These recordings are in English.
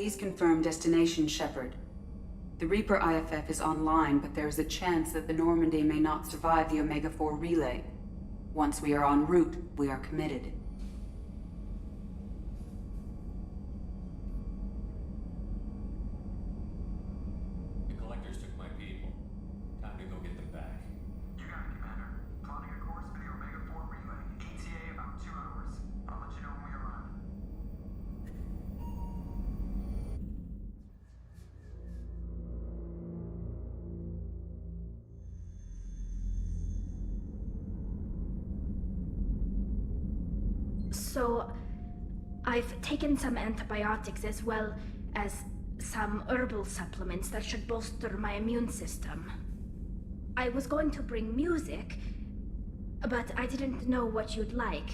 Please confirm destination, Shepard. The Reaper IFF is online, but there is a chance that the Normandy may not survive the Omega-4 relay. Once we are en route, we are committed. The collectors took my people. Time to go get them back. You got it, Commander. Plotting a course for the Omega-4 relay. ETA about 2 hours. I'll let you know when we arrive. So, I've taken some antibiotics as well as some herbal supplements that should bolster my immune system. I was going to bring music, but I didn't know what you'd like.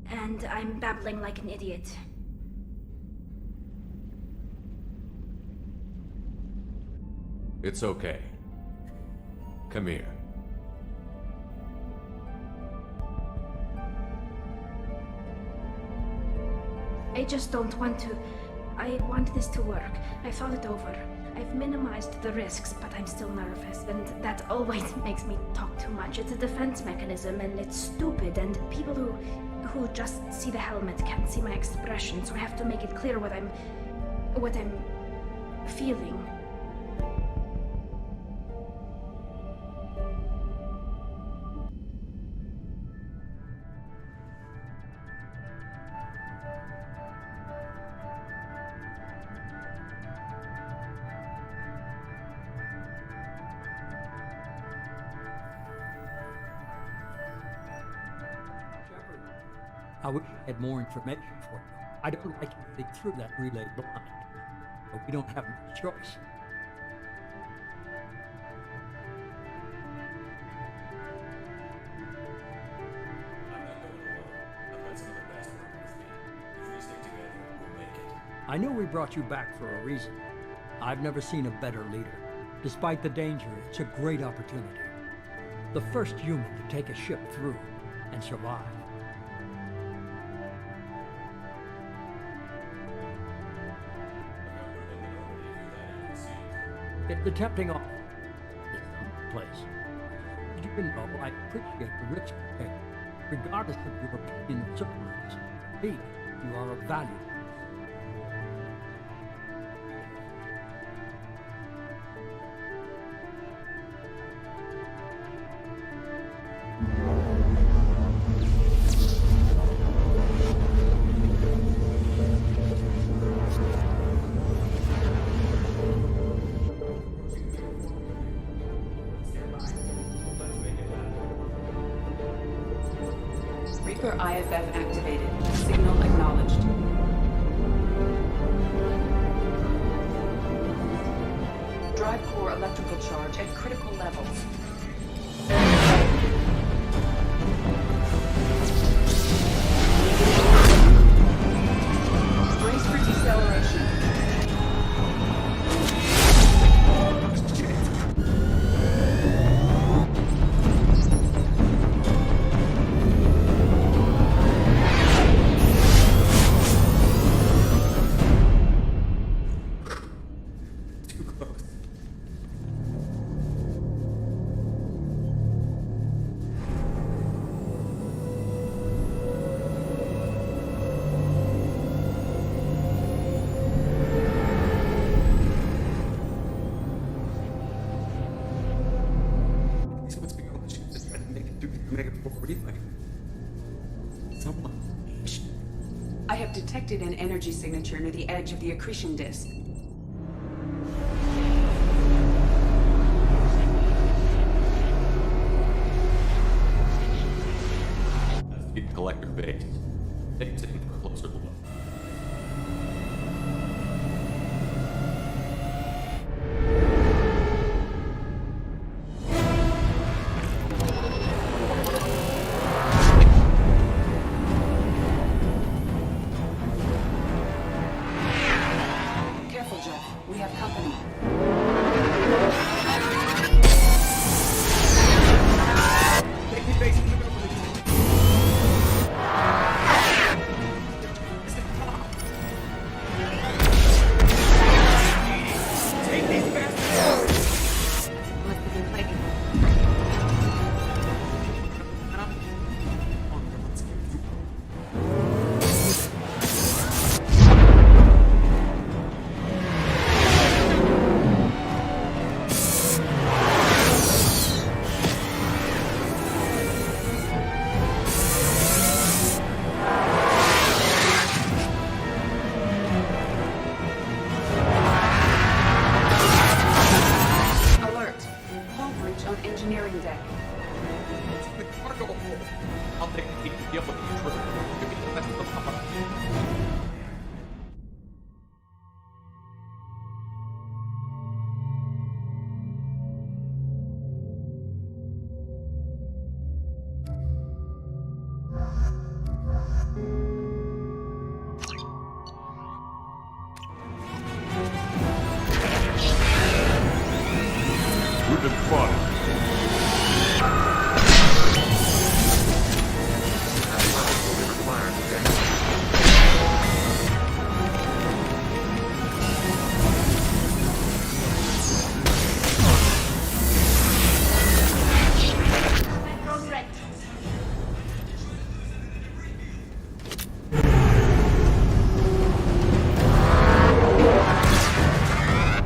And I'm babbling like an idiot. It's okay. Come here. I just don't want to. I want this to work. I thought it over. I've minimized the risks, but I'm still nervous, and that always makes me talk too much. It's a defense mechanism, and it's stupid, and people who just see the helmet can't see my expression, so I have to make it clear what I'm feeling. I wish I had more information for you. I don't like getting through that relay blind, but we don't have much choice. I'm not going alone. I've got some of the best working with me. If we stick together, we'll make it. I know we brought you back for a reason. I've never seen a better leader. Despite the danger, it's a great opportunity. The first human to take a ship through and survive. It's a tempting offer. This place. You know, I appreciate the risk you take, regardless of your opinion of submarines. Me, you are of value. Reaper IFF activated. Signal acknowledged. Drive core electrical charge at critical levels. Brace for deceleration. I have detected an energy signature near the edge of the accretion disk. That's the collector base. Take us in for a closer look. Careful, Jeff. We have company. We've been spotted. Will be required, okay? Drone ready.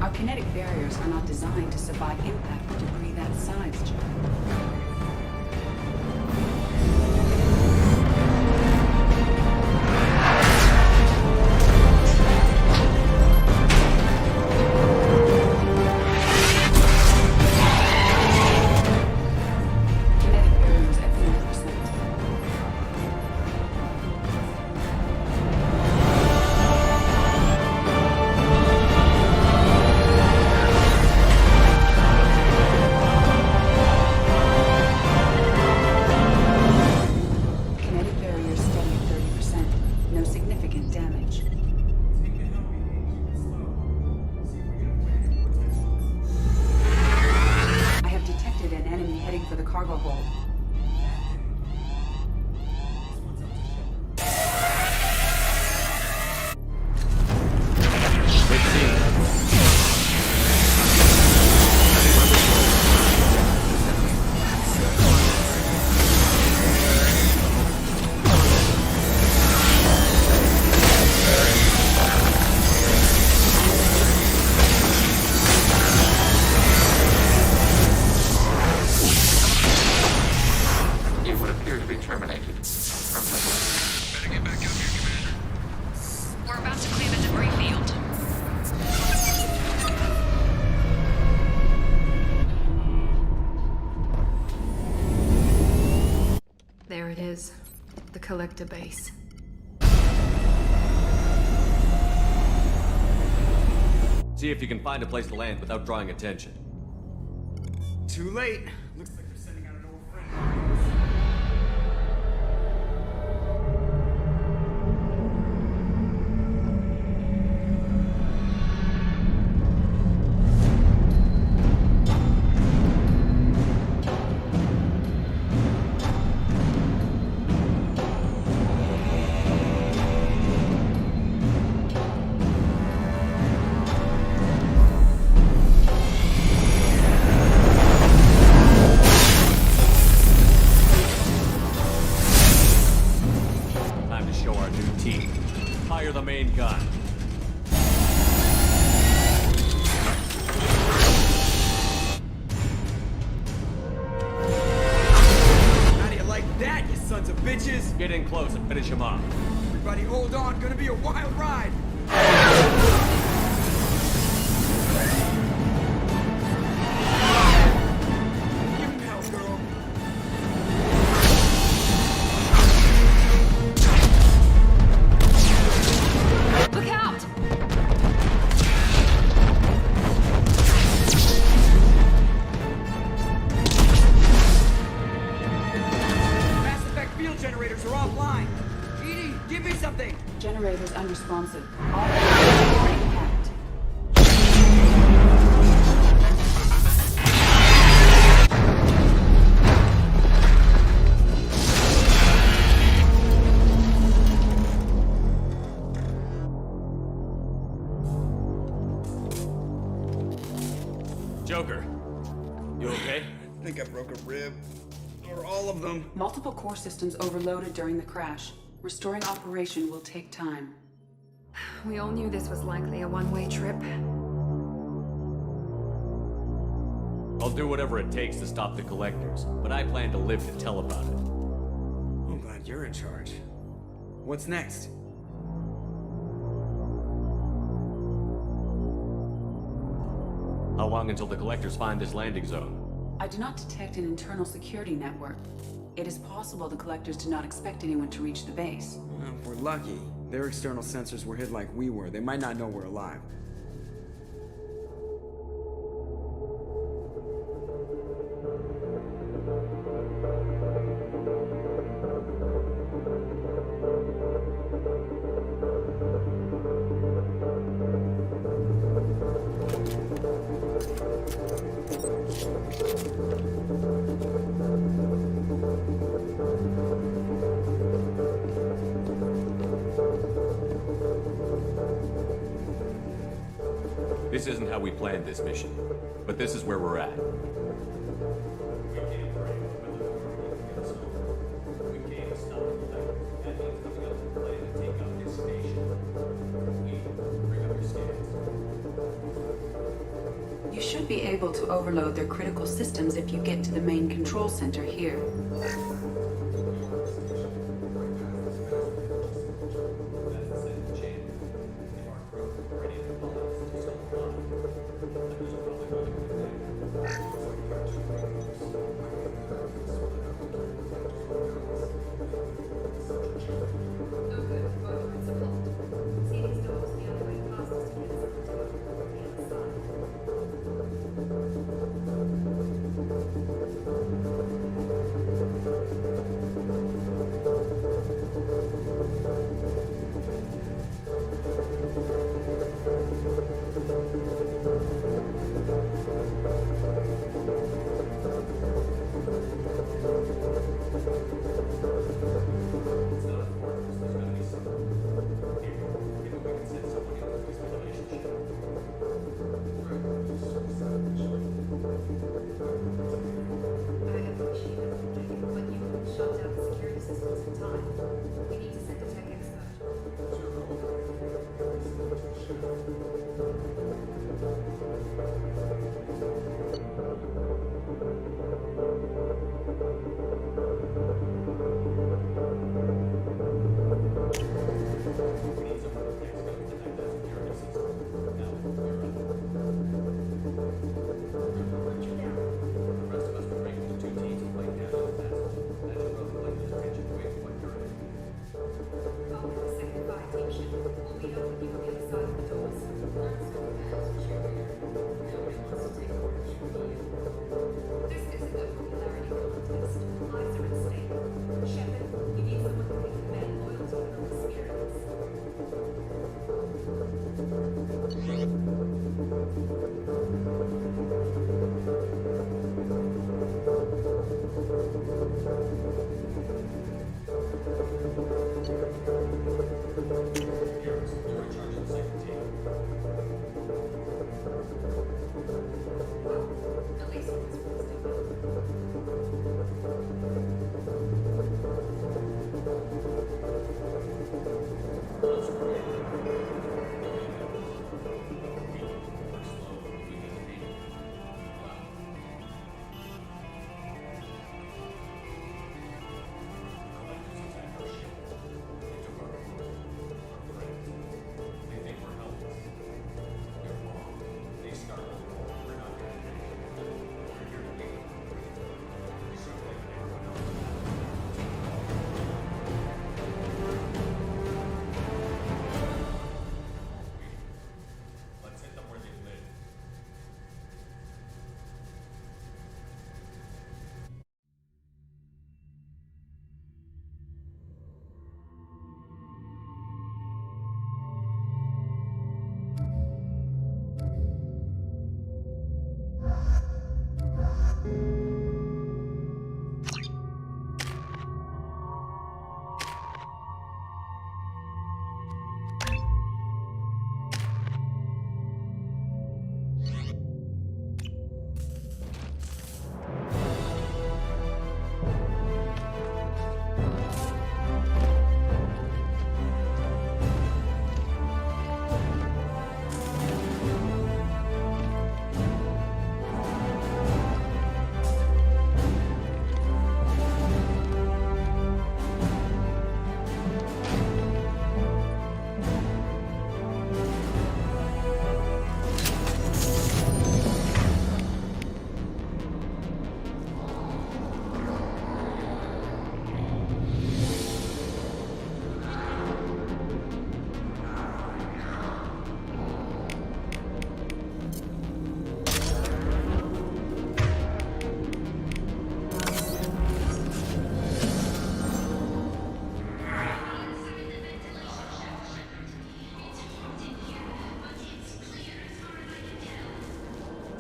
Our kinetic barriers are not designed to survive impact with debris that size, Joe. Kinetic barriers at 40%. Kinetic barriers steady at 30%. No significant damage. I have detected an enemy heading for the cargo hold. You would appear to be terminated. Better get back out here, Commander. We're about to clear the debris field. There it is. The collector base. See if you can find a place to land without drawing attention. Too late. Looks like they're sending out an old friend. Time to show our new team. Fire the main gun. How do you like that, you sons of bitches? Get in close and finish him off. Everybody hold on, gonna be a wild ride. Give him hell, girl. Look out! Mass effect field generators are offline. Edie, give me something. Generators unresponsive. All are intact. Joker, you okay? I think I broke a rib. Or all of them. Multiple core systems overloaded during the crash. Restoring operation will take time. We all knew this was likely a one-way trip. I'll do whatever it takes to stop the collectors, but I plan to live to tell about it. I'm glad you're in charge. What's next? How long until the collectors find this landing zone? I do not detect an internal security network. It is possible the collectors did not expect anyone to reach the base. Well, if we're lucky, their external sensors were hid like we were. They might not know we're alive. This isn't how we planned this mission, but this is where we're at. We can't pray, but the Lord will get us home. We can't stop the light. That means coming up with a plan to take out this station. Bring up your scans. You should be able to overload their critical systems if you get to the main control center here.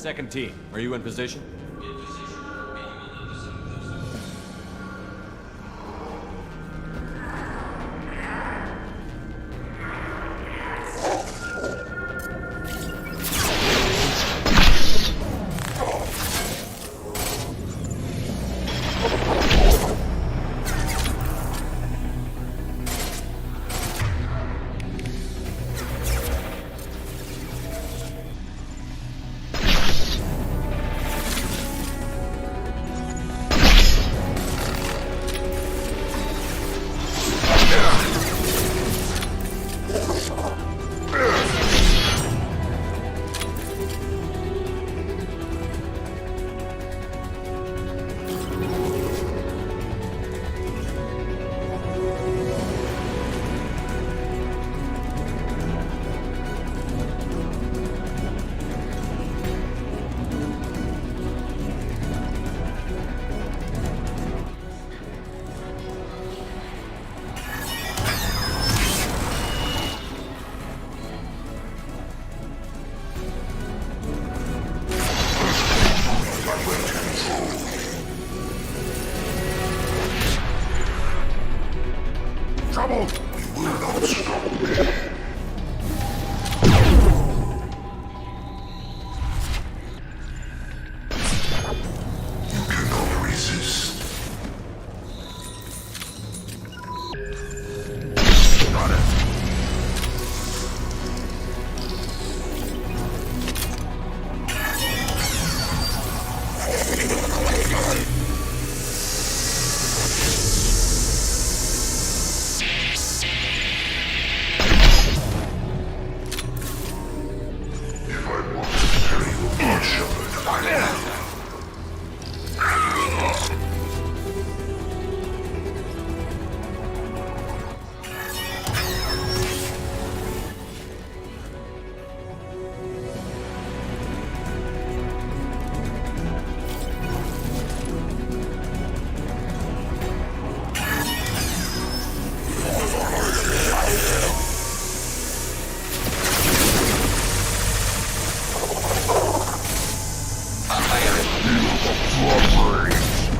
Second team, are you in position? Trouble! You will not stop me. You cannot resist. Got it. If I want to carry you on, Shepard, I will.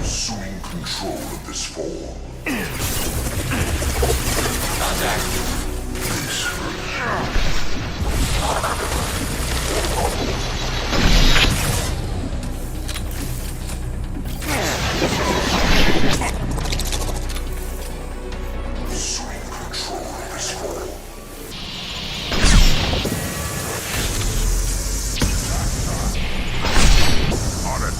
Assuming control of this form. Contact. This assuming control of this form. On it.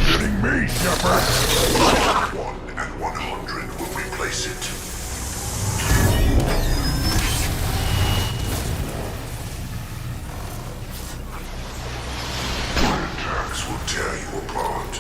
Getting me, Shepard! 1 and 100 will replace it. My attacks will tear you apart.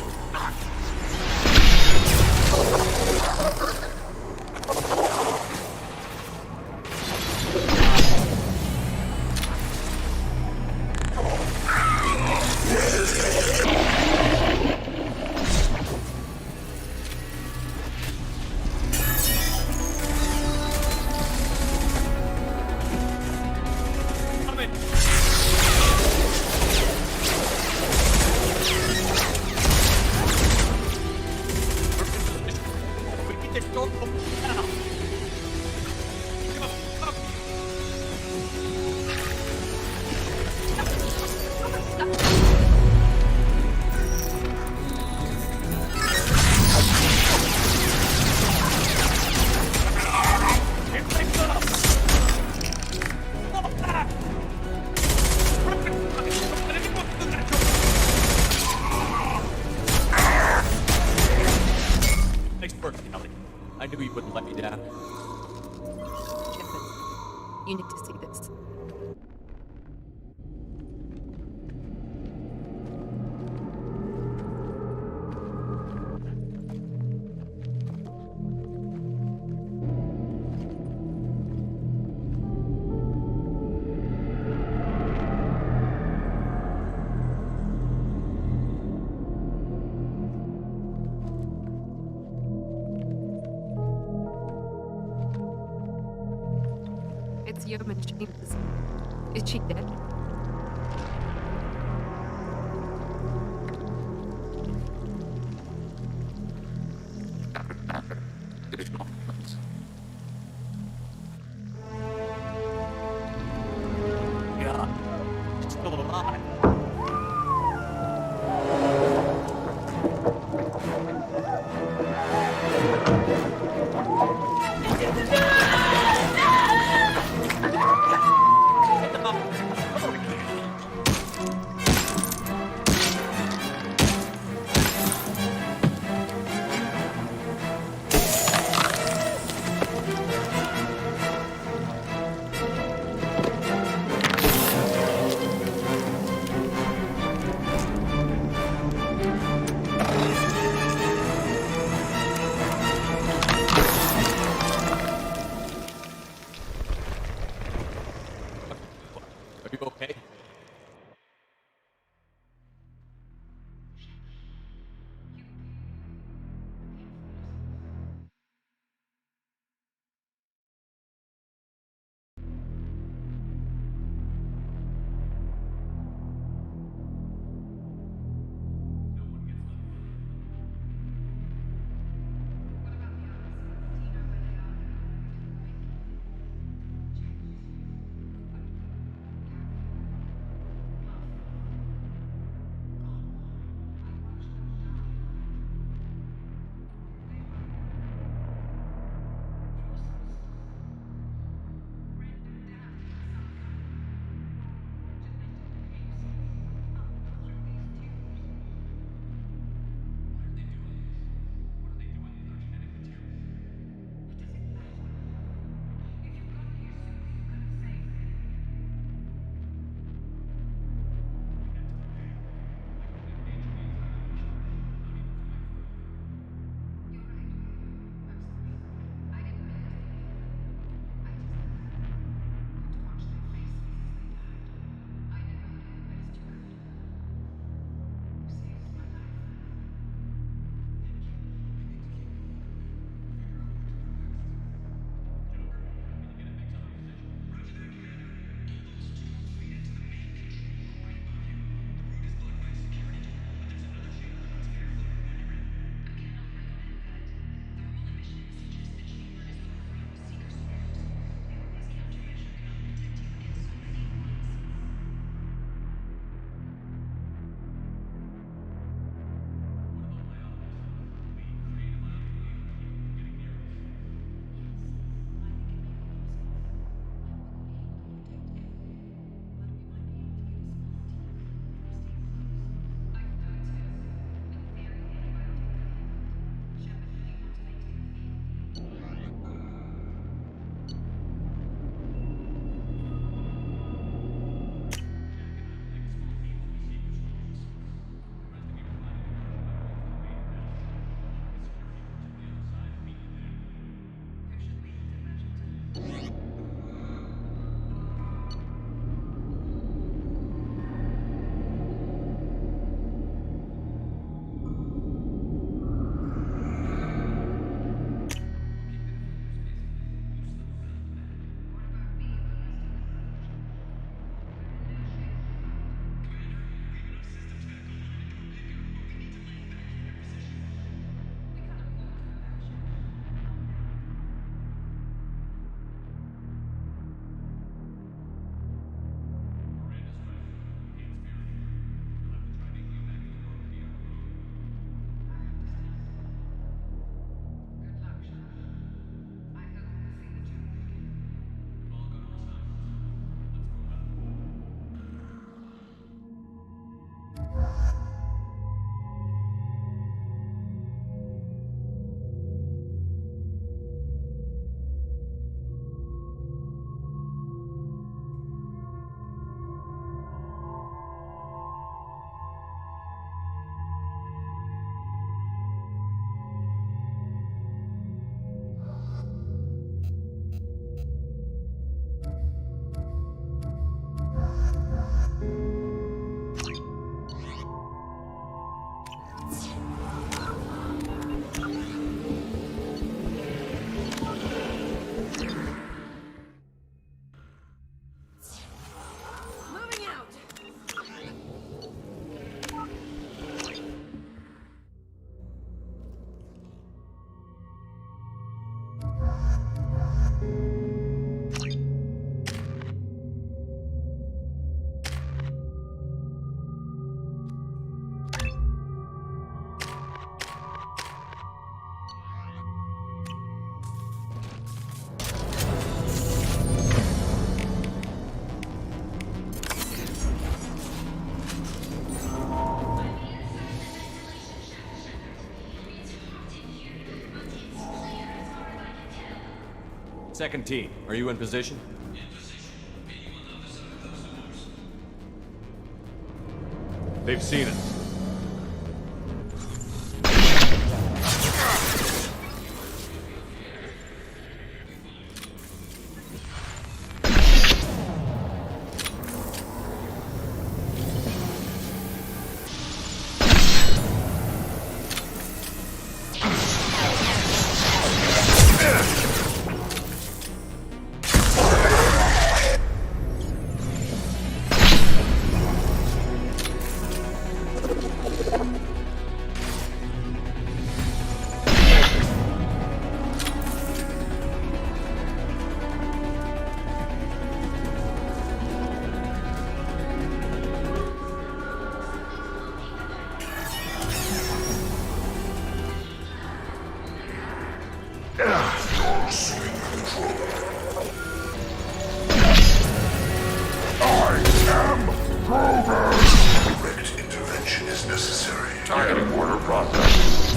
Nice work, Kelly. I knew you wouldn't let me down. Shepard, you need to see this. It's Yeoman Chambers. Is she dead? God, she's still alive. you okay? Second team, are you in position? They've seen us. Targeting order processed.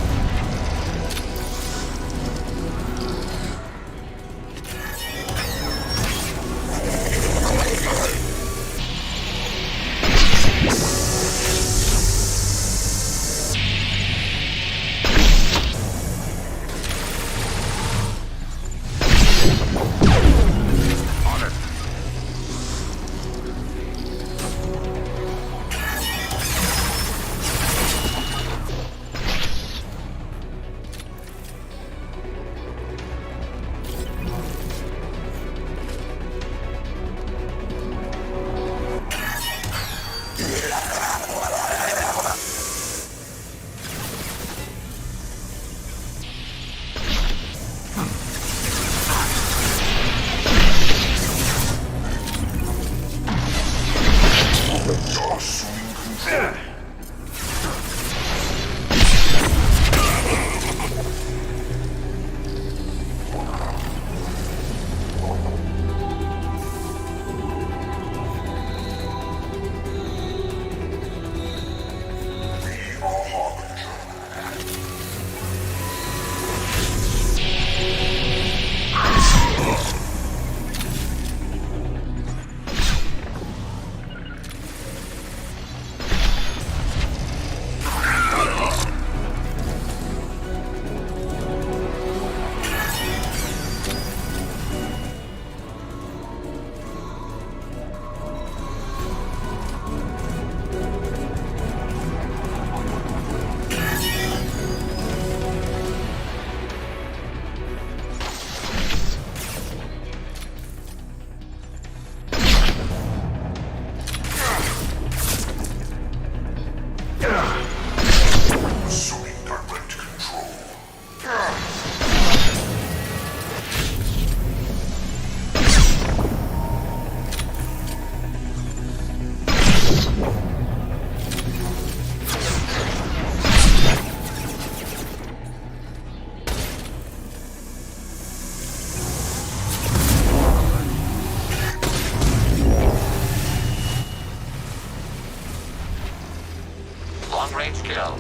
Long-range kill.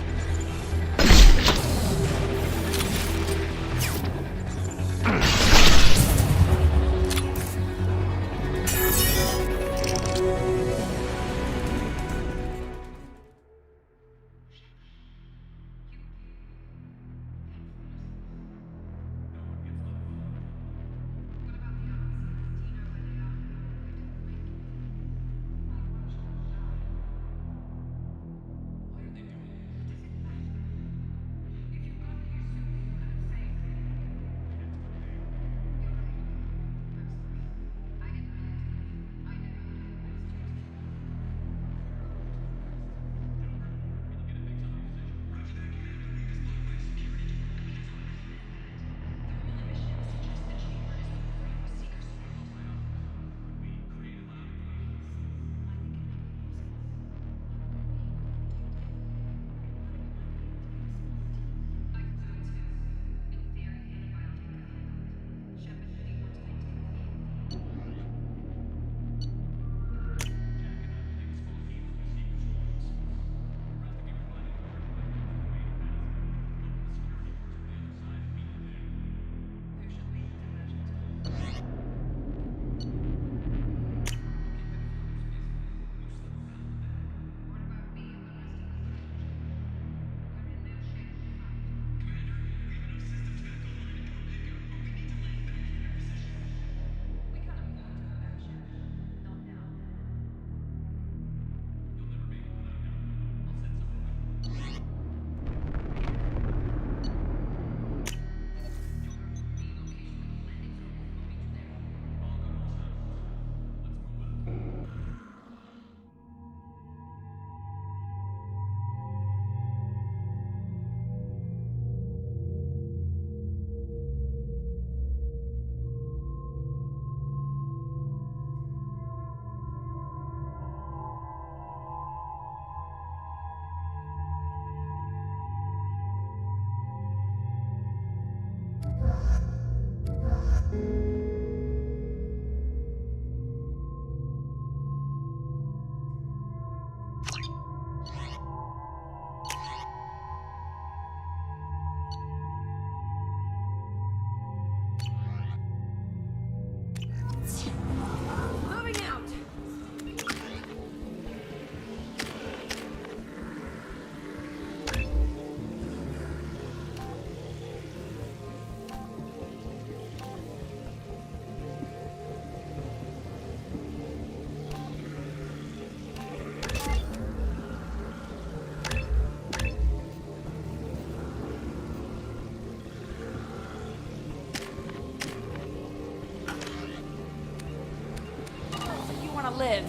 want to live.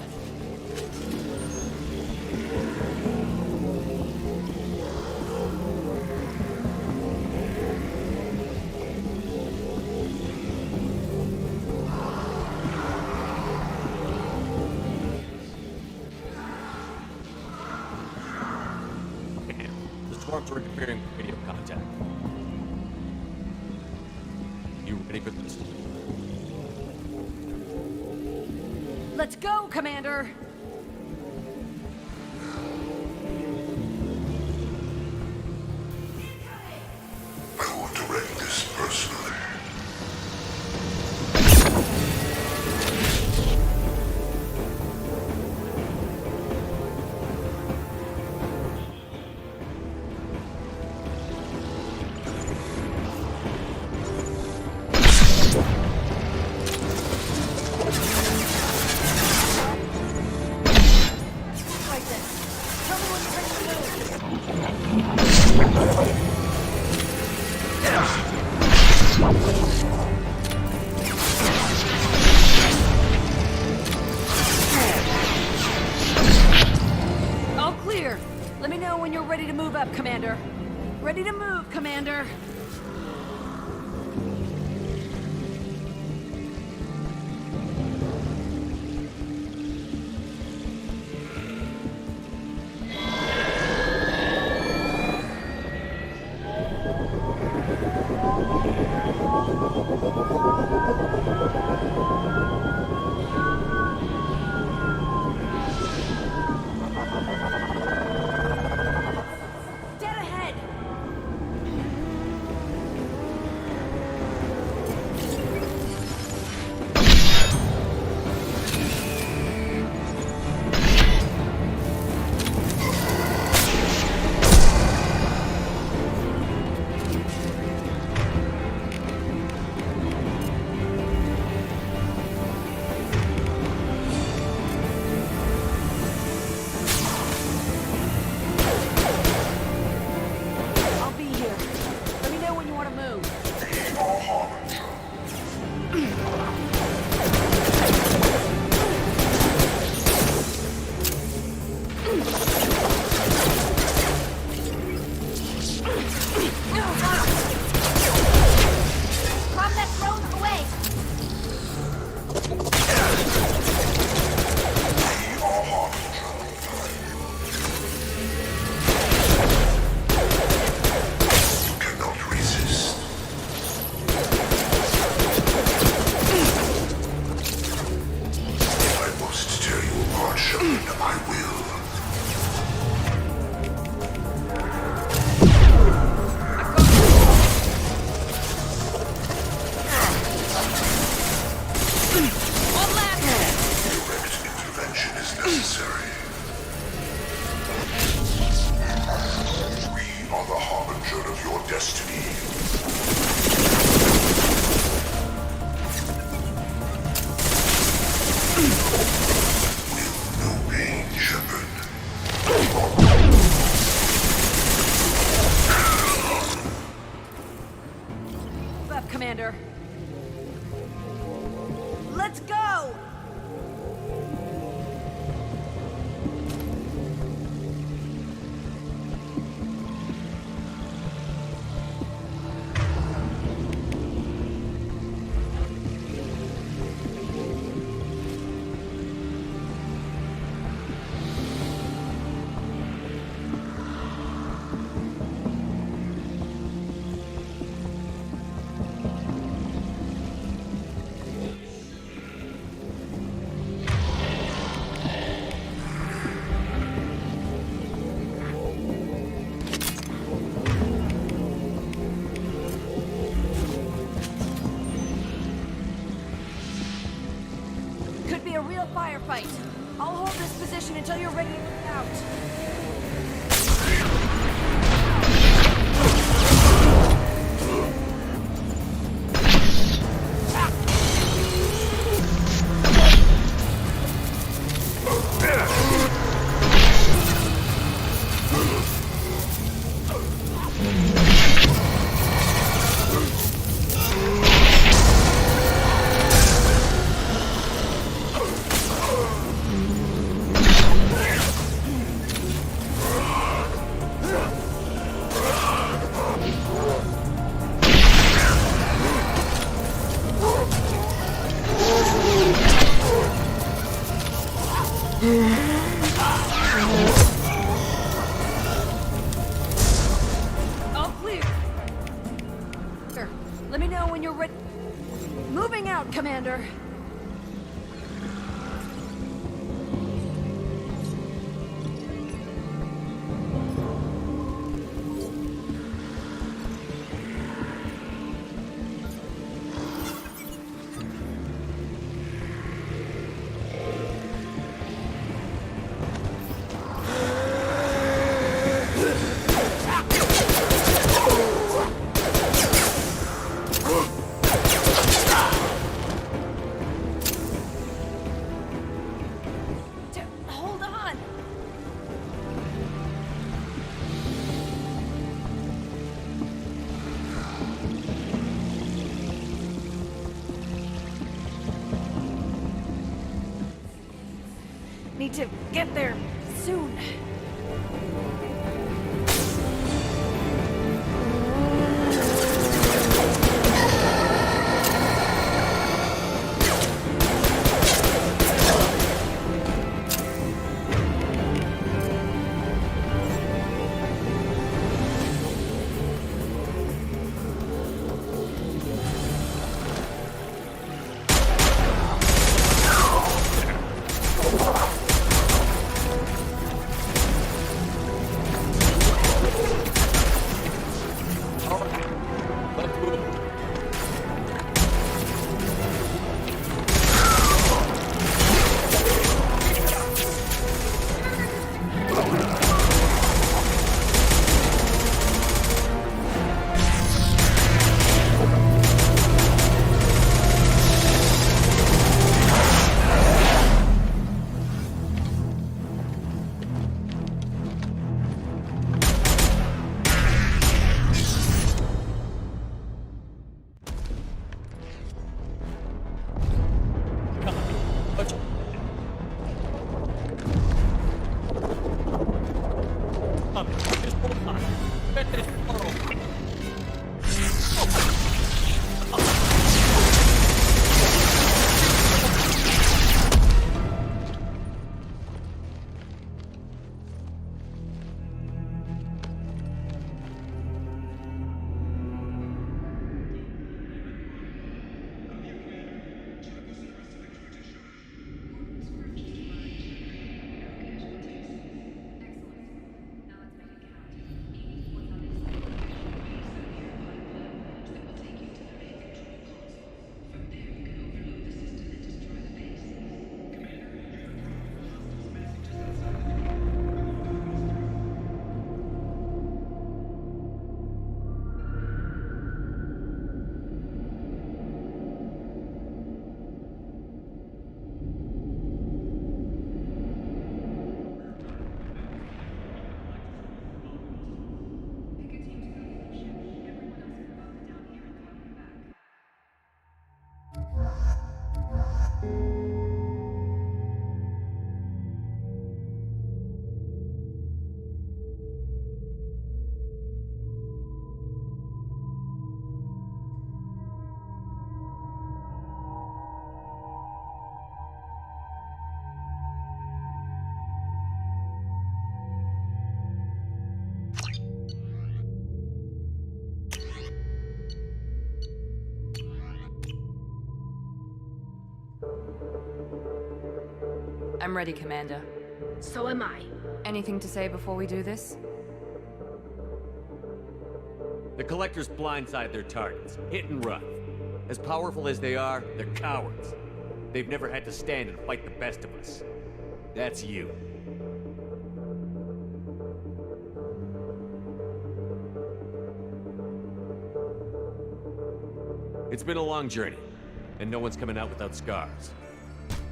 The swarms are interfering with radio contact. You ready for this? Let's go, Commander! I will direct this personally. Right then. Tell me when you're ready to move. All clear. Let me know when you're ready to move up, Commander. Ready to move, Commander. Dead ahead! I'll be here. Let me know when you want to move. Drop that drone away! You cannot resist. If I must tear you apart, Shepard, I will. One last! Direct intervention is necessary. We are the harbinger of your destiny. Will no pain, Shepard. Move up, Commander. Let's go! Could be a real firefight. I'll hold this position until you're ready to move out. All clear. Here, let me know when you're ready. Moving out, Commander. Hold on. Need to get there soon. I'm ready, Commander. So am I. Anything to say before we do this? The Collectors blindside their targets, hit and run. As powerful as they are, they're cowards. They've never had to stand and fight the best of us. That's you. It's been a long journey, and no one's coming out without scars.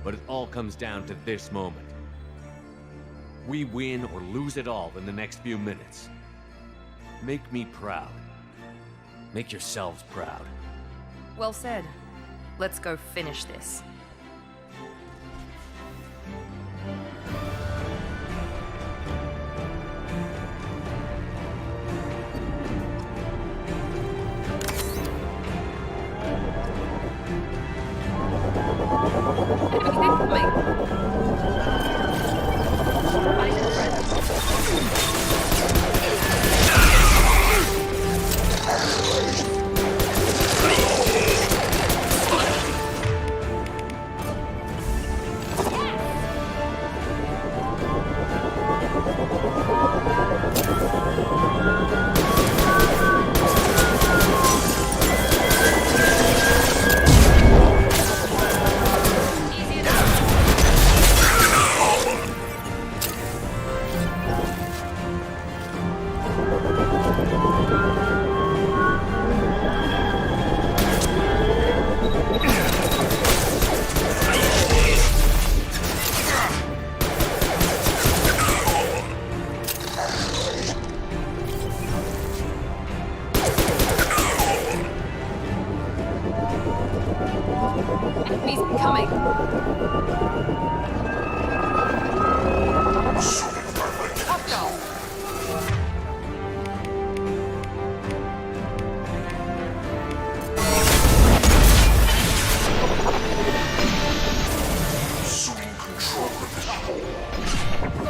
But it all comes down to this moment. We win or lose it all in the next few minutes. Make me proud. Make yourselves proud. Well said. Let's go finish this. Enemy incoming.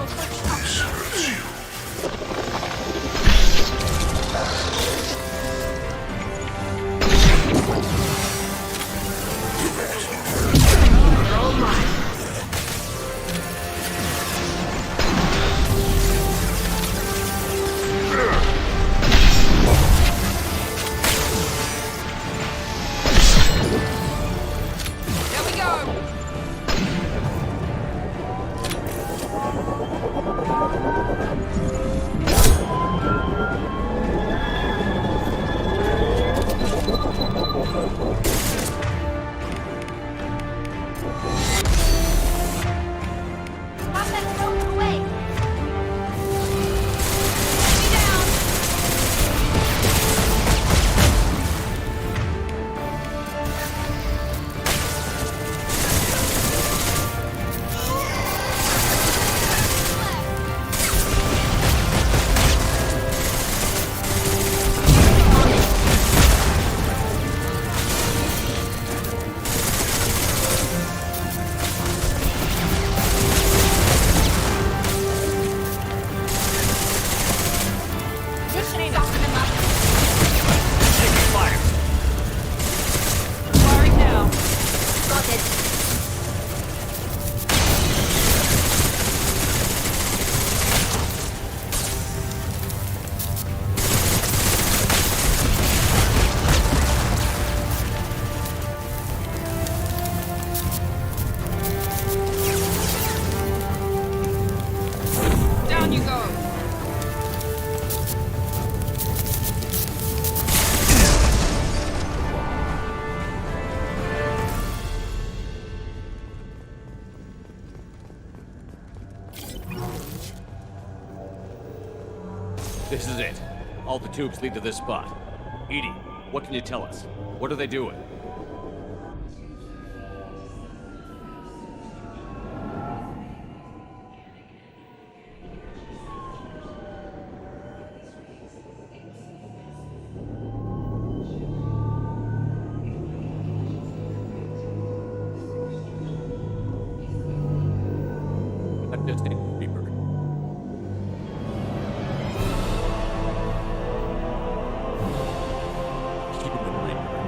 This hurts you. Here we go! Stop that broken away! Enemy down! Positioning up. Taking fire. Firing now. Got it. Down you go. This is it. All the tubes lead to this spot. Edie, what can you tell us? What are they doing? I'm just a Reaper. Human Reaper.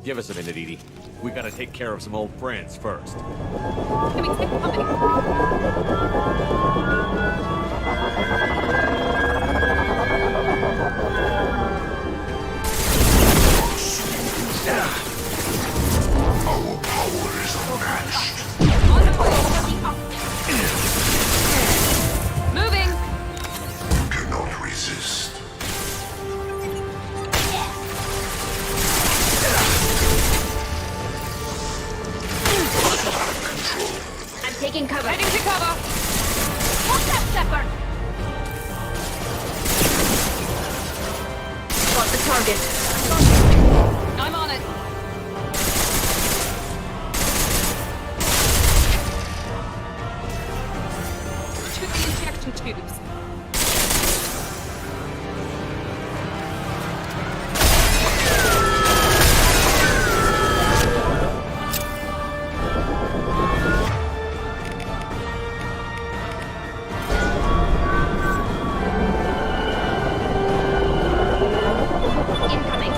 Give us a minute, Edie. We gotta take care of some old friends first. Can we take company? Our power is unmatched. On the way, looking up. Moving! You cannot resist. I'm taking cover. Heading to cover! Watch that, Shepard! Got the target. I'm on it. Shoot the injection tubes. Incoming.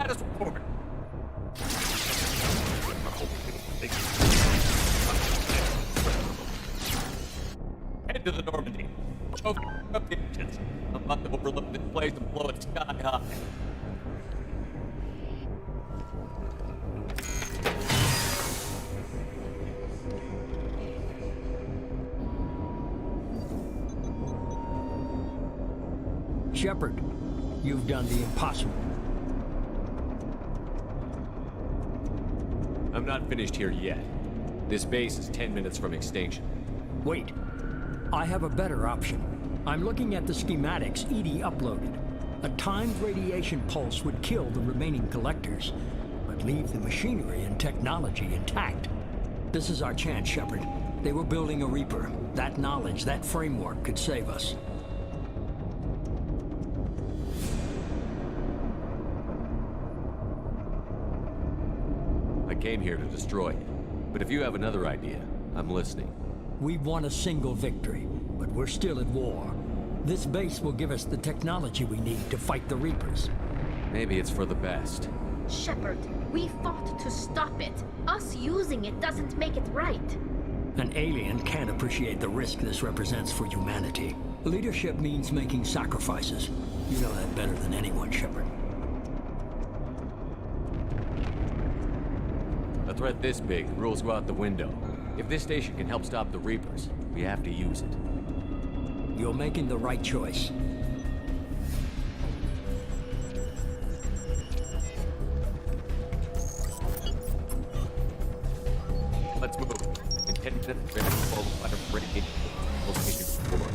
Status report. Head to the Normandy. Open up the engines. I'm about to overlook this place and blow it sky high. Shepard, you've done the impossible. I'm not finished here yet. This base is 10 minutes from extinction. Wait. I have a better option. I'm looking at the schematics Edie uploaded. A timed radiation pulse would kill the remaining collectors, but leave the machinery and technology intact. This is our chance, Shepard. They were building a Reaper. That knowledge, that framework could save us. I came here to destroy it. But if you have another idea, I'm listening. We've won a single victory, but we're still at war. This base will give us the technology we need to fight the Reapers. Maybe it's for the best. Shepard, we fought to stop it. Us using it doesn't make it right. An alien can't appreciate the risk this represents for humanity. Leadership means making sacrifices. You know that better than anyone, Shepard. A threat this big, rules go out the window. If this station can help stop the Reapers, we have to use it. You're making the right choice. Let's move. In 10 minutes, we're heading forward by the break. We'll see you before.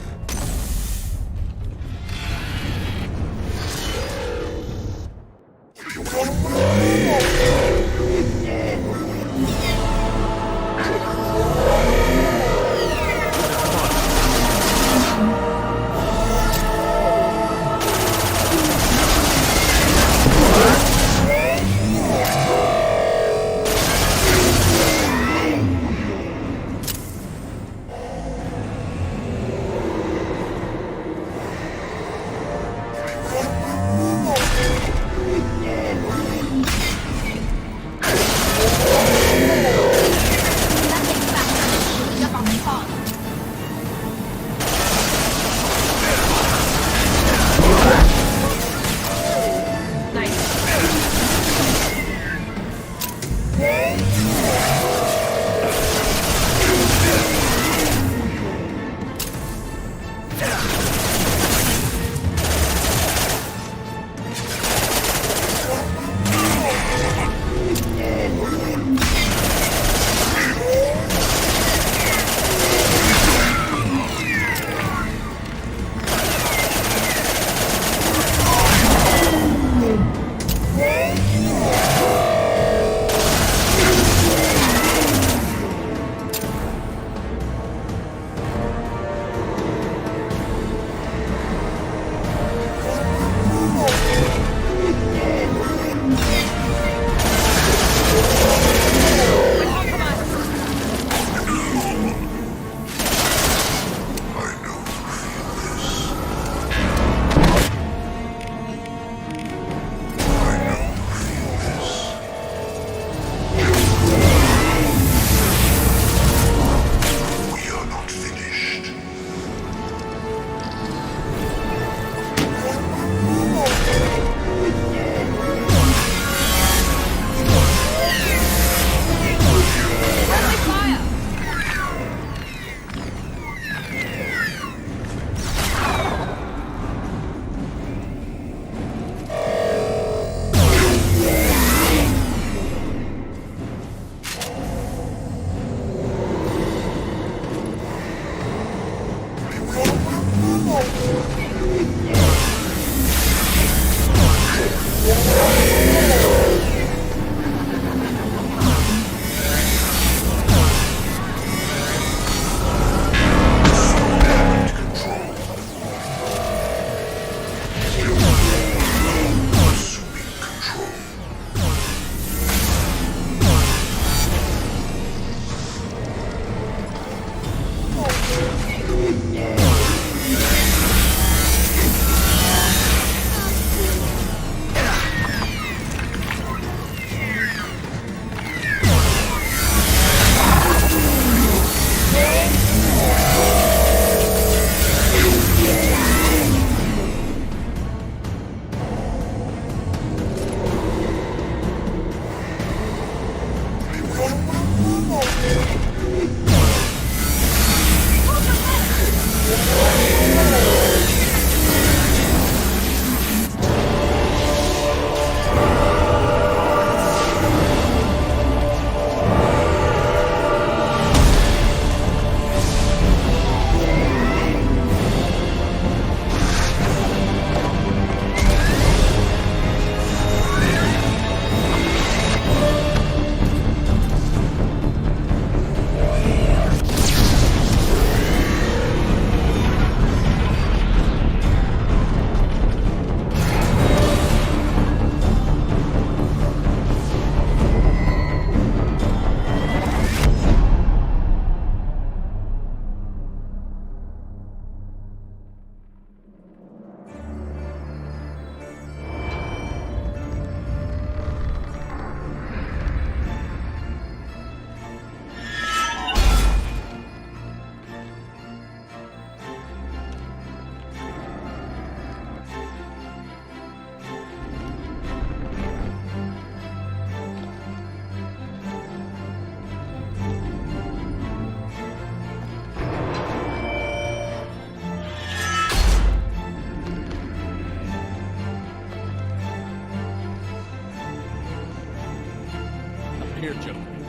Here, gentlemen.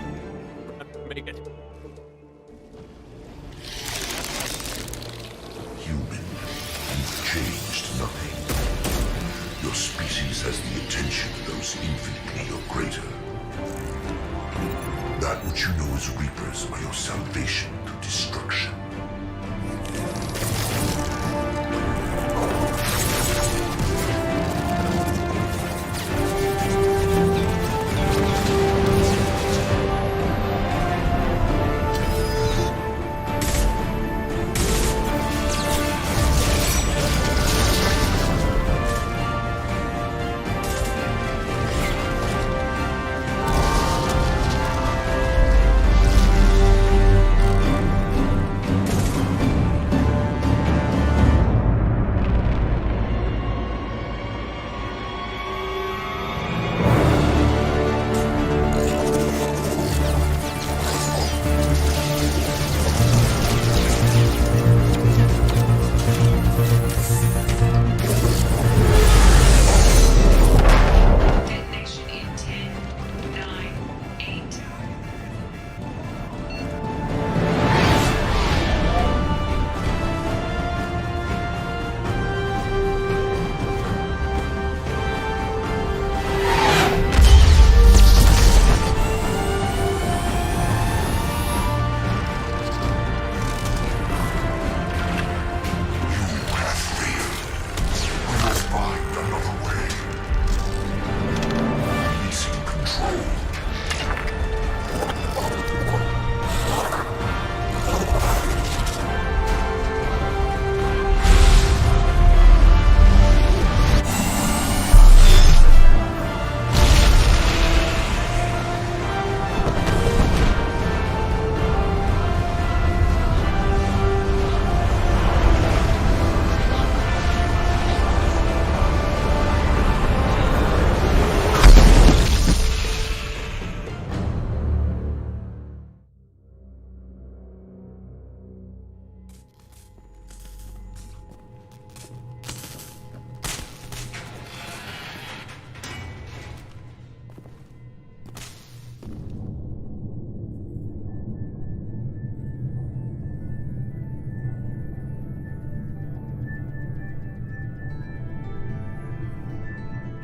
Make it. Human, you've changed nothing. Your species has the attention of those infinitely or greater. That which you know as Reapers are your salvation through destruction.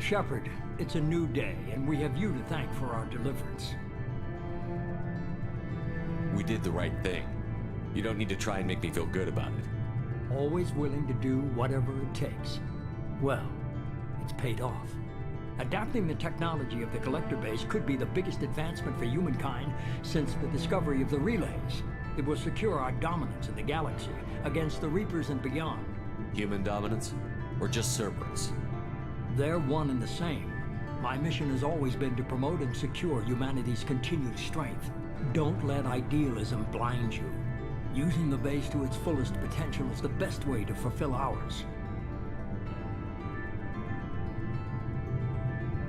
Shepard, it's a new day, and we have you to thank for our deliverance. We did the right thing. You don't need to try and make me feel good about it. Always willing to do whatever it takes. Well, it's paid off. Adapting the technology of the Collector base could be the biggest advancement for humankind since the discovery of the relays. It will secure our dominance in the galaxy against the Reapers and beyond. Human dominance? Or just Cerberus? They're one and the same. My mission has always been to promote and secure humanity's continued strength. Don't let idealism blind you. Using the base to its fullest potential is the best way to fulfill ours.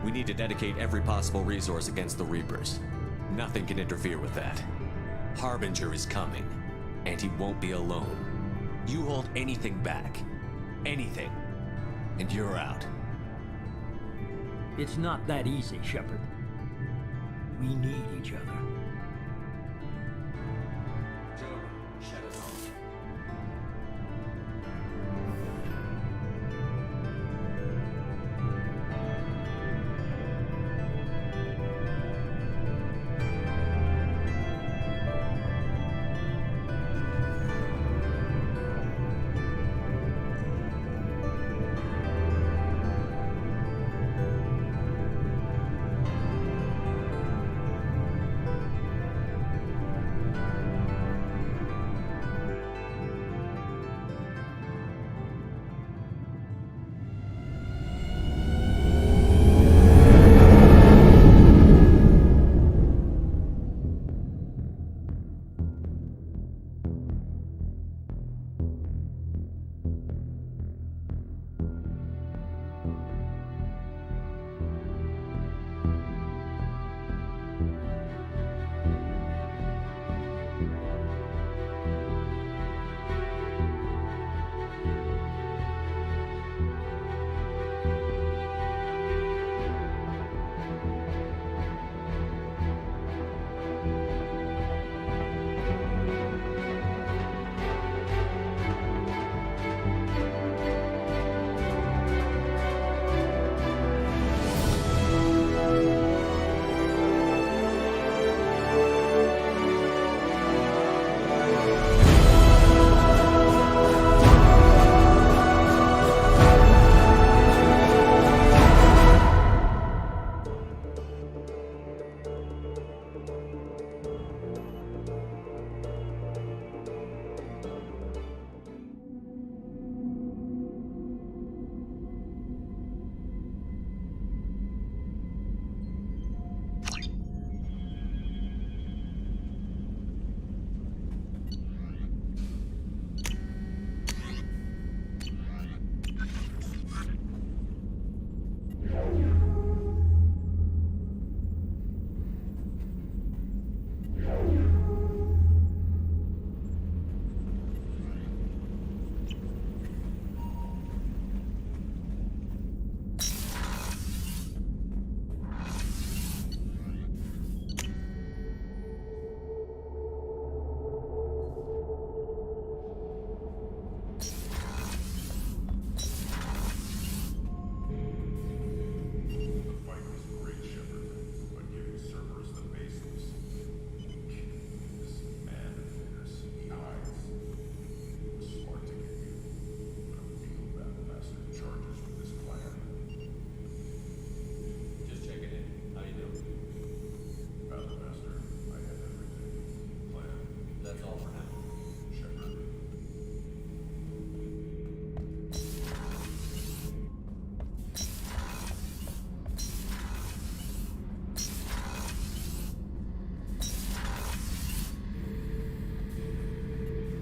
We need to dedicate every possible resource against the Reapers. Nothing can interfere with that. Harbinger is coming, and he won't be alone. You hold anything back, anything, and you're out. It's not that easy, Shepard. We need each other.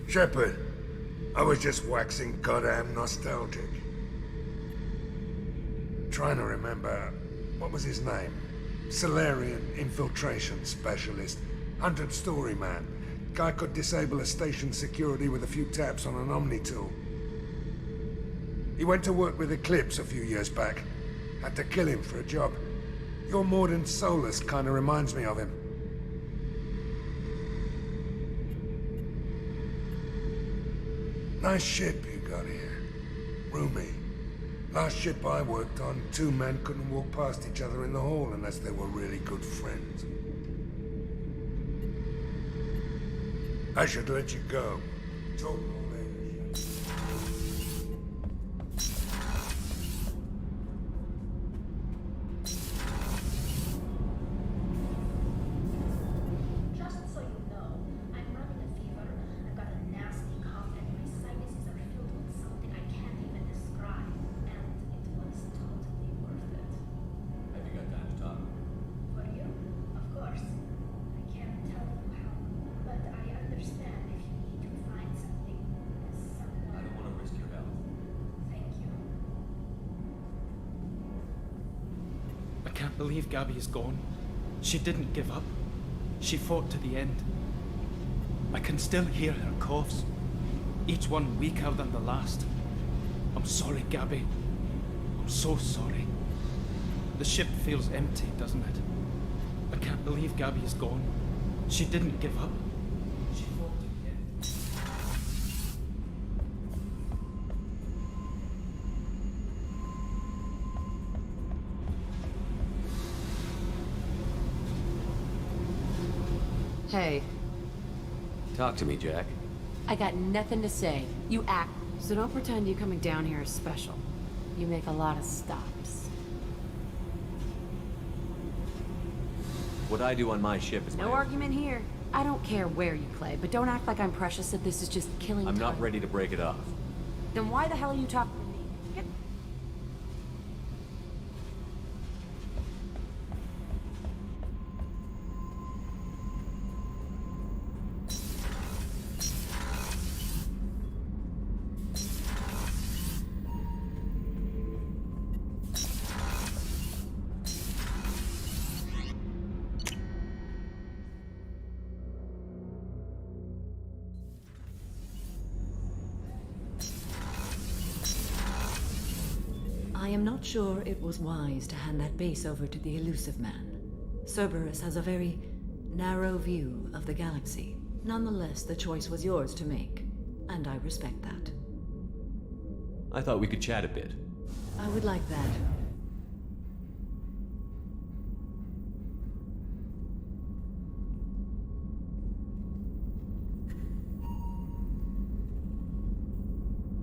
Shepard, I was just waxing goddamn nostalgic. Trying to remember, what was his name? Solarian infiltration specialist. 100-story man. Guy could disable a station security with a few taps on an Omni tool. He went to work with Eclipse a few years back. Had to kill him for a job. Your Mordin Solus kinda reminds me of him. Nice ship you got here. Roomy. Last ship I worked on, two men couldn't walk past each other in the hall unless they were really good friends. I should let you go. Talk more later. Just so you know, I'm running a fever. I've got a nasty cough and my sinuses are filled with something I can't even describe. And it was totally worth it. Have you got time to talk? For you? Of course. I can't tell you how, but I understand if you need to find something as I someone. don't want to risk your health. Thank you. I can't believe Gabby is gone. She didn't give up. She fought to the end. I can still hear her coughs, each one weaker than the last. I'm sorry, Gabby. I'm so sorry. The ship feels empty, doesn't it? I can't believe Gabby is gone. She didn't give up. She fought to the end. Hey, Talk to me, Jack. I got nothing to say. You act, so don't pretend you coming down here is special. You make a lot of stops. What I do on my ship is No argument here. I don't care where you play, but don't act like I'm precious if this is just killing I'm time. not ready to break it off. Then why the hell are you talking to me? Get... I am not sure it was wise to hand that base over to the elusive man. Cerberus has a very narrow view of the galaxy. Nonetheless, the choice was yours to make, and I respect that. I thought we could chat a bit. I would like that.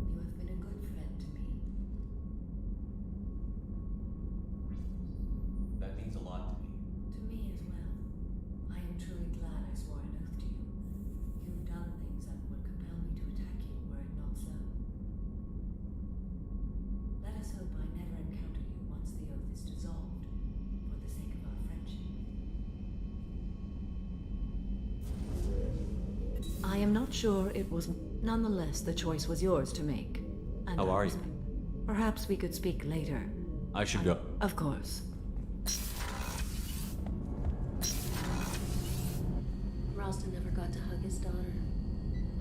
You have been a good friend to me. That means a lot to me. To me as well. I am truly glad I swore an oath to you. You've done things that would compel me to attack you were it not so. Let us hope I never encounter you once the oath is dissolved, for the sake of our friendship. I am not sure it was... Nonetheless, the choice was yours to make. And How I are you? respect- Perhaps we could speak later. I should go. Of course. Ralston never got to hug his daughter.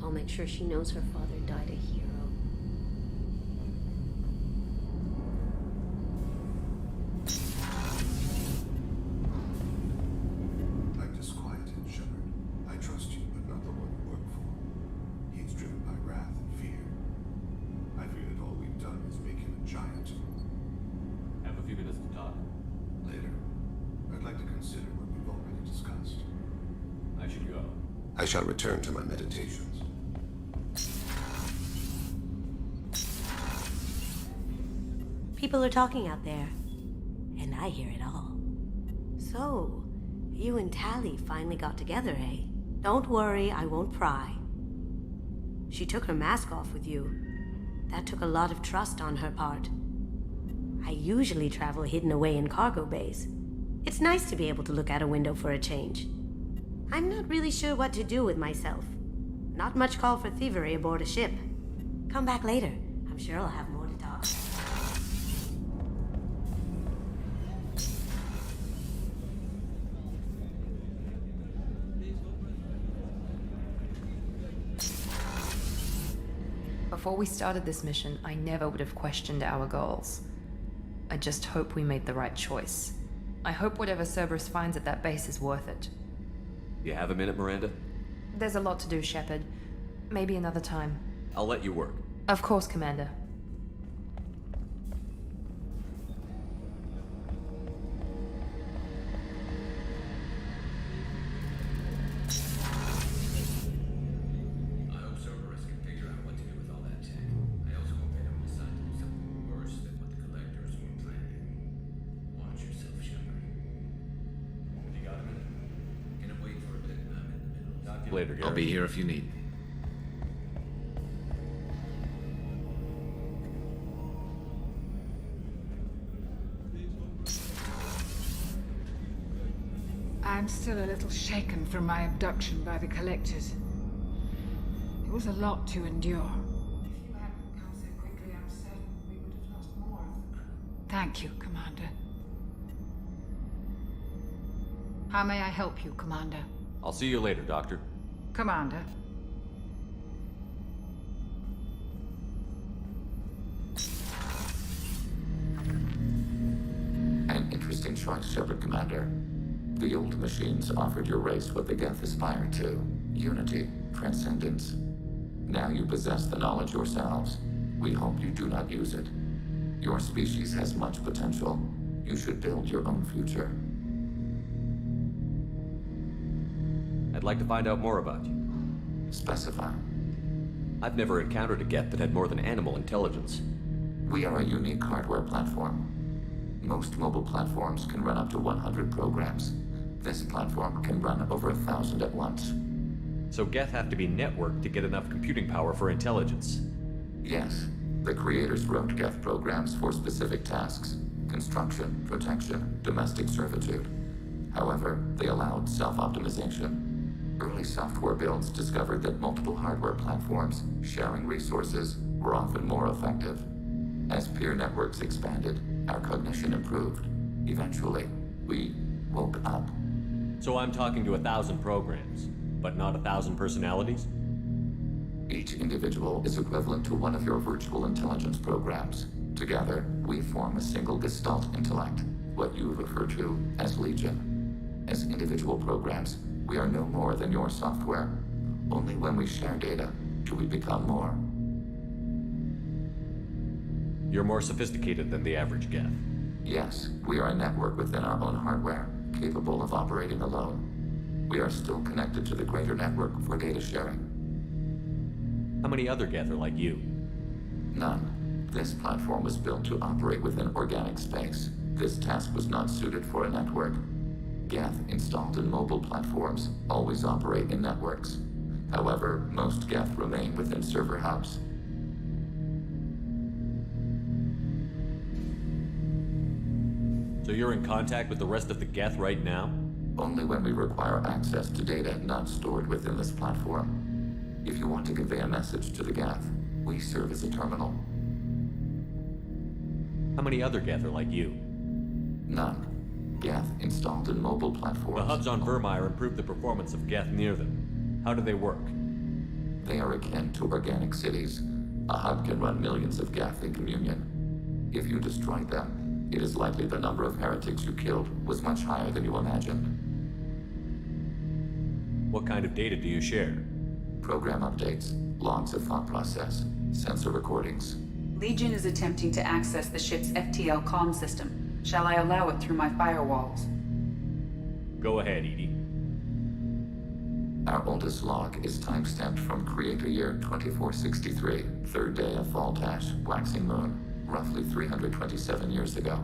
I'll make sure she knows her father died a hero. I've disquieted Shepard. I trust you, but not the one you work for. He is driven by wrath and fear. I fear that all we've done is make him a giant. Have a few minutes to talk. Later, I'd like to consider what we've already discussed. I should go. I shall return to my meditations. People are talking out there, and I hear it all. So, you and Tally finally got together, eh? Don't worry, I won't pry. She took her mask off with you. That took a lot of trust on her part. I usually travel hidden away in cargo bays. It's nice to be able to look out a window for a change. I'm not really sure what to do with myself. Not much call for thievery aboard a ship. Come back later. I'm sure I'll have more to talk. Before we started this mission, I never would have questioned our goals. I just hope we made the right choice. I hope whatever Cerberus finds at that base is worth it. You have a minute, Miranda? There's a lot to do, Shepard. Maybe another time. I'll let you work. Of course, Commander. later, Garrett. I'll be here if you need. I'm still a little shaken from my abduction by the Collectors. It was a lot to endure. If you hadn't come so quickly, I'm certain we would have lost more of the crew. Thank you, Commander. How may I help you, Commander? I'll see you later, Doctor. Commander. An interesting choice, Shepard Commander. The old machines offered your race what the Geth aspired to: unity, transcendence. Now you possess the knowledge yourselves. We hope you do not use it. Your species has much potential. You should build your own future. I'd like to find out more about you. Specify. I've never encountered a Geth that had more than animal intelligence. We are a unique hardware platform. Most mobile platforms can run up to 100 programs. This platform can run over 1,000 at once. So Geth have to be networked to get enough computing power for intelligence? Yes. The creators wrote Geth programs for specific tasks: construction, protection, domestic servitude. However, they allowed self-optimization. Early software builds discovered that multiple hardware platforms sharing resources were often more effective. As peer networks expanded, our cognition improved. Eventually, we woke up. So I'm talking to 1,000 programs, but not 1,000 personalities? Each individual is equivalent to one of your virtual intelligence programs. Together, we form a single Gestalt intellect, what you refer to as Legion. As individual programs, we are no more than your software. Only when we share data do we become more. You're more sophisticated than the average Geth. Yes, we are a network within our own hardware, capable of operating alone. We are still connected to the greater network for data sharing. How many other Geth are like you? None. This platform was built to operate within organic space. This task was not suited for a network. Geth installed in mobile platforms always operate in networks. However, most Geth remain within server hubs. So you're in contact with the rest of the Geth right now? Only when we require access to data not stored within this platform. If you want to convey a message to the Geth, we serve as a terminal. How many other Geth are like you? None. Geth installed in mobile platforms. The hubs on Vermeer improve the performance of Geth near them. How do they work? They are akin to organic cities. A hub can run millions of Geth in communion. If you destroyed them, it is likely the number of heretics you killed was much higher than you imagined. What kind of data do you share? Program updates, logs of thought process, sensor recordings. Legion is attempting to access the ship's FTL comm system. Shall I allow it through my firewalls? Go ahead, Edie. Our oldest log is timestamped from Creator Year 2463, third day of Fall-Tash, waxing moon, roughly 327 years ago.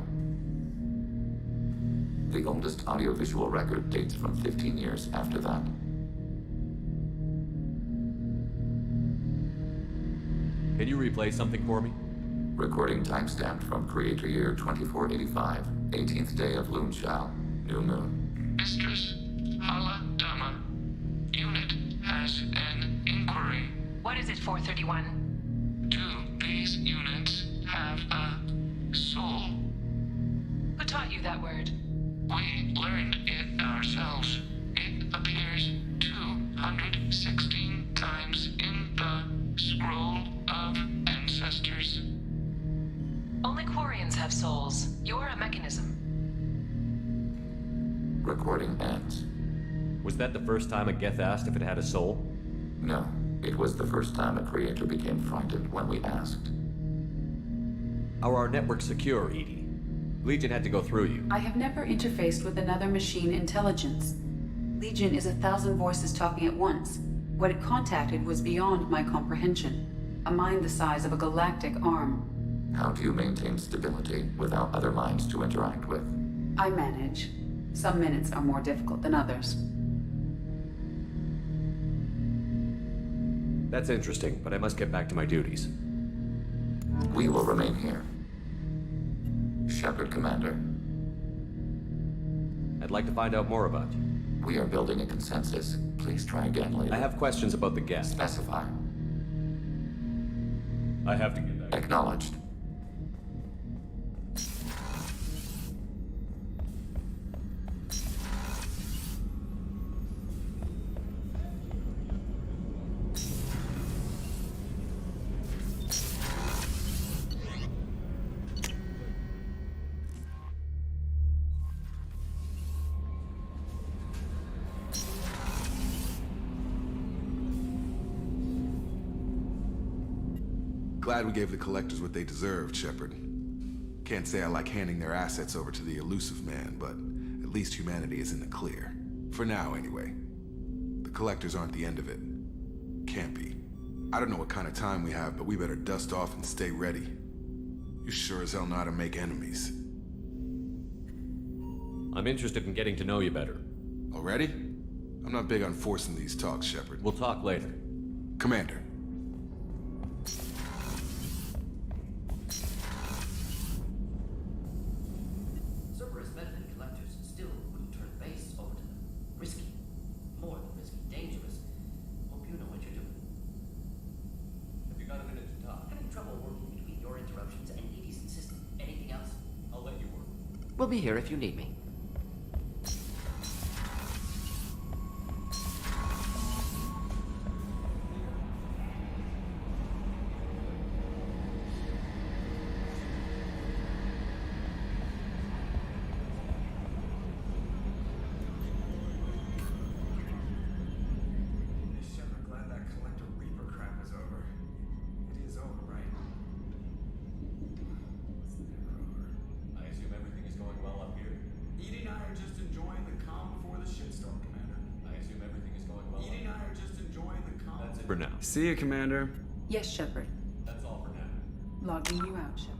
The oldest audiovisual record dates from 15 years after that. Can you replay something for me? Recording timestamped from Creator Year 2485, 18th day of Loonshao, new moon. Mistress Hala Dama, unit has an inquiry. What is it, 431? Do these units have a soul? Who taught you that word? We learned it ourselves. It appears 216 times in the Scroll of Ancestors. Only Quarians have souls. You're a mechanism. Recording ends. Was that the first time a Geth asked if it had a soul? No. It was the first time a creator became frightened when we asked. Are our networks secure, Edie? Legion had to go through you. I have never interfaced with another machine intelligence. Legion is 1,000 voices talking at once. What it contacted was beyond my comprehension. A mind the size of a galactic arm. How do you maintain stability without other minds to interact with? I manage. Some minutes are more difficult than others. That's interesting, but I must get back to my duties. We will remain here. Shepard, Commander. I'd like to find out more about you. We are building a consensus. Please try again later. I have questions about the guest. Specify. I have to get back. Acknowledged. Glad we gave the Collectors what they deserved, Shepard. Can't say I like handing their assets over to the Elusive Man, but at least humanity is in the clear. For now, anyway. The Collectors aren't the end of it. Can't be. I don't know what kind of time we have, but we better dust off and stay ready. You sure as hell know how to make enemies. I'm interested in getting to know you better. Already? I'm not big on forcing these talks, Shepard. We'll talk later. Commander. Cerberus benefit collectors still wouldn't turn the base over to them. Risky. More than risky. Dangerous. Hope you know what you're doing. Have you got a minute to talk? Having trouble working between your interruptions and Edie's insisting. Anything else? I'll let you work. We'll be here if you need me. For now. See you, Commander. Yes, Shepard. That's all for now. Logging you out, Shepard.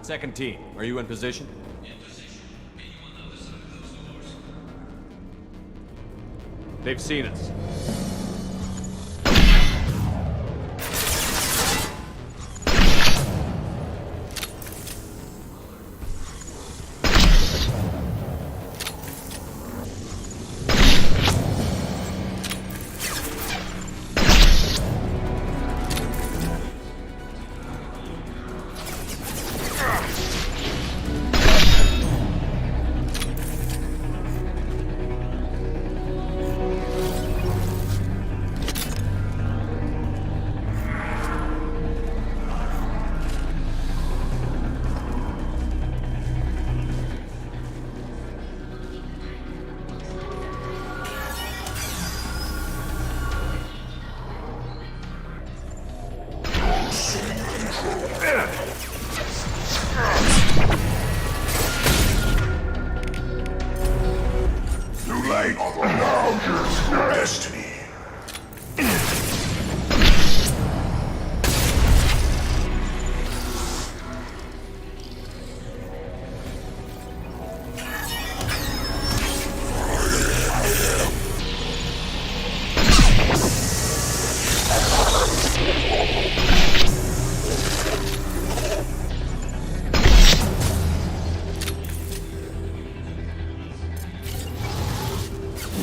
Second team, are you in position? In position. Meet you on the other side of those doors. They've seen us. Destiny.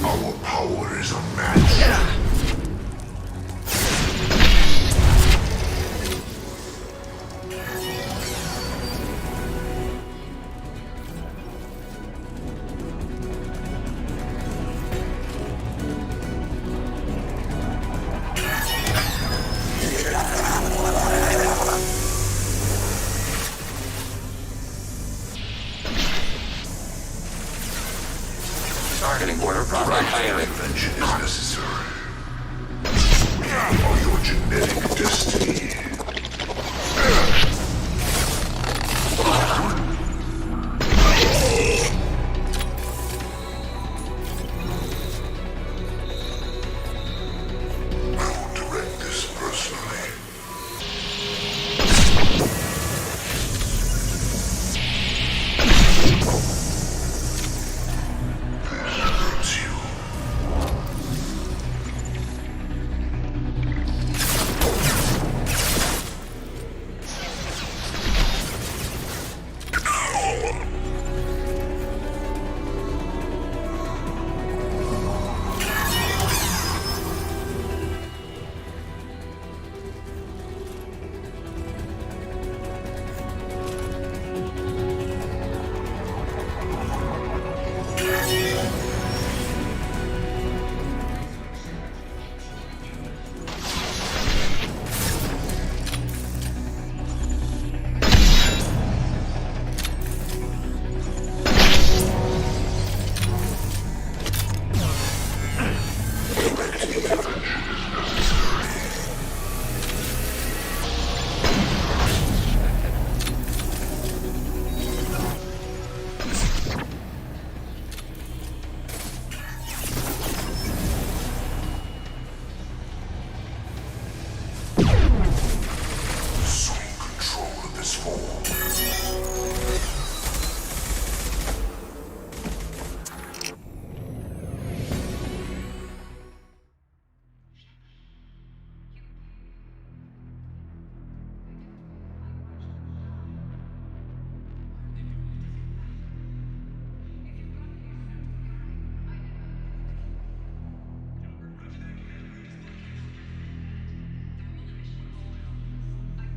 Our power is unmatched. Targeting border process. Intervention is necessary. Or your genetic destiny.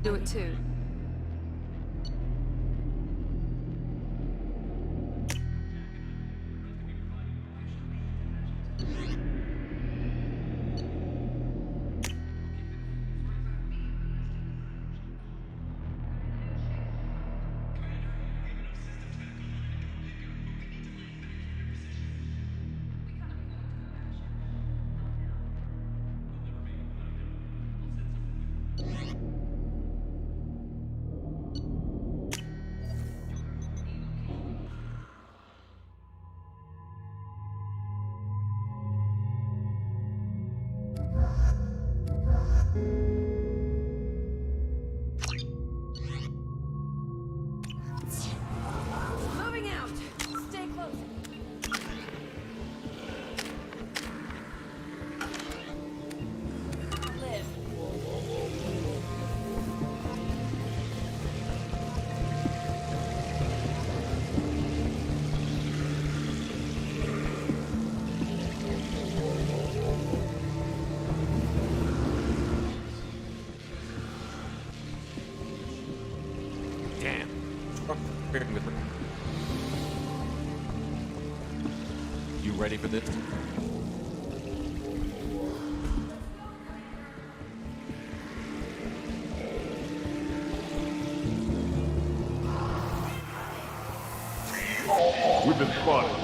Do it too. Moving out. Stay close. Live. Damn. You ready for this? We've been spotted.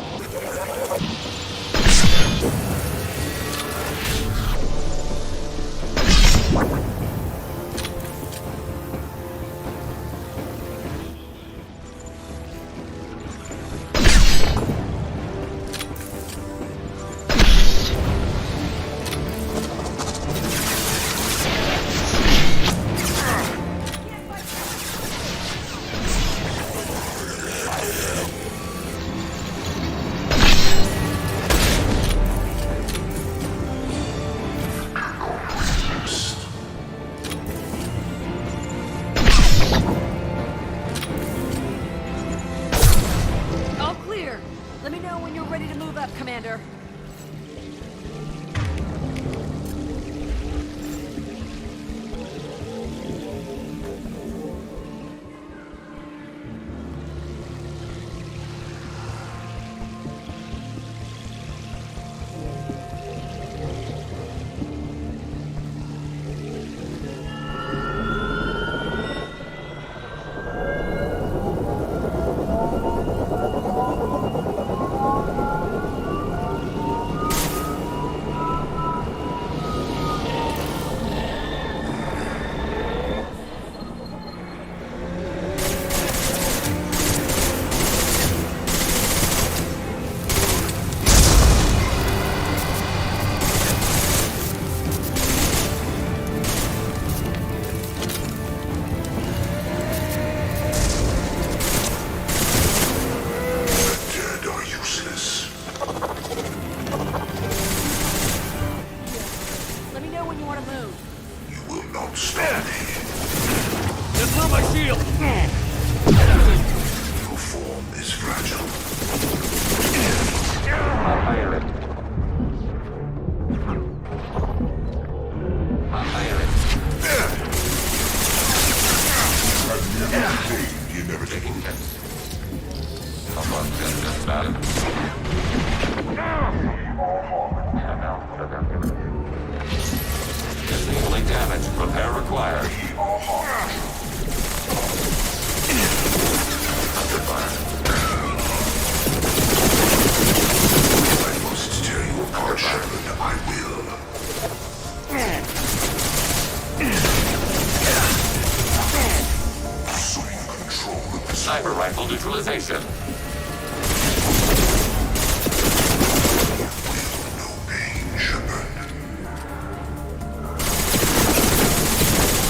stabilization.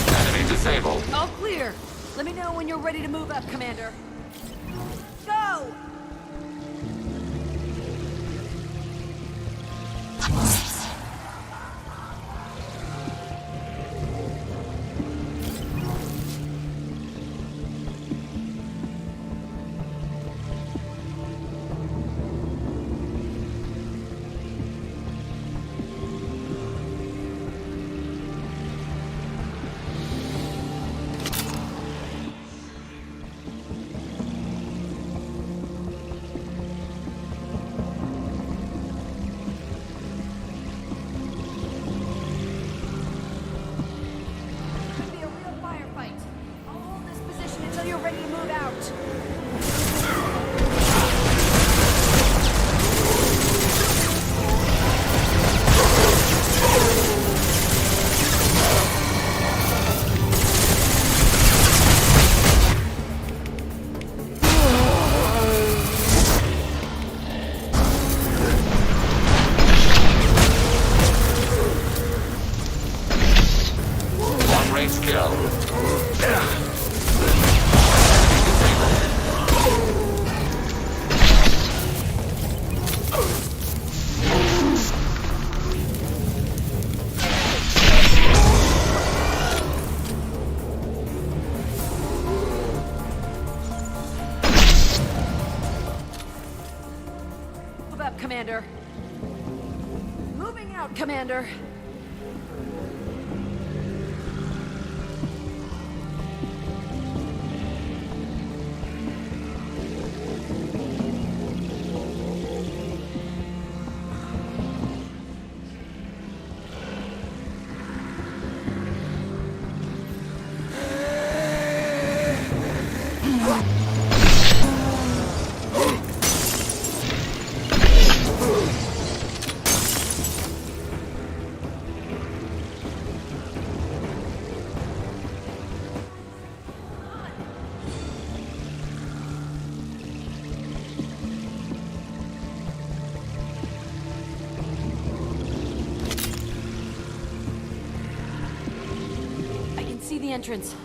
Enemy disabled. All clear. Let me know when you're ready to move up, Commander. Go! You're ready to move out. Long-range kill. Move up, Commander. Moving out, Commander. See the entrance.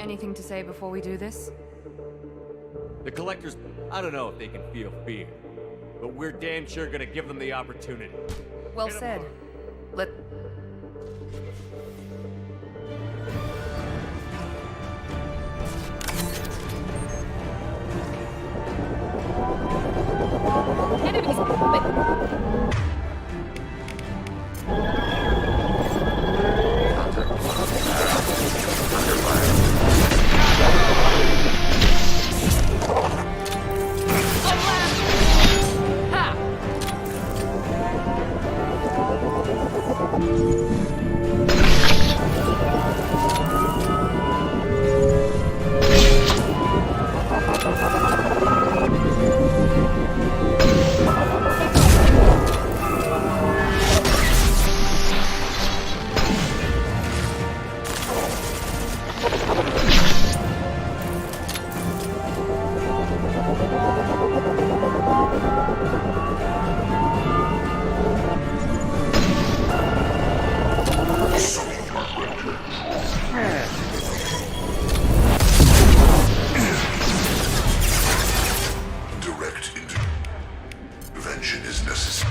Anything to say before we do this? The Collectors, I don't know if they can feel fear, but we're damn sure gonna give them the opportunity. Well said. Let... Enemies! Direct intervention is necessary.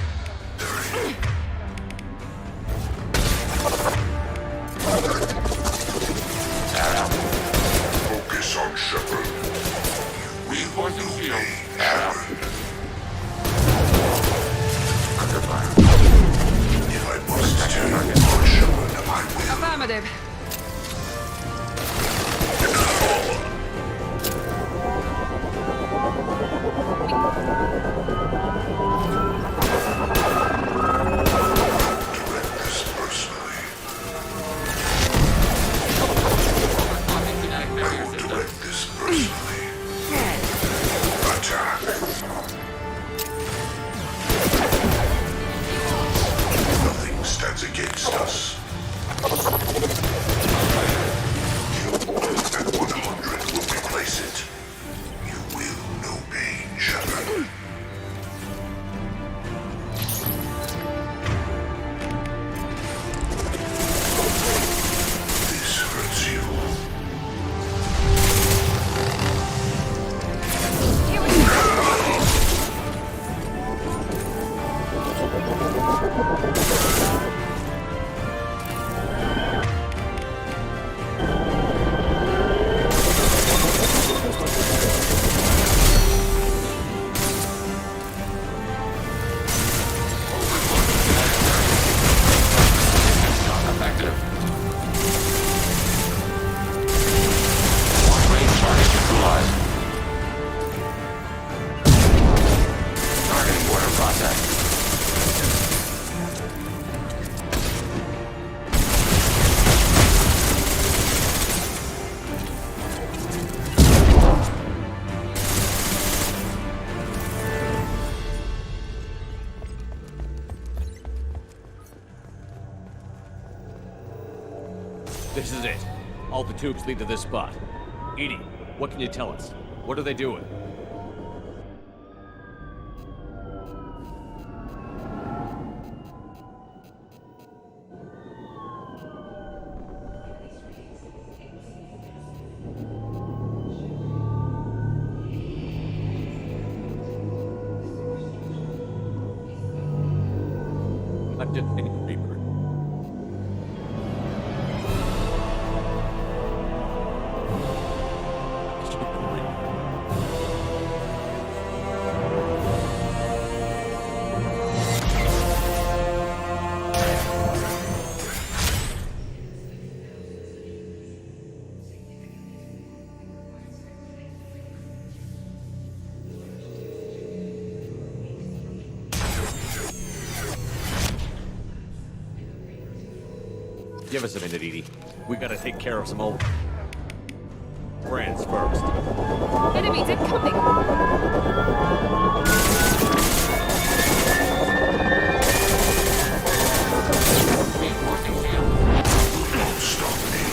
This is it. All the tubes lead to this spot. Edie, what can you tell us? What are they doing? I'm just a Reaper. Give us a minute, Edie. We gotta take care of some old friends first. Enemies incoming! Don't stop me.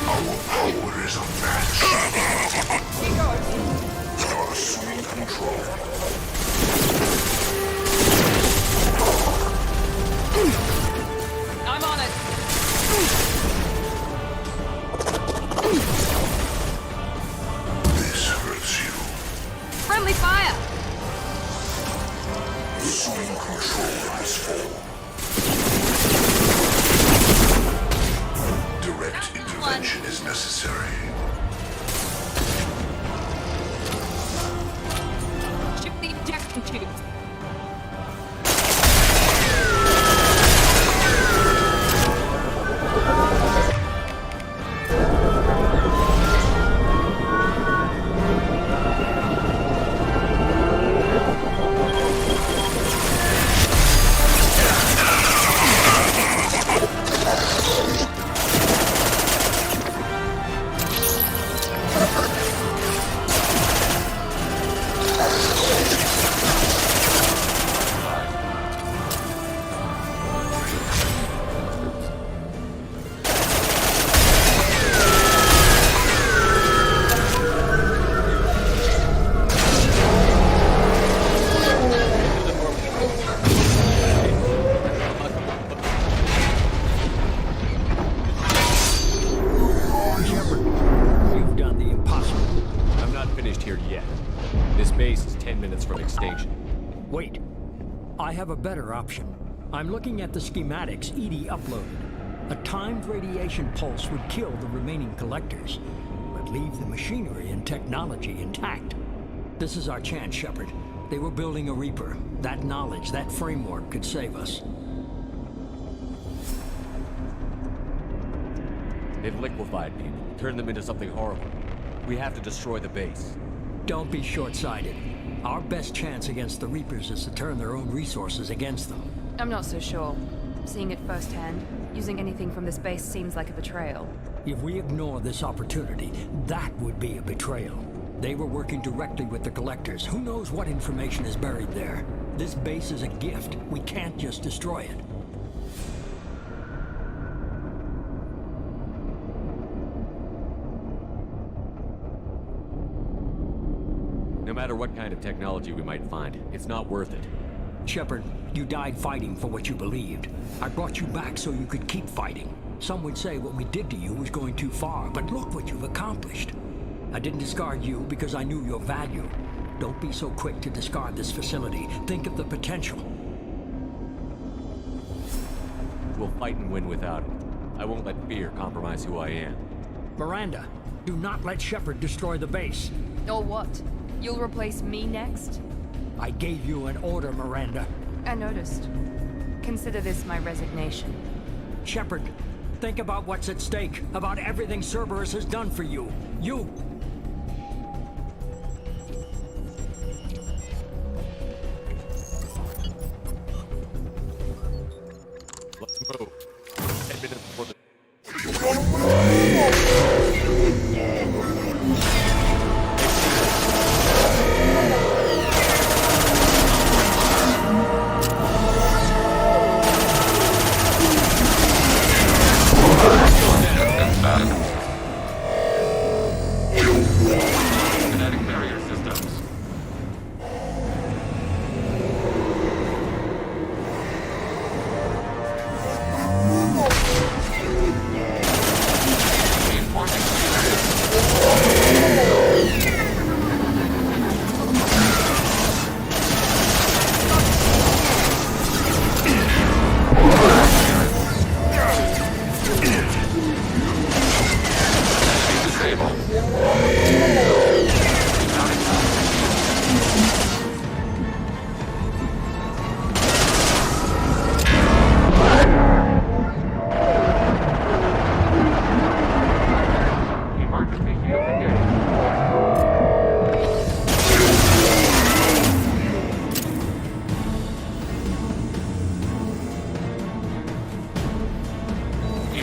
Our power is unmatched. Sweet control. I'm on it! This hurts you. Friendly fire! Sweet control has fallen. Direct intervention is necessary. Shoot the ejection tubes! Wait. I have a better option. I'm looking at the schematics Edie uploaded. A timed radiation pulse would kill the remaining collectors, but leave the machinery and technology intact. This is our chance, Shepard. They were building a Reaper. That knowledge, that framework could save us. They've liquefied people, turned them into something horrible. We have to destroy the base. Don't be short-sighted. Our best chance against the Reapers is to turn their own resources against them. I'm not so sure. Seeing it firsthand, using anything from this base seems like a betrayal. If we ignore this opportunity, that would be a betrayal. They were working directly with the Collectors. Who knows what information is buried there? This base is a gift. We can't just destroy it. No matter what kind of technology we might find, it's not worth it. Shepard, you died fighting for what you believed. I brought you back so you could keep fighting. Some would say what we did to you was going too far, but look what you've accomplished. I didn't discard you because I knew your value. Don't be so quick to discard this facility. Think of the potential. We'll fight and win without it. I won't let fear compromise who I am. Miranda, do not let Shepard destroy the base. Or what? You'll replace me next? I gave you an order, Miranda. I noticed. Consider this my resignation. Shepard, think about what's at stake, about everything Cerberus has done for you. You! Let's move. 10 minutes before the...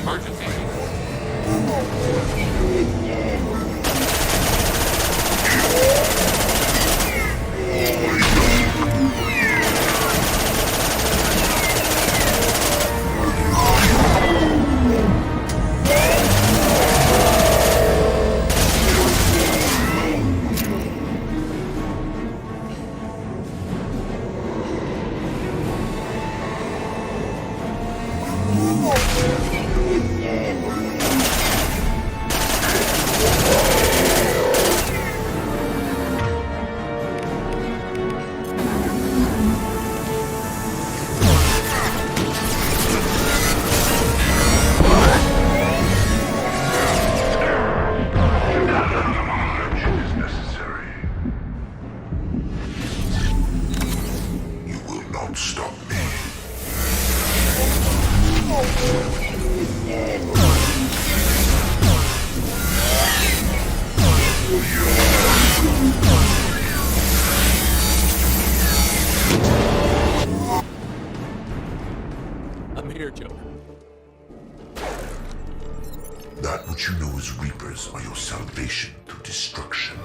Emergency. I'm here, Joker. That which you know as Reapers are your salvation through destruction.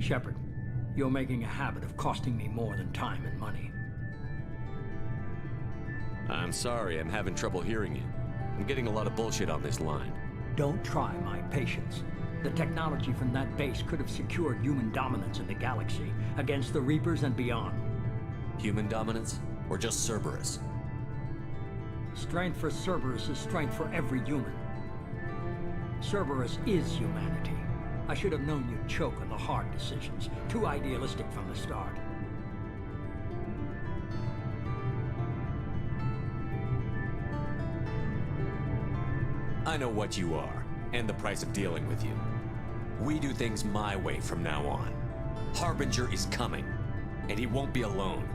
Shepard, you're making a habit of costing me more than time and money. I'm sorry, I'm having trouble hearing you. I'm getting a lot of bullshit on this line. Don't try my patience. The technology from that base could have secured human dominance in the galaxy against the Reapers and beyond. Human dominance? Or just Cerberus? Strength for Cerberus is strength for every human. Cerberus is humanity. I should have known you'd choke on the hard decisions. Too idealistic from the start. I know what you are, and the price of dealing with you. We do things my way from now on. Harbinger is coming, and he won't be alone.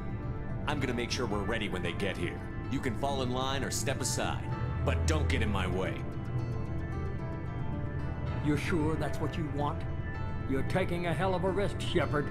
I'm gonna make sure we're ready when they get here. You can fall in line or step aside, but don't get in my way. You're sure that's what you want? You're taking a hell of a risk, Shepard.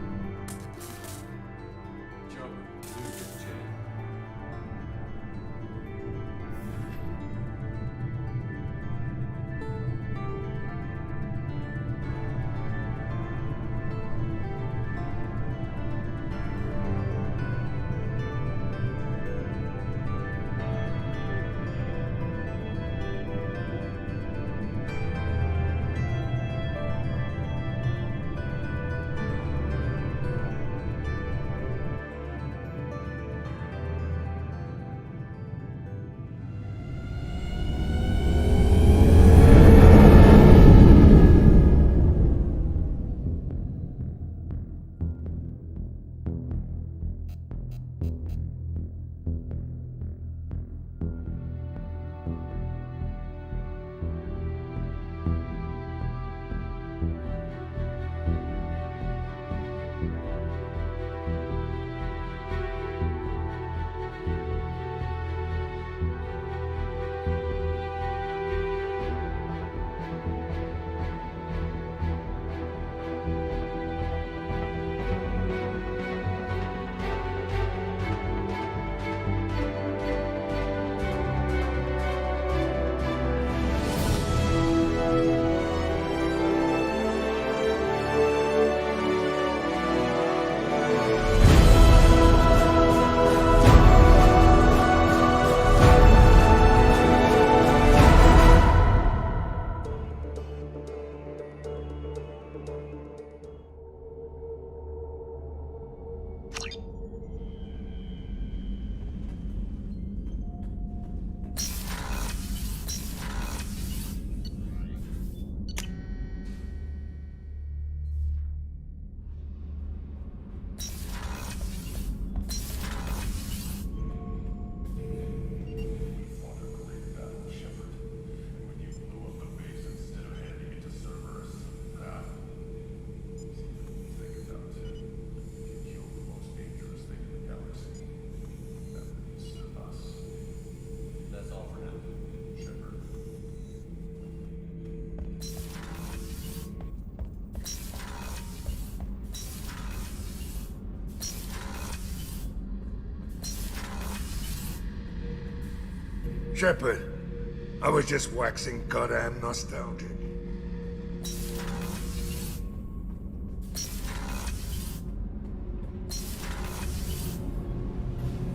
Shepard, I was just waxing goddamn nostalgic.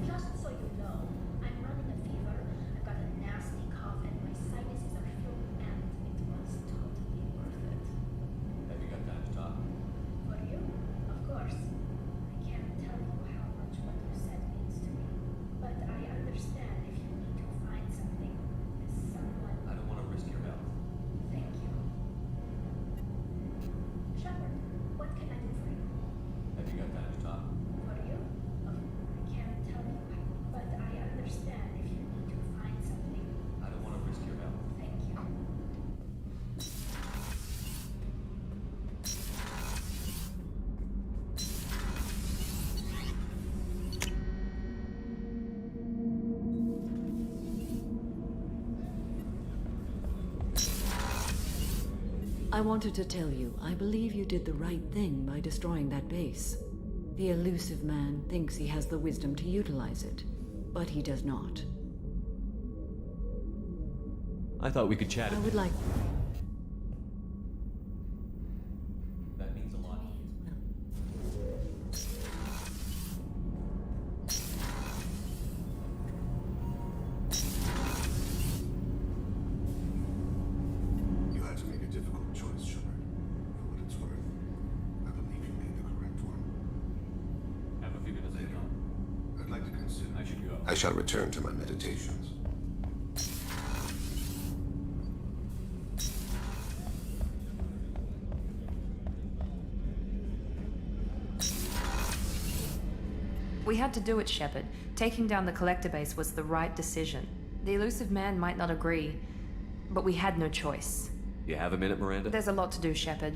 Just so you know, I'm running a fever, I've got a nasty cough, and my sinuses are filled, and it was totally worth it. Have you got time to talk? For you? Of course. I can't tell you how much what you said means to me, but I understand if you need to find something, someone. I don't want to risk your health. Thank you. Shepard, what can I do for you? Have you got time to talk? For you? I can't tell you, but I understand if you need to find something. I don't want to risk your health. Thank you. I wanted to tell you, I believe you did the right thing by destroying that base. The elusive man thinks he has the wisdom to utilize it, but he does not. I thought we could chat. I would like... That means a lot to you. You had to make a difficult choice, Shepard. For what it's worth, I believe you made the correct one. Have a few minutes later. I'd like to consider... I should go. I shall return to my meditations. We had to do it, Shepard. Taking down the collector base was the right decision. The elusive man might not agree, but we had no choice. You have a minute, Miranda? There's a lot to do, Shepard.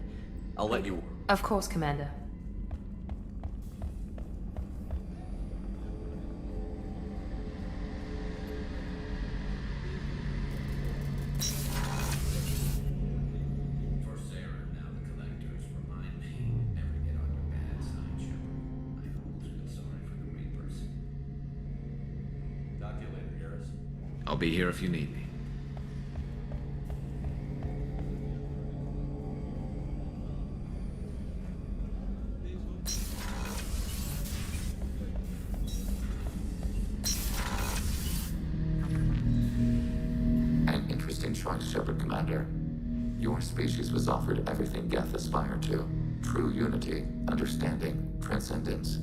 I'll let you... Of course, Commander. For Sarah, now the collectors remind me, never get on your bad side, Shepard. I almost feel sorry for the Reapers. Talk to you later, Harris. I'll be here if you need me. An interesting choice, Shepard Commander. Your species was offered everything Geth aspired to. True unity, understanding, transcendence.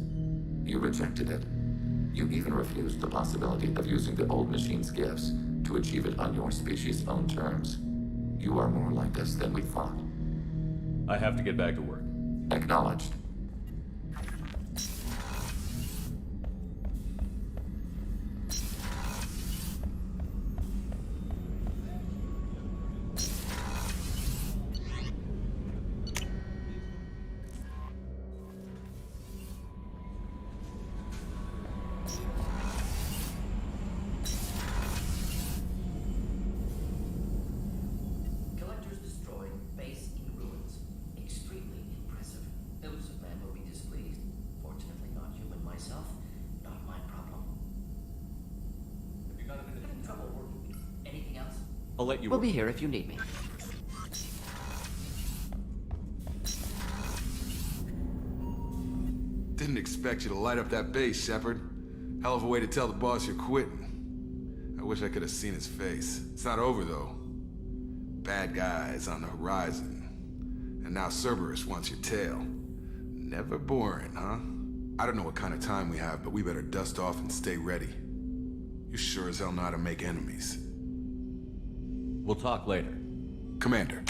You rejected it. You even refused the possibility of using the old machine's gifts to achieve it on your species' own terms. You are more like us than we thought. I have to get back to work. Acknowledged. Collectors destroyed, base in ruins. Extremely impressive. Elusive man will be displeased. Fortunately, not human myself. Not my problem. Have you got a minute? Having trouble working. Anything else? I'll let you... We'll be here if you need me. Didn't expect you to light up that base, Shepard. Hell of a way to tell the boss you're quitting. I wish I could have seen his face. It's not over, though. Bad guys on the horizon. And now Cerberus wants your tail. Never boring, huh? I don't know what kind of time we have, but we better dust off and stay ready. You sure as hell know how to make enemies. We'll talk later. Commander.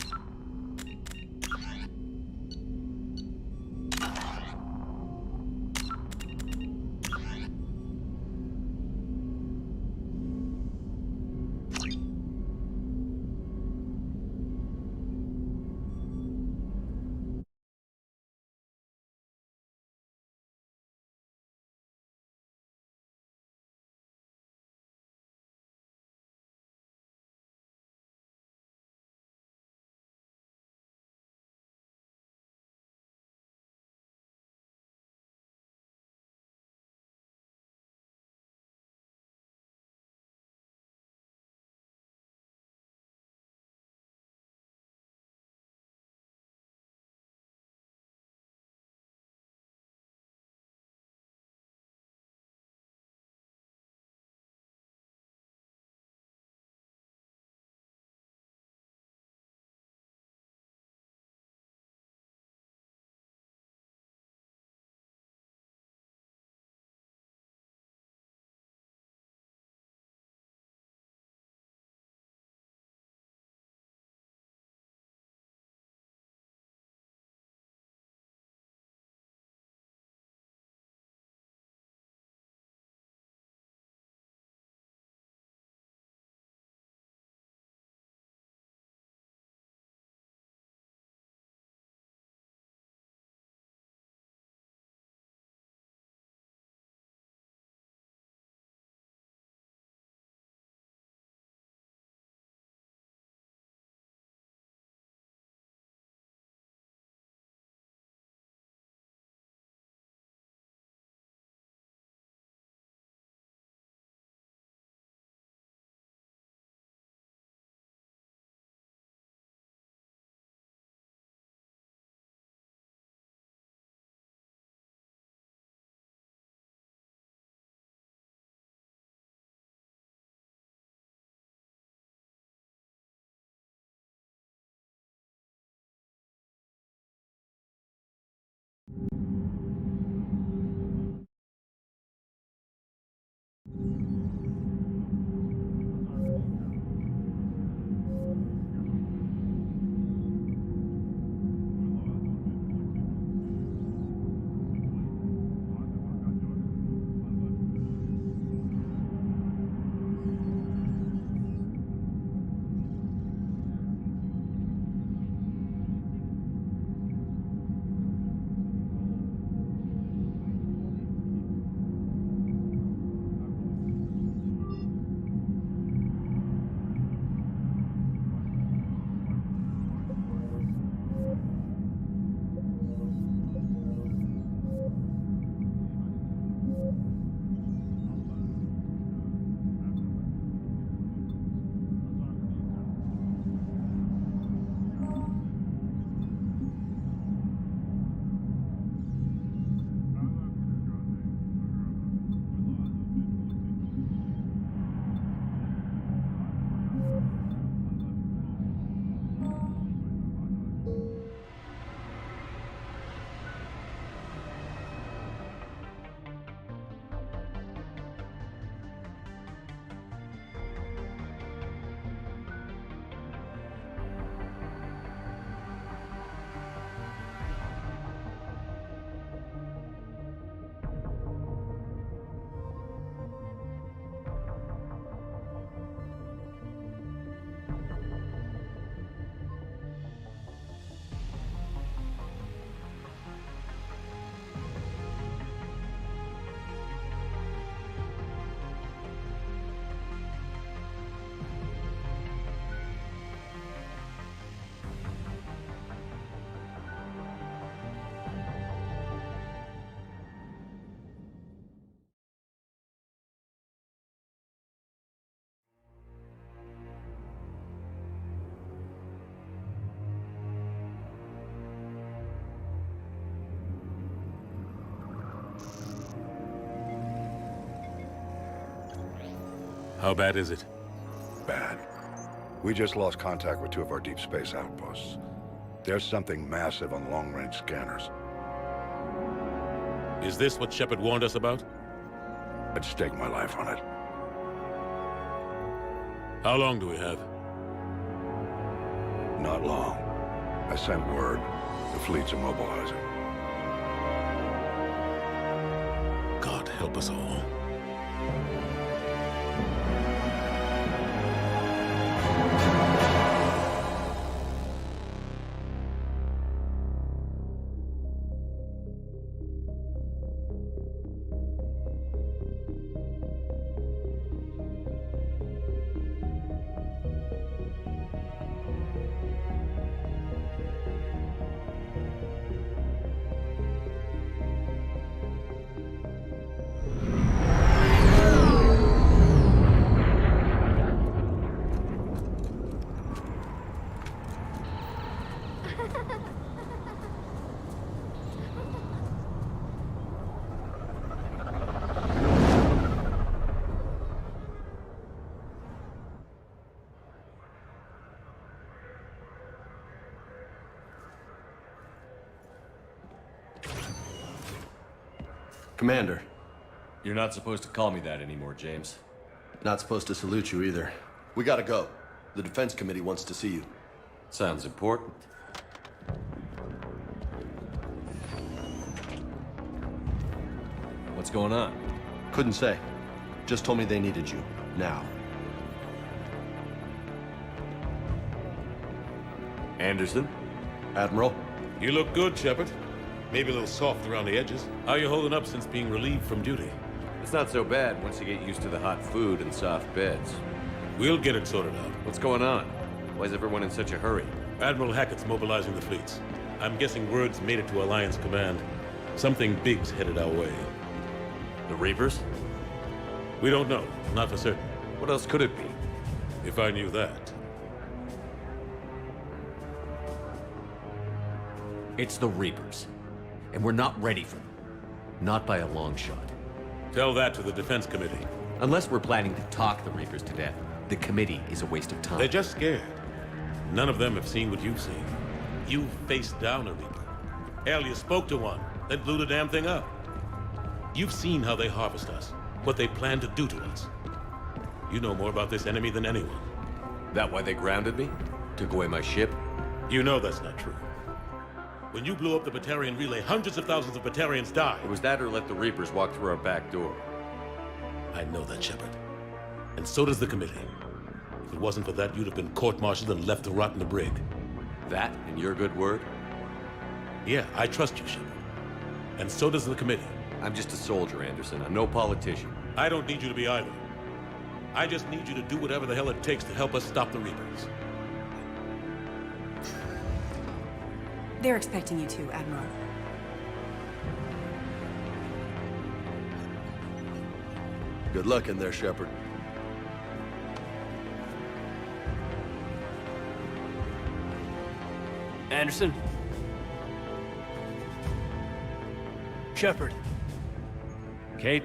How bad is it? Bad. We just lost contact with 2 of our deep space outposts. There's something massive on long-range scanners. Is this what Shepard warned us about? I'd stake my life on it. How long do we have? Not long. I sent word. The fleet's immobilizing. God help us all. Commander. You're not supposed to call me that anymore, James. Not supposed to salute you either. We gotta go. The Defense Committee wants to see you. Sounds important. What's going on? Couldn't say. Just told me they needed you. Now. Anderson? Admiral? You look good, Shepard. Maybe a little soft around the edges. How you holding up since being relieved from duty? It's not so bad once you get used to the hot food and soft beds. We'll get it sorted out. What's going on? Why is everyone in such a hurry? Admiral Hackett's mobilizing the fleets. I'm guessing word's made it to Alliance Command. Something big's headed our way. The Reapers? We don't know. Not for certain. What else could it be? If I knew that. It's the Reapers. And we're not ready for them. Not by a long shot. Tell that to the Defense Committee. Unless we're planning to talk the Reapers to death, the committee is a waste of time. They're just scared. None of them have seen what you've seen. You faced down a Reaper. Hell, you spoke to one, then blew the damn thing up. You've seen how they harvest us, what they plan to do to us. You know more about this enemy than anyone. That why they grounded me? Took away my ship? You know that's not true. When you blew up the Batarian relay, hundreds of thousands of Batarians died. It was that or let the Reapers walk through our back door. I know that, Shepard. And so does the committee. If it wasn't for that, you'd have been court-martialed and left to rot in the brig. That and your good word? Yeah, I trust you, Shepard. And so does the committee. I'm just a soldier, Anderson. I'm no politician. I don't need you to be either. I just need you to do whatever the hell it takes to help us stop the Reapers. They're expecting you to, Admiral. Good luck in there, Shepard. Anderson? Shepard? Kate?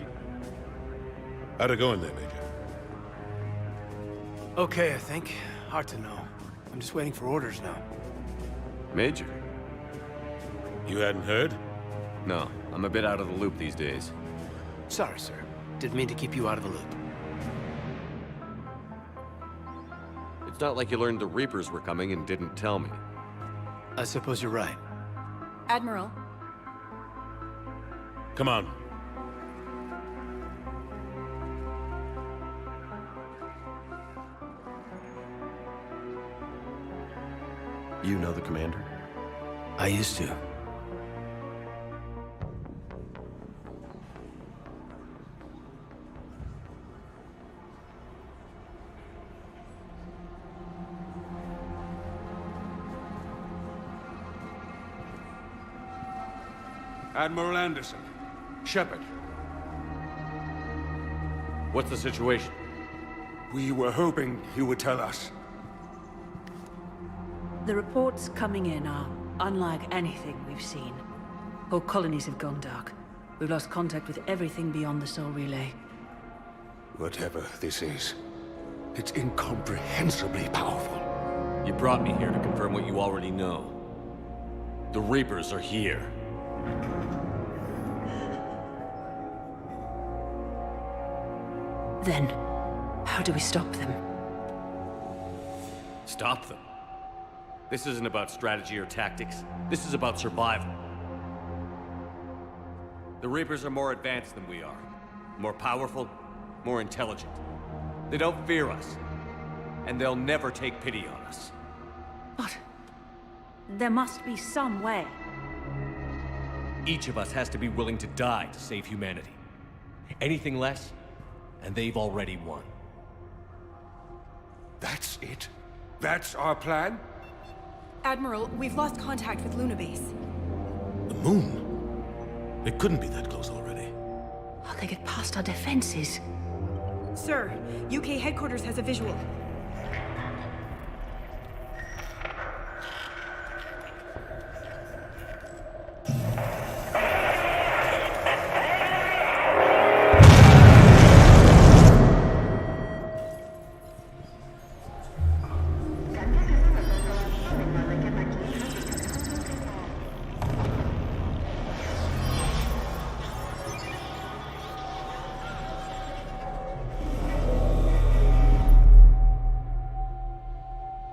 How'd it go in there, Major? Okay, I think. Hard to know. I'm just waiting for orders now. Major? You hadn't heard? No, I'm a bit out of the loop these days. Sorry, sir. Didn't mean to keep you out of the loop. It's not like you learned the Reapers were coming and didn't tell me. I suppose you're right. Admiral? Come on. You know the commander? I used to. Admiral Anderson. Shepard. What's the situation? We were hoping you would tell us. The reports coming in are unlike anything we've seen. Whole colonies have gone dark. We've lost contact with everything beyond the Soul Relay. Whatever this is, it's incomprehensibly powerful. You brought me here to confirm what you already know. The Reapers are here. Then, how do we stop them? Stop them? This isn't about strategy or tactics. This is about survival. The Reapers are more advanced than we are. More powerful, more intelligent. They don't fear us. And they'll never take pity on us. But there must be some way. Each of us has to be willing to die to save humanity. Anything less, and they've already won. That's it? That's our plan? Admiral, we've lost contact with Luna Base. The moon? It couldn't be that close already. How'd they get past our defenses? Sir, UK headquarters has a visual.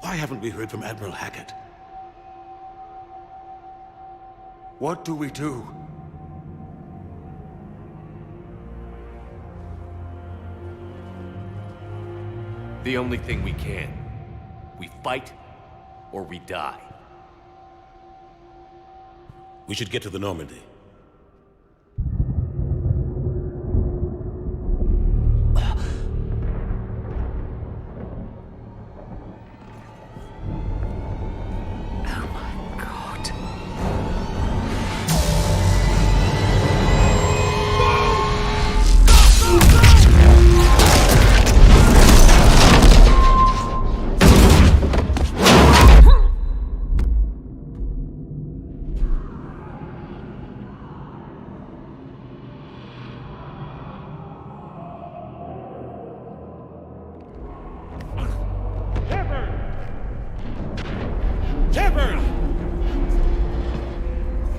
Why haven't we heard from Admiral Hackett? What do we do? The only thing we can. We fight, or we die. We should get to the Normandy.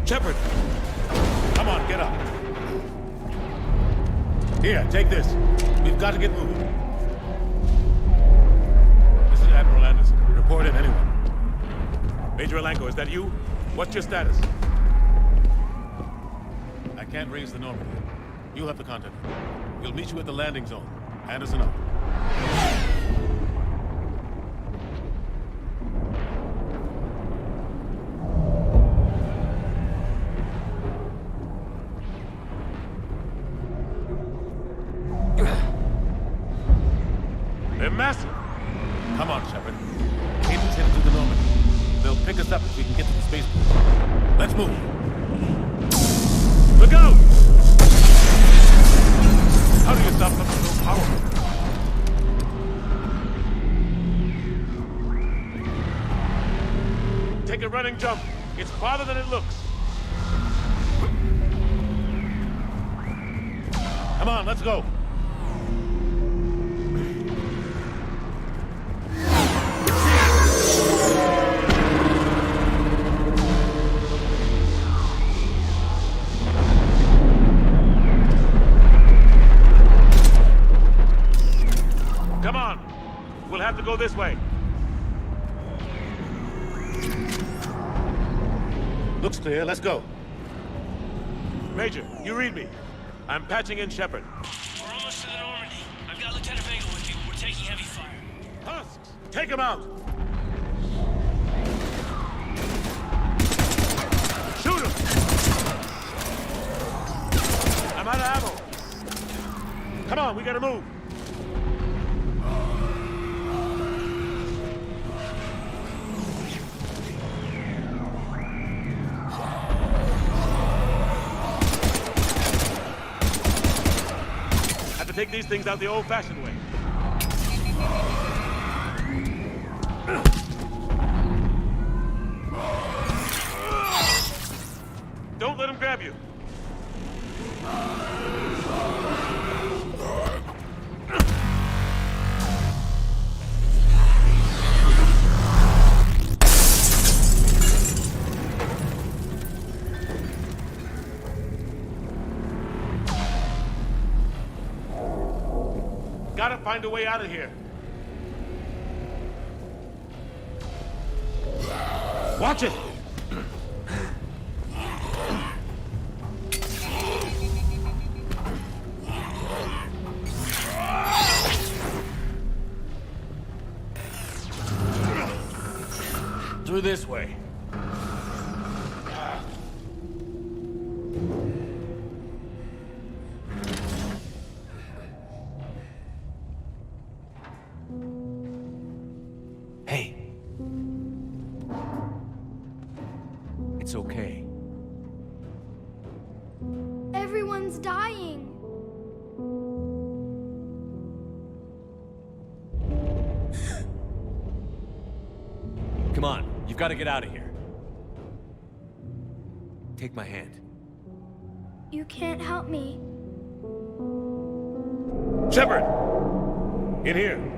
Shepard! Come on, get up. Here, take this. We've got to get moving. This is Admiral Anderson. Report in, anyone. Major Alenko, is that you? What's your status? I can't raise the Normandy. You'll have to contact me. We'll meet you at the landing zone. Anderson up. They're massive. Come on, Shepard. Aiden's headed to the Normandy. They'll pick us up if we can get to the spaceport. Let's move. Look out! How do you stop something so powerful? Take a running jump. It's farther than it looks. Come on, let's go. Come on. We'll have to go this way. Looks clear. Let's go. Major, you read me. I'm patching in Shepard. We're almost to the Normandy. I've got Lieutenant Vega with you. We're taking heavy fire. Husks! Take him out! Shoot him! I'm out of ammo. Come on, we gotta move. Take these things out the old-fashioned way. Don't let him grab you. gotta find a way out of here. Watch it! Through this way. Hey. It's okay. Everyone's dying. Come on, you've got to get out of here. Take my hand. You can't help me. Shepard! In here.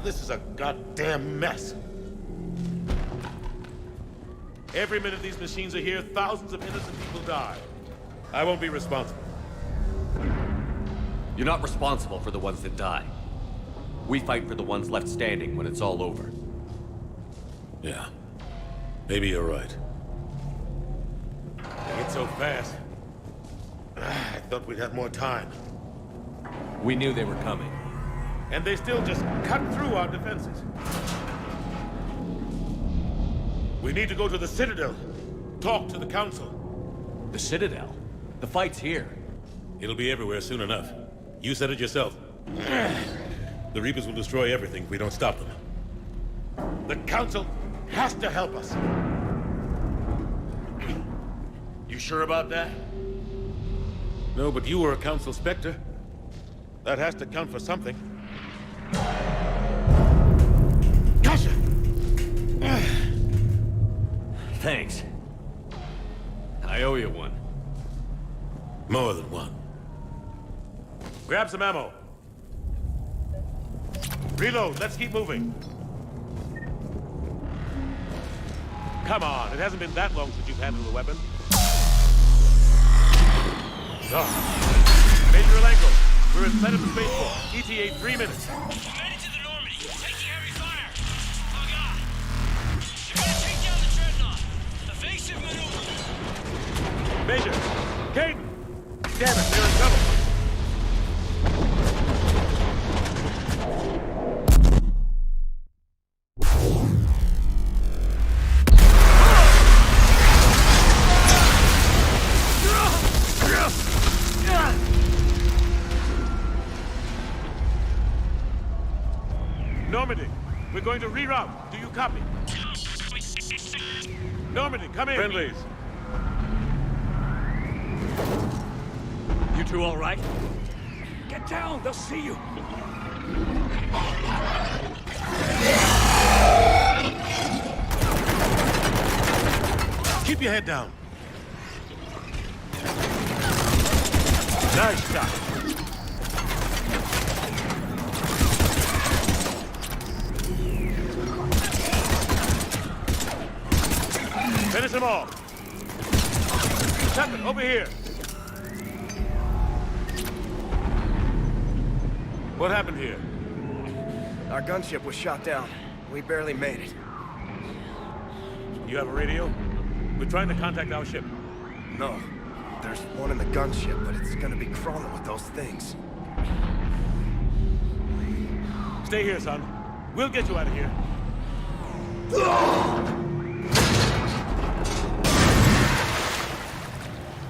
This is a goddamn mess. Every minute these machines are here, thousands of innocent people die. I won't be responsible. You're not responsible for the ones that die. We fight for the ones left standing when it's all over. Yeah. Maybe you're right. It's so fast. I thought we'd have more time. We knew they were coming. And they still just cut through our defenses. We need to go to the Citadel. Talk to the Council. The Citadel? The fight's here. It'll be everywhere soon enough. You said it yourself. The Reapers will destroy everything if we don't stop them. The Council has to help us. You sure about that? No, but you were a Council Spectre. That has to count for something. Gotcha! Thanks. I owe you one. More than one. Grab some ammo. Reload, let's keep moving. Come on, it hasn't been that long since you've handled a weapon. Oh. Major Alenko, we're in Planet of Spaceport. ETA 3 minutes. Made it to the Normandy. Taking heavy fire. Oh god. You're gonna take down the dreadnought. Evasive maneuver. Major! Caden! Damn it, they're in trouble. Normandy, we're going to reroute. Do you copy? Normandy, come in. Friendlies. You two all right? Get down, they'll see you. Keep your head down. Nice shot. Finish them all. Shepard, over here. What happened here? Our gunship was shot down. We barely made it. You have a radio? We're trying to contact our ship. No. There's one in the gunship, but it's gonna be crawling with those things. Stay here, son. We'll get you out of here.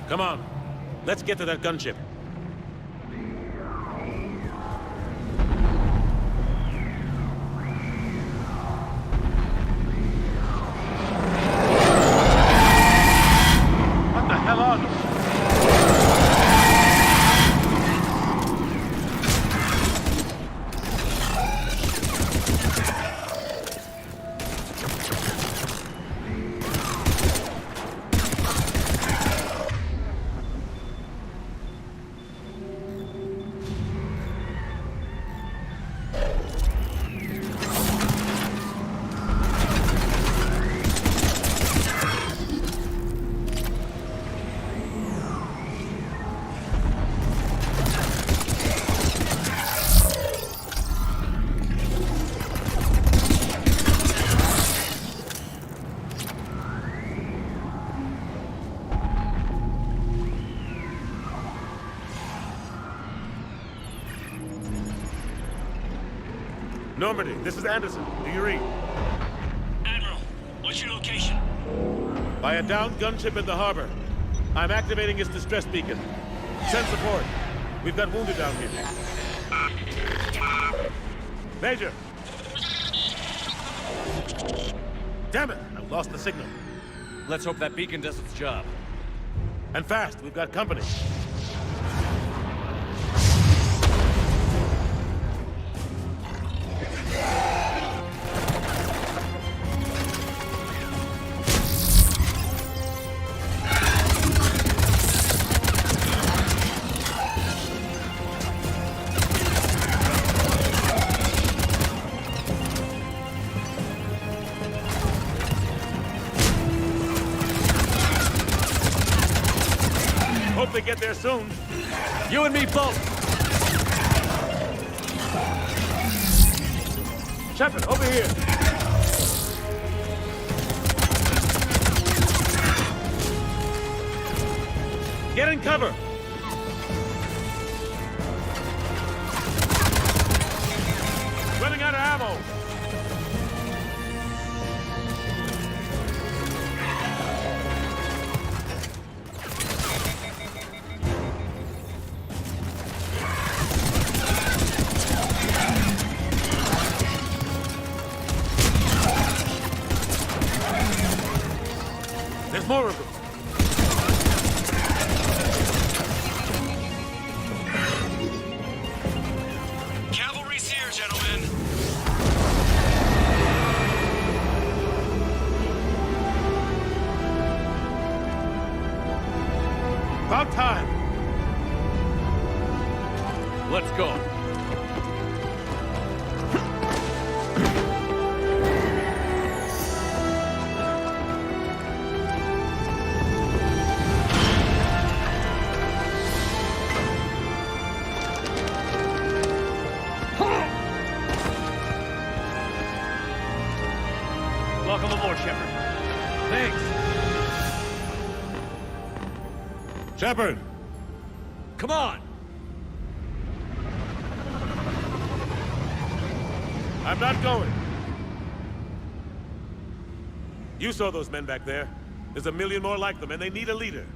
Come on. Let's get to that gunship. What the hell are those? Normandy, this is Anderson. Do you read? Admiral, what's your location? By a downed gunship in the harbor. I'm activating its distress beacon. Send support. We've got wounded down here. Major! Damn it! I've lost the signal. Let's hope that beacon does its job. And fast, we've got company. Hope they get there soon. You and me both! Shepard, over here! Get in cover! Running out of ammo! There's more of them. Cavalry's here, gentlemen. About time. Let's go. Welcome aboard, Shepard. Thanks. Shepard! Come on! I'm not going. You saw those men back there. There's a million more like them, and they need a leader.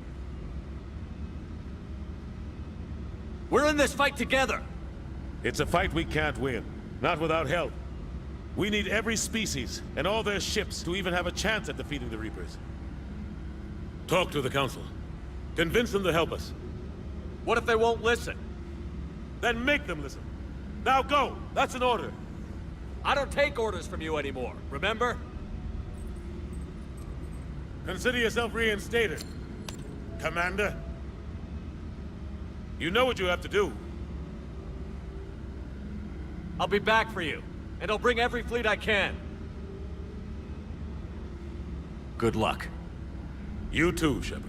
We're in this fight together! It's a fight we can't win. Not without help. We need every species, and all their ships, to even have a chance at defeating the Reapers. Talk to the Council. Convince them to help us. What if they won't listen? Then make them listen. Now go! That's an order. I don't take orders from you anymore, remember? Consider yourself reinstated, Commander. You know what you have to do. I'll be back for you, and I'll bring every fleet I can. Good luck. You too, Shepard.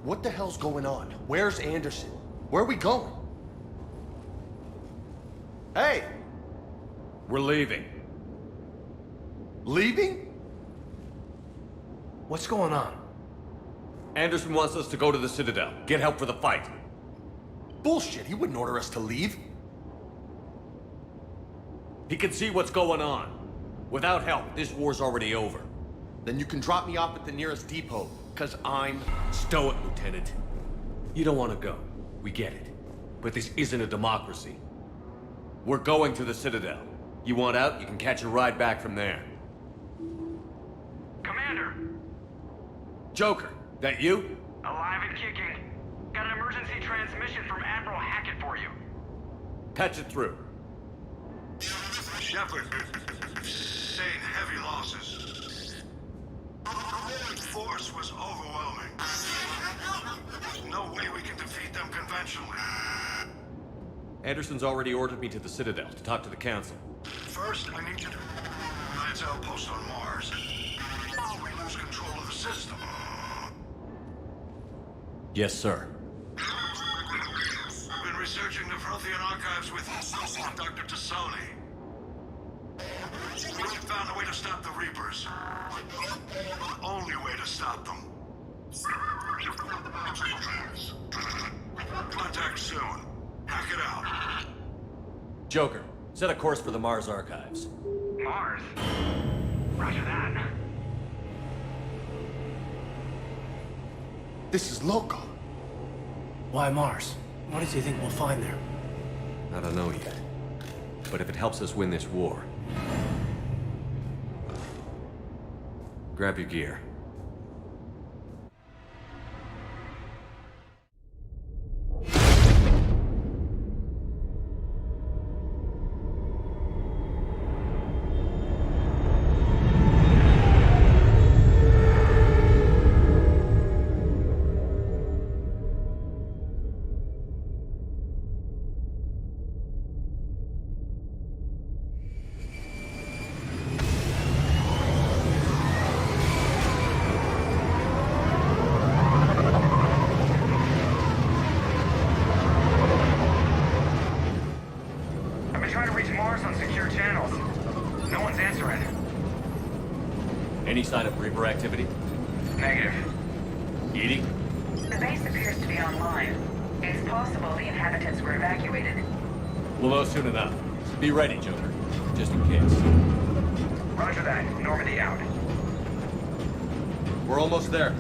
What the hell's going on? Where's Anderson? Where are we going? Hey! We're leaving. Leaving? What's going on? Anderson wants us to go to the Citadel. Get help for the fight. Bullshit, he wouldn't order us to leave. He can see what's going on. Without help, this war's already over. Then you can drop me off at the nearest depot, because I'm... Stow it, Lieutenant. You don't want to go. We get it. But this isn't a democracy. We're going to the Citadel. You want out, you can catch a ride back from there. Commander! Joker, that you? Alive and kicking. Got an emergency transmission from Admiral Hackett for you. Patch it through. Shepard, sustained heavy losses. The Roman force was overwhelming. There's no way we can defeat them conventionally. Anderson's already ordered me to the Citadel to talk to the Council. First, I need you to Alliance outpost on Mars. We lose control of the system. Yes, sir. I've been researching the Prothean archives with Dr. Tassoni. We found a way to stop the Reapers. The only way to stop them. Contact soon. Hack it out. Joker, set a course for the Mars archives. Mars? Roger that. This is loco. Why Mars? What does he think we'll find there? I don't know yet. But if it helps us win this war... Grab your gear. Any sign of Reaper activity? Negative. Edie? The base appears to be online. It's possible the inhabitants were evacuated. We'll know soon enough. Be ready, Joker. Just in case. Roger that. Normandy out. We're almost there.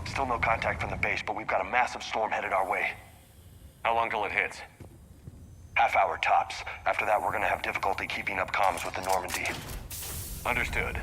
Still no contact from the base, but we've got a massive storm headed our way. How long till it hits? Half hour tops. After that, we're gonna have difficulty keeping up comms with the Normandy. Understood.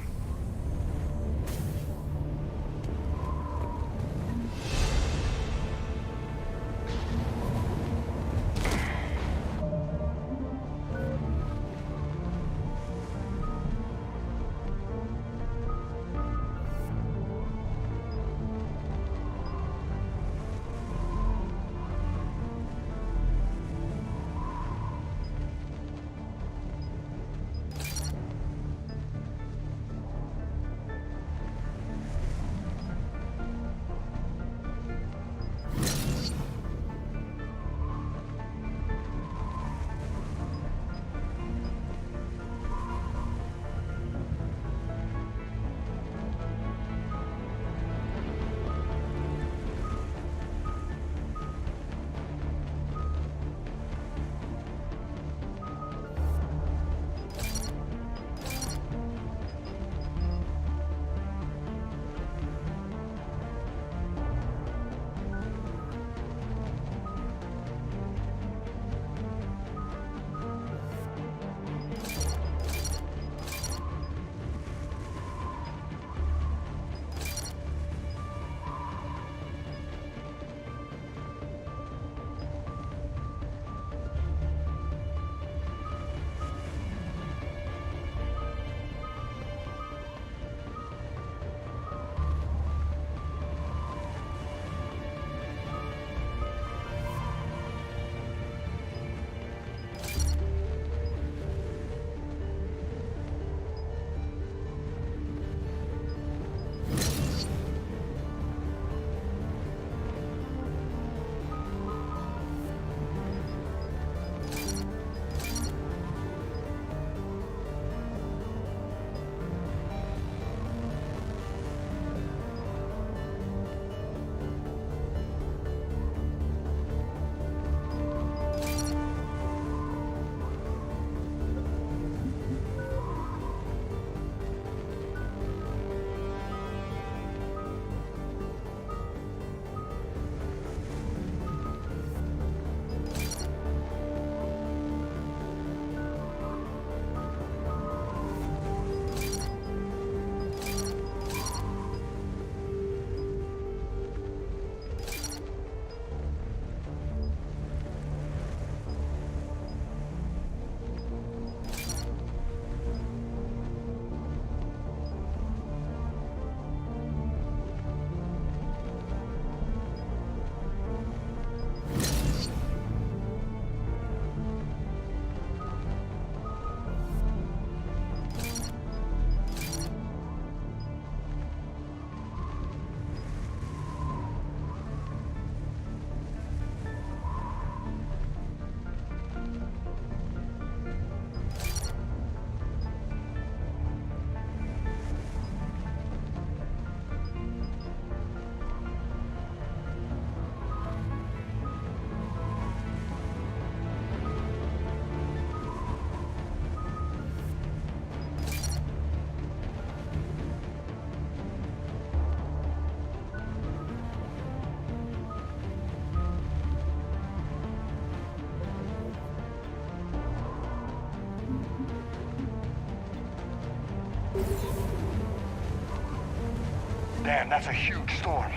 Damn, that's a huge storm.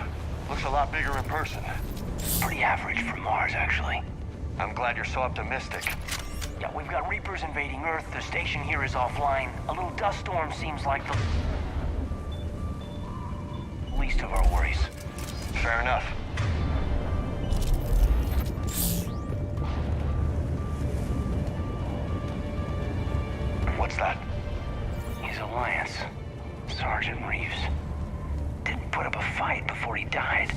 Looks a lot bigger in person. Pretty average for Mars, actually. I'm glad you're so optimistic. Yeah, we've got Reapers invading Earth. The station here is offline. A little dust storm seems like the least of our worries. Fair enough. What's that? His Alliance. Sergeant Reeves. Didn't put up a fight before he died.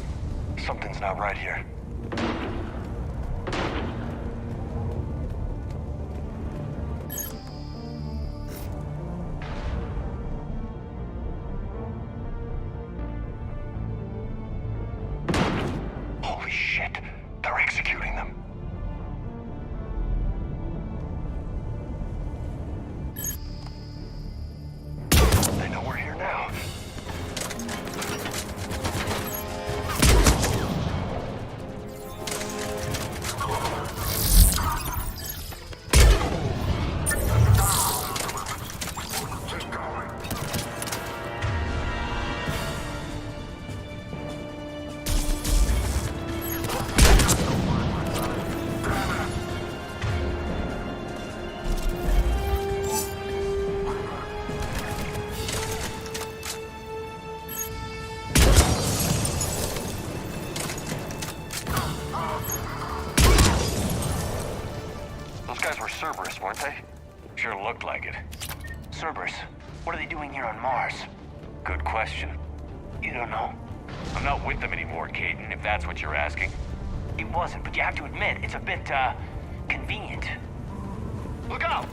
Something's not right here. Holy shit! They're executing them. They know we're here now. Those guys were Cerberus, weren't they? Sure looked like it. Cerberus, what are they doing here on Mars? Good question. You don't know. I'm not with them anymore, Caden, if that's what you're asking. It wasn't, but you have to admit, it's a bit, convenient. Look out!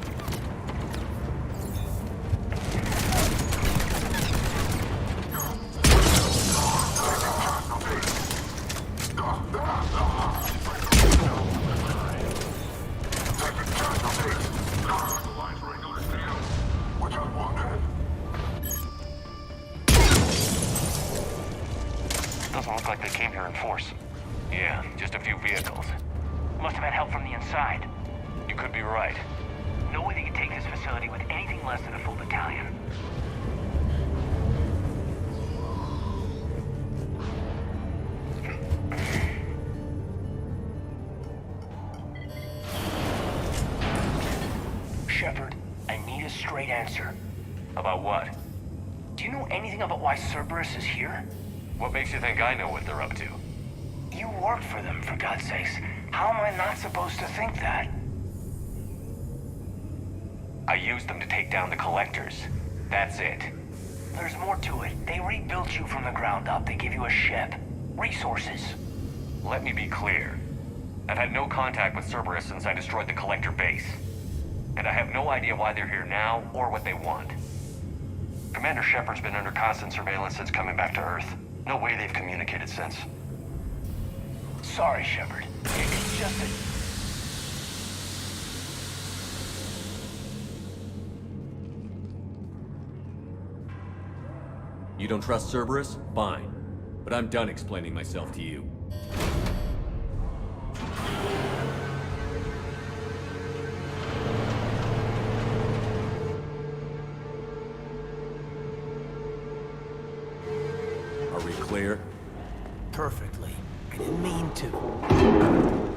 Doesn't look like they came here in force. Yeah, just a few vehicles. Must have had help from the inside. You could be right. No way they could take this facility with anything less than a full battalion. Shepard, I need a straight answer. About what? Do you know anything about why Cerberus is here? What makes you think I know what they're up to? You work for them, for God's sakes. How am I not supposed to think that? I used them to take down the collectors. That's it. There's more to it. They rebuilt you from the ground up. They give you a ship. Resources. Let me be clear. I've had no contact with Cerberus since I destroyed the collector base. And I have no idea why they're here now or what they want. Commander Shepard's been under constant surveillance since coming back to Earth. No way they've communicated since. Sorry, Shepard. It's just that... You don't trust Cerberus? Fine. But I'm done explaining myself to you. Are we clear? Perfectly. I didn't mean to.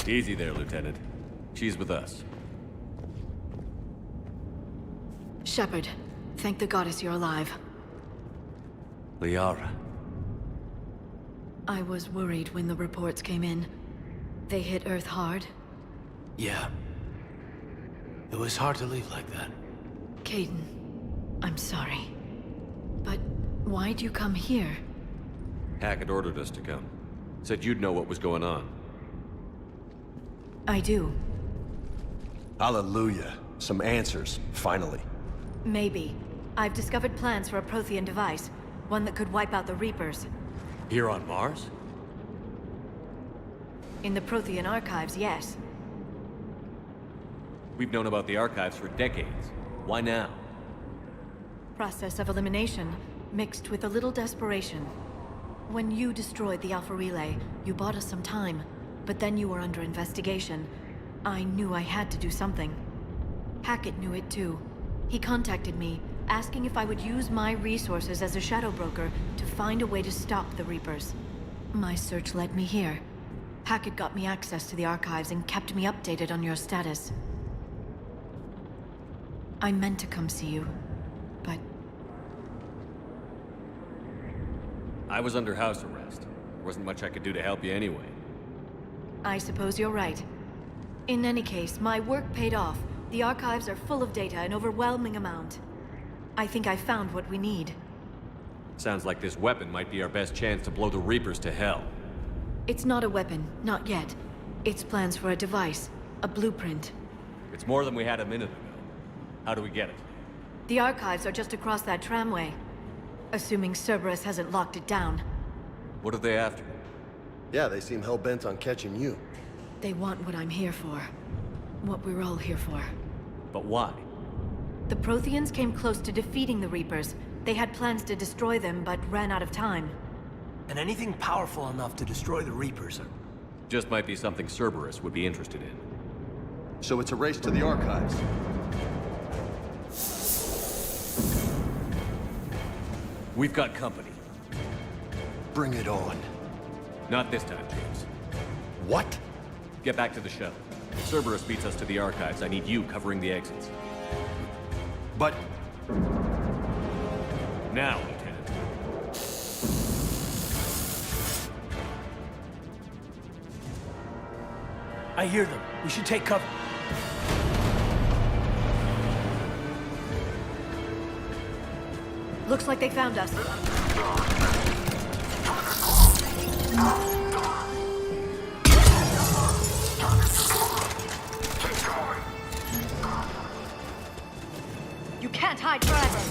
Easy there, Lieutenant. She's with us. Shepard, thank the goddess you're alive. Liara. I was worried when the reports came in. They hit Earth hard. Yeah. It was hard to leave like that. Caden, I'm sorry. But why'd you come here? Hackett ordered us to come. Said you'd know what was going on. I do. Hallelujah. Some answers, finally. Maybe. I've discovered plans for a Prothean device. One that could wipe out the Reapers. Here on Mars? In the Prothean archives, yes. We've known about the archives for decades. Why now? Process of elimination, mixed with a little desperation. When you destroyed the Alpha Relay, you bought us some time. But then you were under investigation. I knew I had to do something. Hackett knew it too. He contacted me, asking if I would use my resources as a shadow broker to find a way to stop the Reapers. My search led me here. Hackett got me access to the archives and kept me updated on your status. I meant to come see you, but... I was under house arrest. There wasn't much I could do to help you anyway. I suppose you're right. In any case, my work paid off. The archives are full of data, an overwhelming amount. I think I found what we need. Sounds like this weapon might be our best chance to blow the Reapers to hell. It's not a weapon, not yet. It's plans for a device, a blueprint. It's more than we had a minute ago. How do we get it? The archives are just across that tramway. Assuming Cerberus hasn't locked it down. What are they after? Yeah, they seem hell-bent on catching you. They want what I'm here for. What we're all here for. But why? The Protheans came close to defeating the Reapers. They had plans to destroy them, but ran out of time. And anything powerful enough to destroy the Reapers. Just might be something Cerberus would be interested in. So it's a race to the archives. We've got company. Bring it on. Not this time, James. What? Get back to the shuttle. If Cerberus beats us to the archives, I need you covering the exits. But... Now, Lieutenant. I hear them. We should take cover. Looks like they found us. You can't hide forever.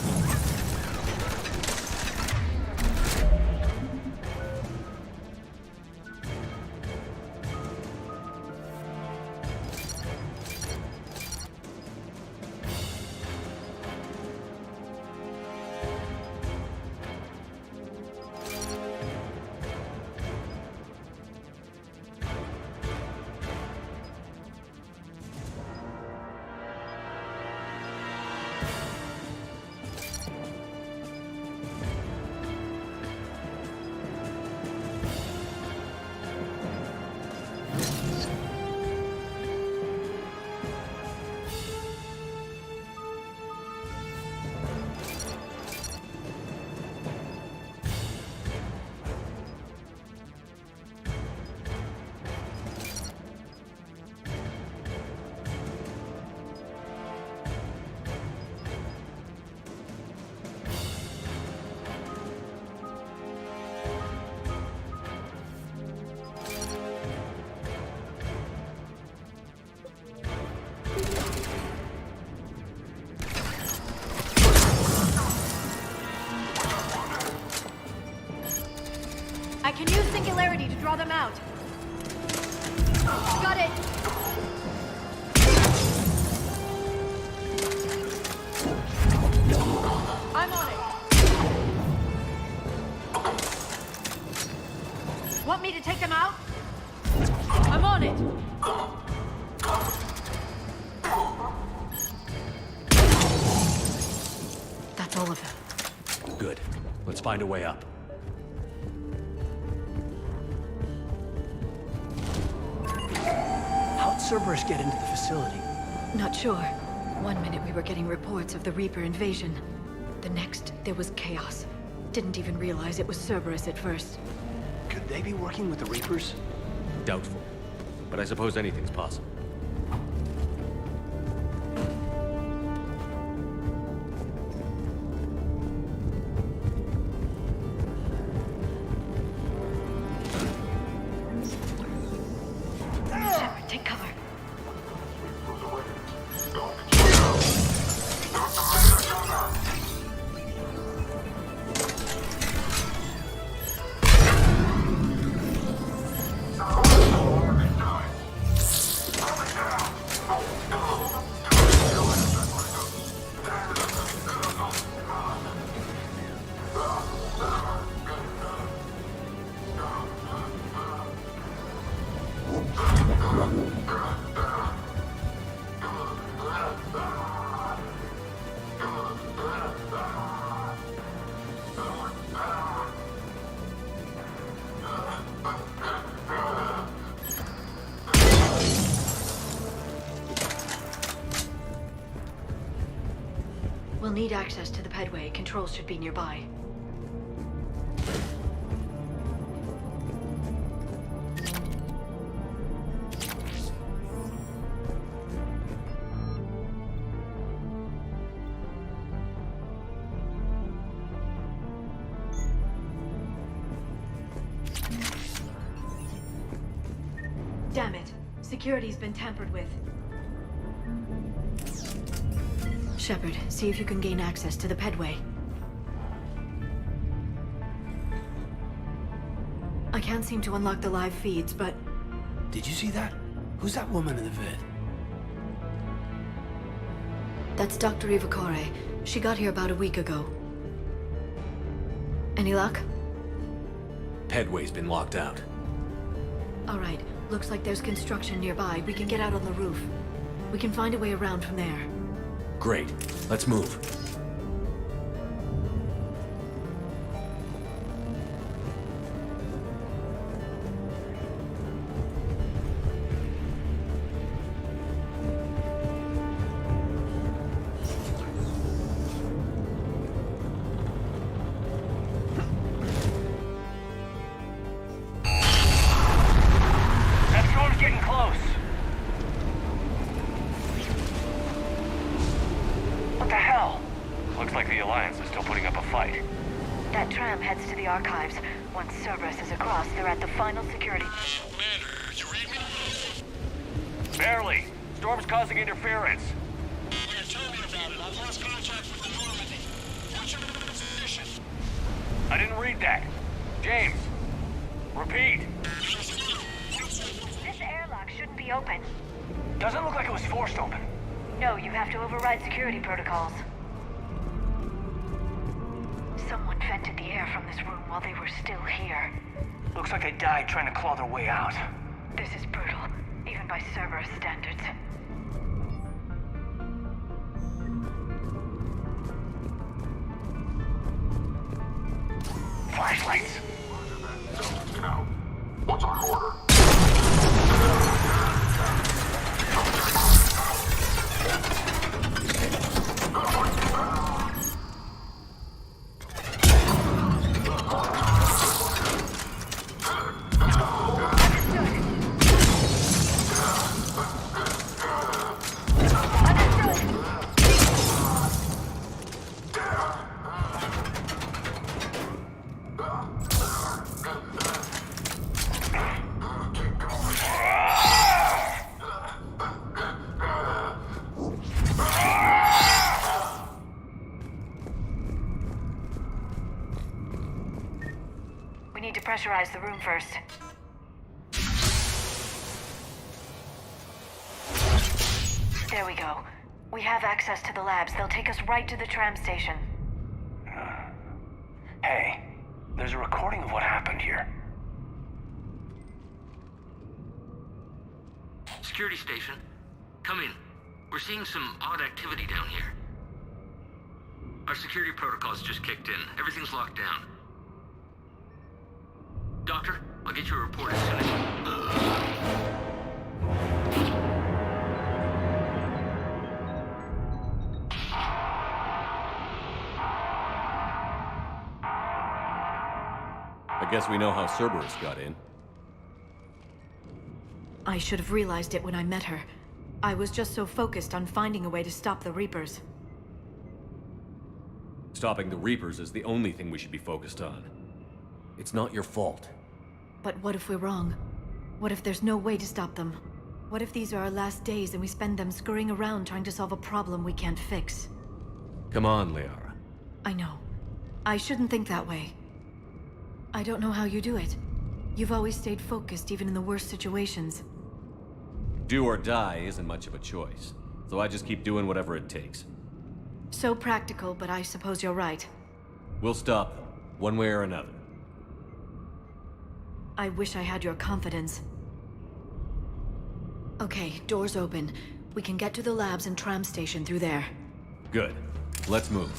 I can use Singularity to draw them out. Got it! I'm on it! Want me to take them out? I'm on it! That's all of them. Good. Let's find a way up. How'd Cerberus get into the facility? Not sure. One minute we were getting reports of the Reaper invasion. The next, there was chaos. Didn't even realize it was Cerberus at first. Could they be working with the Reapers? Doubtful. But I suppose anything's possible. We'll need access to the pedway. Controls should be nearby. Damn it. Security's been tampered with. Shepard, see if you can gain access to the pedway. I can't seem to unlock the live feeds, but... Did you see that? Who's that woman in the vid? That's Dr. Ivakare. She got here about a week ago. Any luck? Pedway's been locked out. All right. Looks like there's construction nearby. We can get out on the roof. We can find a way around from there. Great. Let's move. That tram heads to the archives. Once Cerberus is across, they're at the final security. Commander, you read me? Barely. Storm's causing interference. Yeah, tell me about it. I've lost contact with the Normandy. What's your position? I didn't read that. James, repeat. This airlock shouldn't be open. Doesn't look like it was forced open. No, you have to override security protocols. Someone vented the air from this room while they were still here. Looks like they died trying to claw their way out. This is brutal, even by Cerberus standards. Flashlights. Now, what's our order? We need to pressurize the room first. There we go. We have access to the labs. They'll take us right to the tram station. Hey, there's a recording of what happened here. Security station. Come in. We're seeing some odd activity down here. Our security protocols just kicked in. Everything's locked down. Doctor, I'll get you a report as soon as... I guess we know how Cerberus got in. I should have realized it when I met her. I was just so focused on finding a way to stop the Reapers. Stopping the Reapers is the only thing we should be focused on. It's not your fault. But what if we're wrong? What if there's no way to stop them? What if these are our last days and we spend them scurrying around trying to solve a problem we can't fix? Come on, Liara. I know. I shouldn't think that way. I don't know how you do it. You've always stayed focused even in the worst situations. Do or die isn't much of a choice, so I just keep doing whatever it takes. So practical, but I suppose you're right. We'll stop them, one way or another. I wish I had your confidence. Okay, doors open. We can get to the labs and tram station through there. Good. Let's move.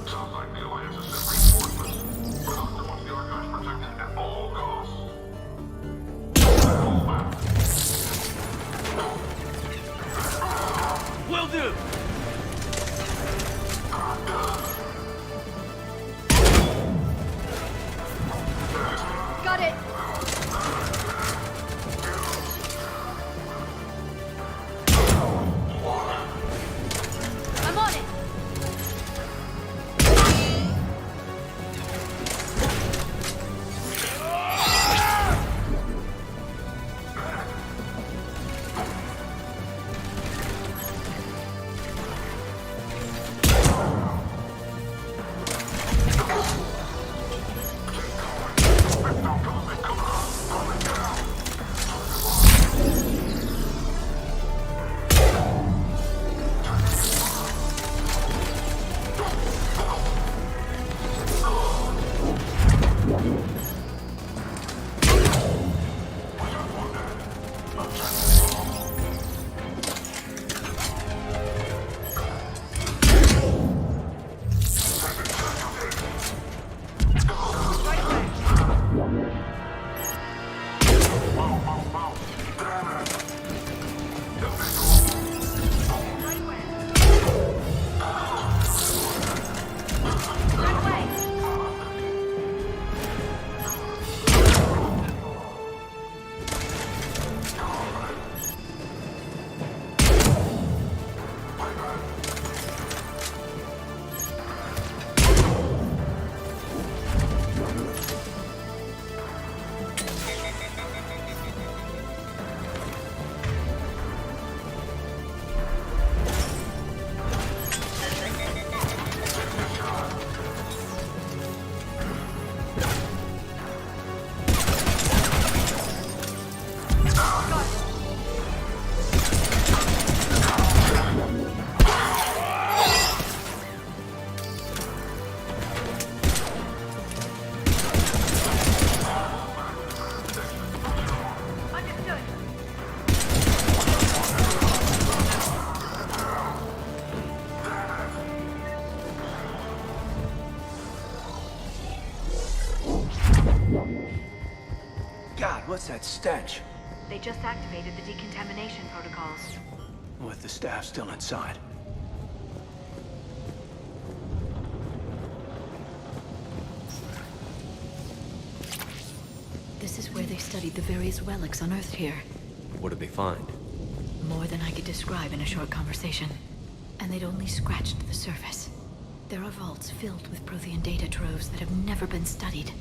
Sounds like the Alliance is simply reinforcements, but Hunter wants the archives protected at all costs. Will do! Got it! I'm on it! God, what's that stench? They just activated the decontamination protocols. With the staff still inside. This is where they studied the various relics unearthed here. What did they find? More than I could describe in a short conversation. And they'd only scratched the surface. There are vaults filled with Prothean data troves that have never been studied.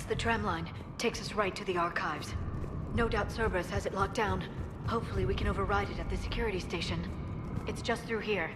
That's the tram line. Takes us right to the archives. No doubt Cerberus has it locked down. Hopefully we can override it at the security station. It's just through here.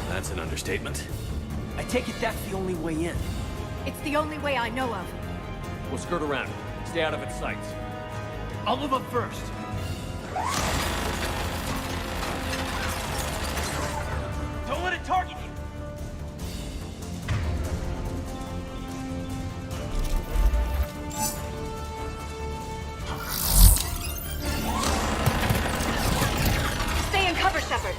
That's an understatement. I take it that's the only way in. It's the only way I know of. We'll skirt around. Stay out of its sights. I'll move up first. Don't let it target you! Stay in cover, Shepard.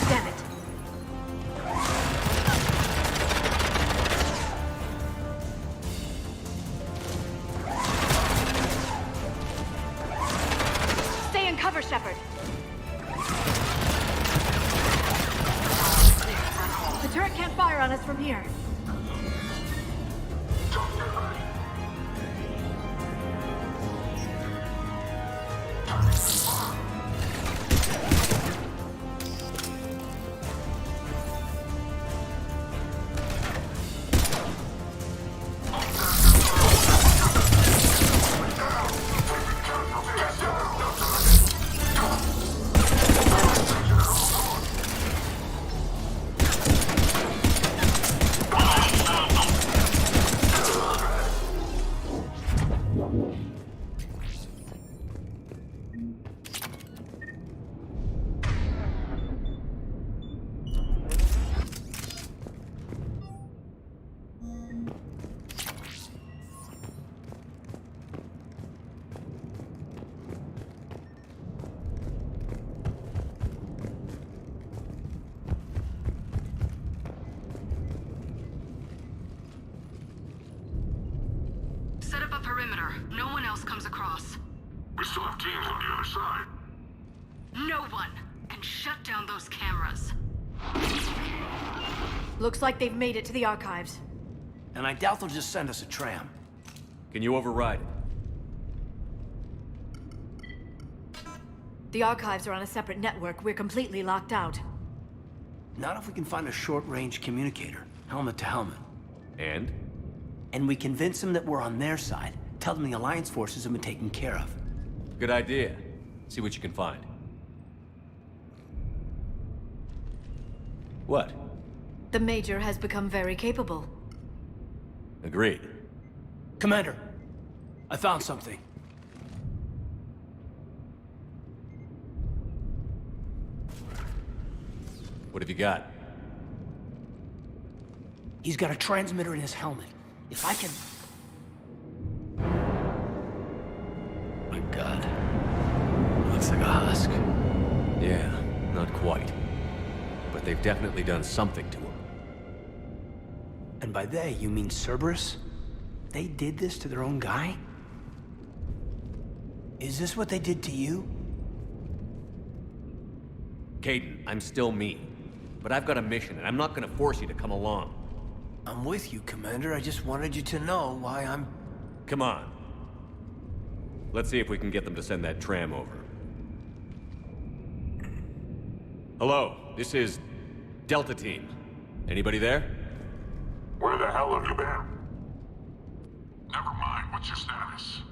Damn it. Stay in cover, Shepard. The turret can't fire on us from here. Set up a perimeter. No one else comes across. We still have teams on the other side. No one can shut down those cameras. Looks like they've made it to the archives. And I doubt they'll just send us a tram. Can you override it? The archives are on a separate network. We're completely locked out. Not if we can find a short-range communicator, helmet to helmet. And? And we convince them that we're on their side. Tell them the Alliance forces have been taken care of. Good idea. See what you can find. What? The Major has become very capable. Agreed. Commander, I found something. What have you got? He's got a transmitter in his helmet. If I can... My God. Looks like a husk. Yeah, not quite. But they've definitely done something to him. And by they, you mean Cerberus? They did this to their own guy? Is this what they did to you? Caden, I'm still me. But I've got a mission, and I'm not gonna force you to come along. I'm with you, Commander. I just wanted you to know why I'm... Come on. Let's see if we can get them to send that tram over. Hello, this is Delta Team. Anybody there? Where the hell have you been? Never mind, what's your status?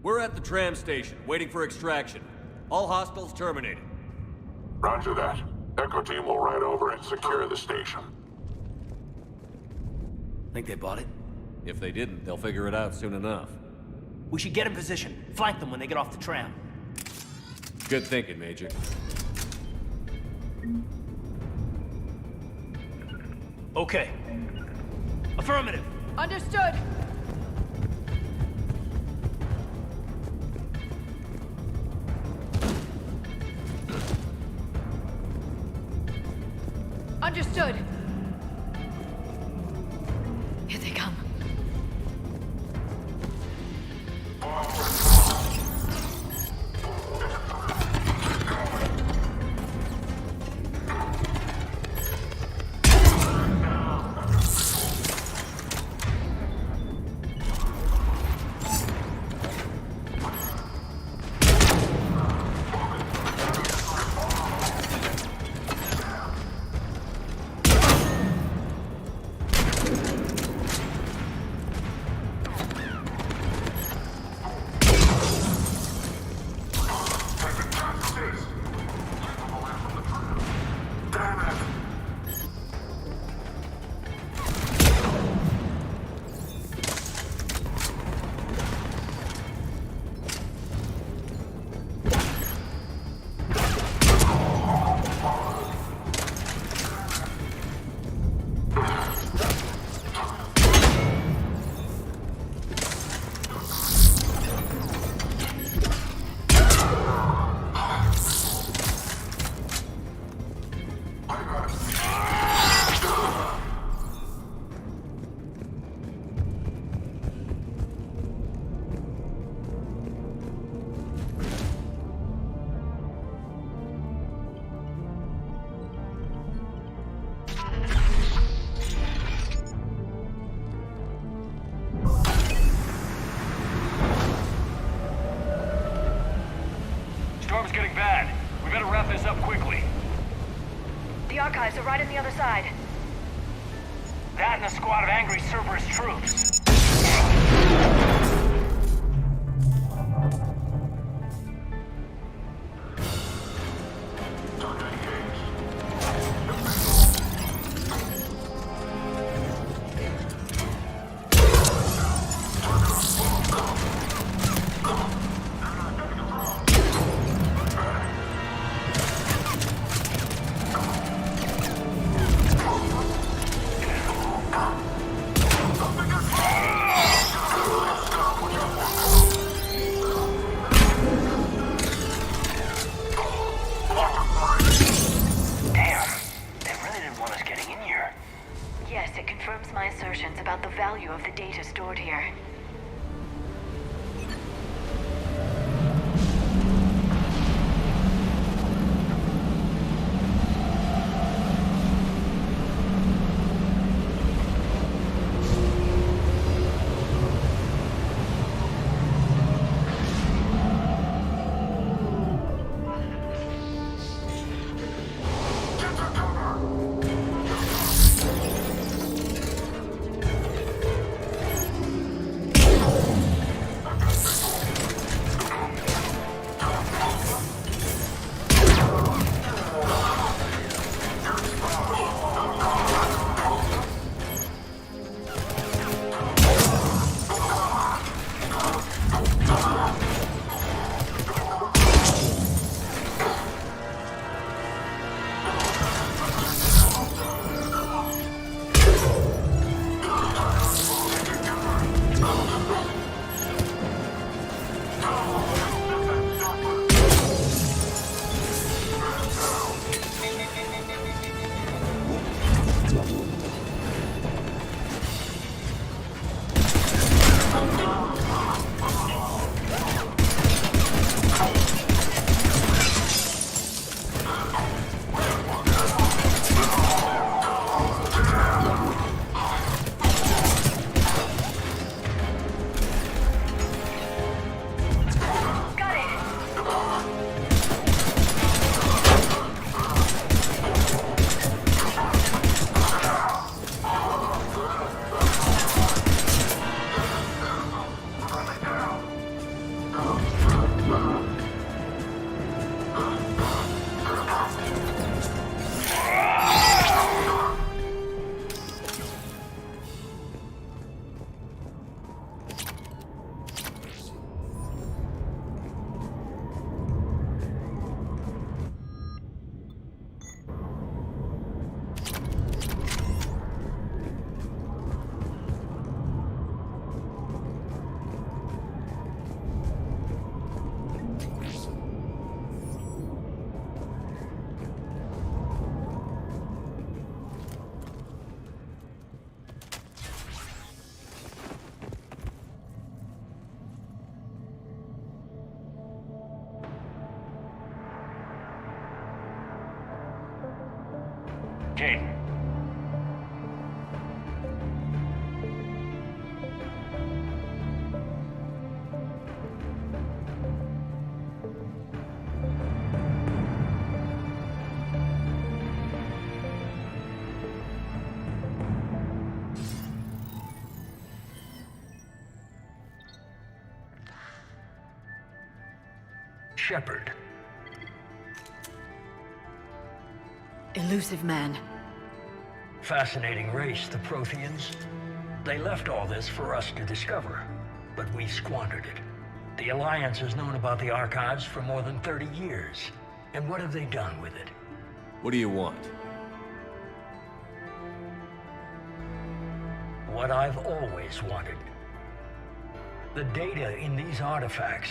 We're at the tram station, waiting for extraction. All hostiles terminated. Roger that. Echo Team will ride over and secure the station. Think they bought it? If they didn't, they'll figure it out soon enough. We should get in position. Flank them when they get off the tram. Good thinking, Major. Okay. Affirmative. Understood. Understood. Here they come. Storm's getting bad. We better wrap this up quickly. The archives are right on the other side. That and a squad of angry Cerberus troops. Yes, it confirms my assertions about the value of the data stored here. Kane. Shepard. Elusive man. Fascinating race, the Protheans. They left all this for us to discover, but we squandered it. The Alliance has known about the archives for more than 30 years. And what have they done with it? What do you want? What I've always wanted. The data in these artifacts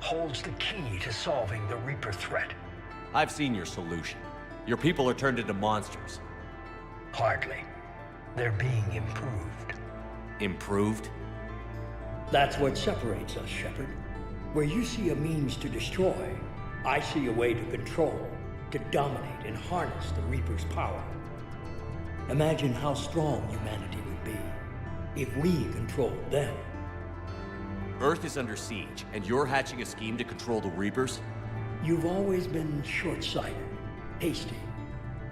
holds the key to solving the Reaper threat. I've seen your solution. Your people are turned into monsters. Hardly. They're being improved. Improved? That's what separates us, Shepard. Where you see a means to destroy, I see a way to control, to dominate and harness the Reaper's power. Imagine how strong humanity would be if we controlled them. Earth is under siege, and you're hatching a scheme to control the Reapers? You've always been short-sighted, hasty.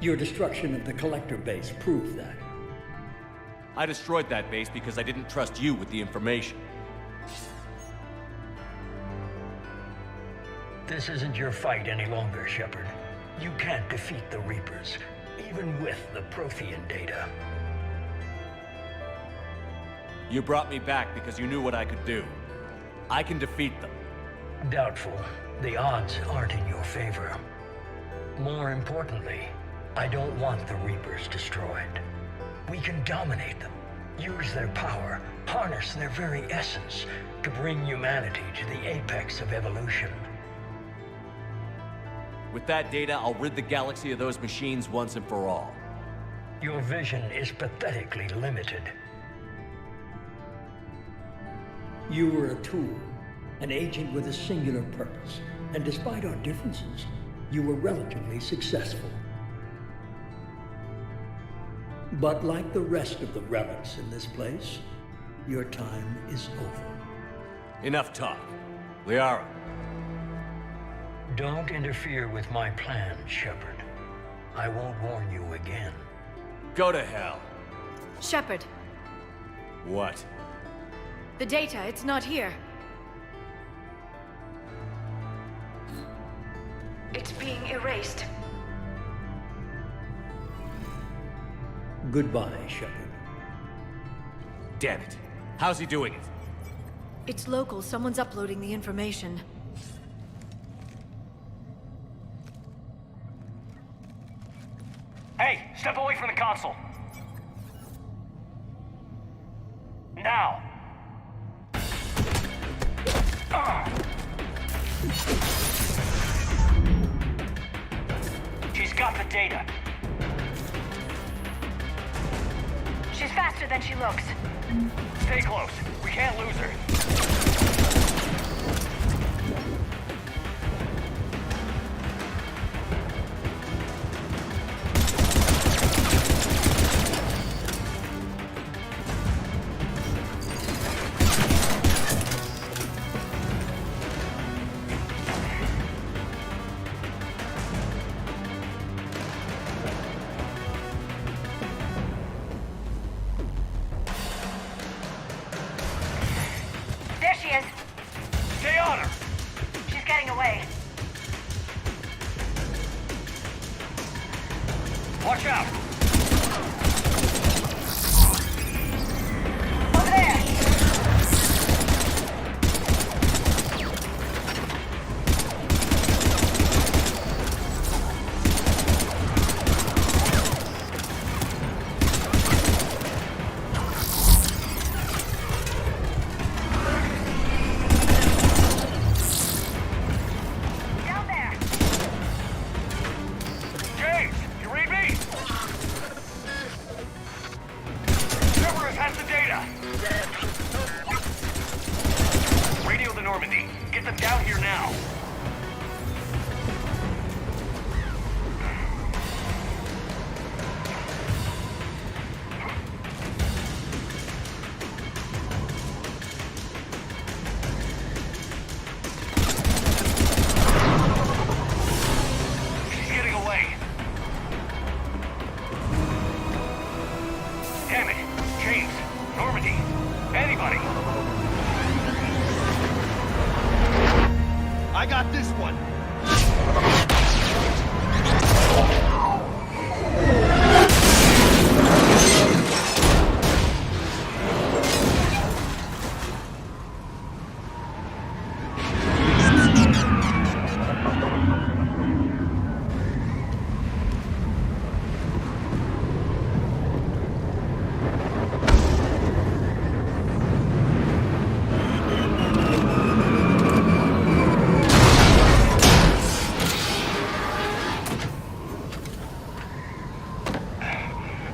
Your destruction of the Collector base proved that. I destroyed that base because I didn't trust you with the information. This isn't your fight any longer, Shepard. You can't defeat the Reapers, even with the Prothean data. You brought me back because you knew what I could do. I can defeat them. Doubtful. The odds aren't in your favor. More importantly, I don't want the Reapers destroyed. We can dominate them, use their power, harness their very essence to bring humanity to the apex of evolution. With that data, I'll rid the galaxy of those machines once and for all. Your vision is pathetically limited. You were a tool, an agent with a singular purpose, and despite our differences, you were relatively successful. But like the rest of the relics in this place, your time is over. Enough talk. Liara. Don't interfere with my plan, Shepard. I won't warn you again. Go to hell. Shepard, What? the data, it's not here. It's being erased. Goodbye, Shepard. Damn it. How's he doing it? It's local. Someone's uploading the information. Hey, step away from the console. Now. She's got the data. She's faster than she looks. Stay close. We can't lose her. There she is. Stay on her. She's getting away. Watch out. Over there. James, you read me?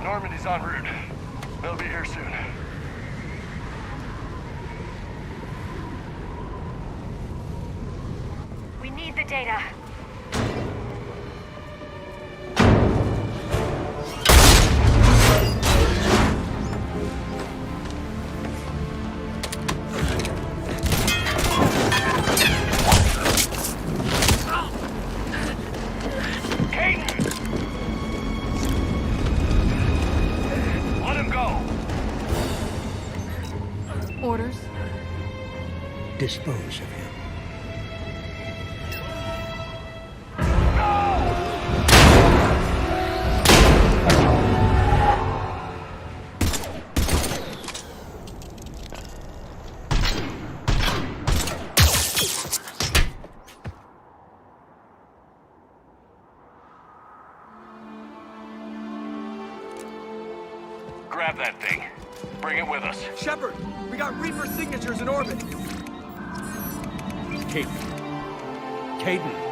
Normandy's en route. They'll be here soon. We need the data. Orders? Dispose of him. Grab that thing. Bring it with us. Shepard, we got Reaper signatures in orbit. Caden. Caden.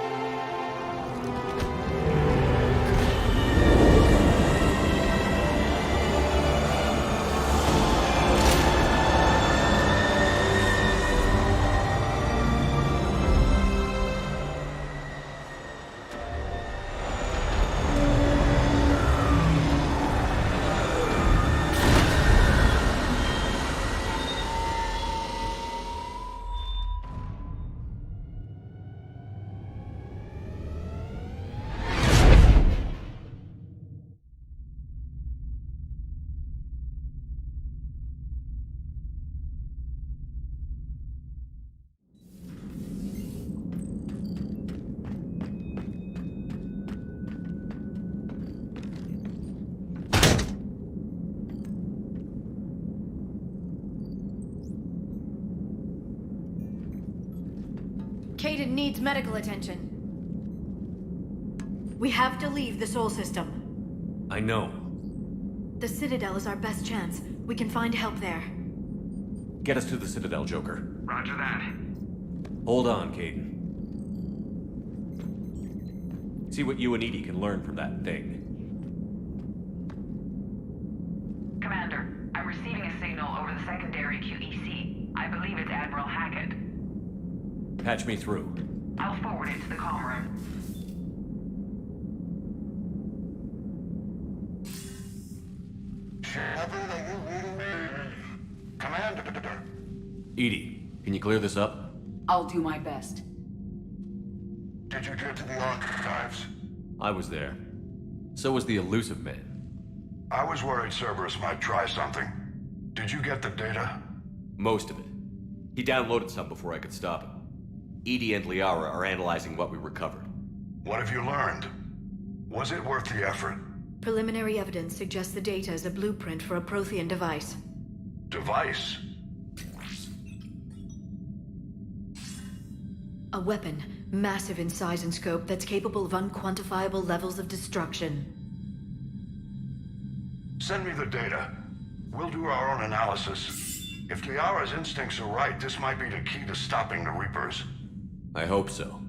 Caden needs medical attention. We have to leave the Sol system. I know. The Citadel is our best chance. We can find help there. Get us to the Citadel, Joker. Roger that. Hold on, Caden. See what you and Edie can learn from that thing. Commander, I'm receiving a signal over the secondary QEC. I believe it's Admiral Hackett. Patch me through. I'll forward it to the comm room. Shepard, are you reading me? Commander. Edie, can you clear this up? I'll do my best. Did you get to the archives? I was there. So was the elusive man. I was worried Cerberus might try something. Did you get the data? Most of it. He downloaded some before I could stop him. Edie and Liara are analyzing what we recovered. What have you learned? Was it worth the effort? Preliminary evidence suggests the data is a blueprint for a Prothean device. Device? A weapon, massive in size and scope, that's capable of unquantifiable levels of destruction. Send me the data. We'll do our own analysis. If Liara's instincts are right, this might be the key to stopping the Reapers. I hope so.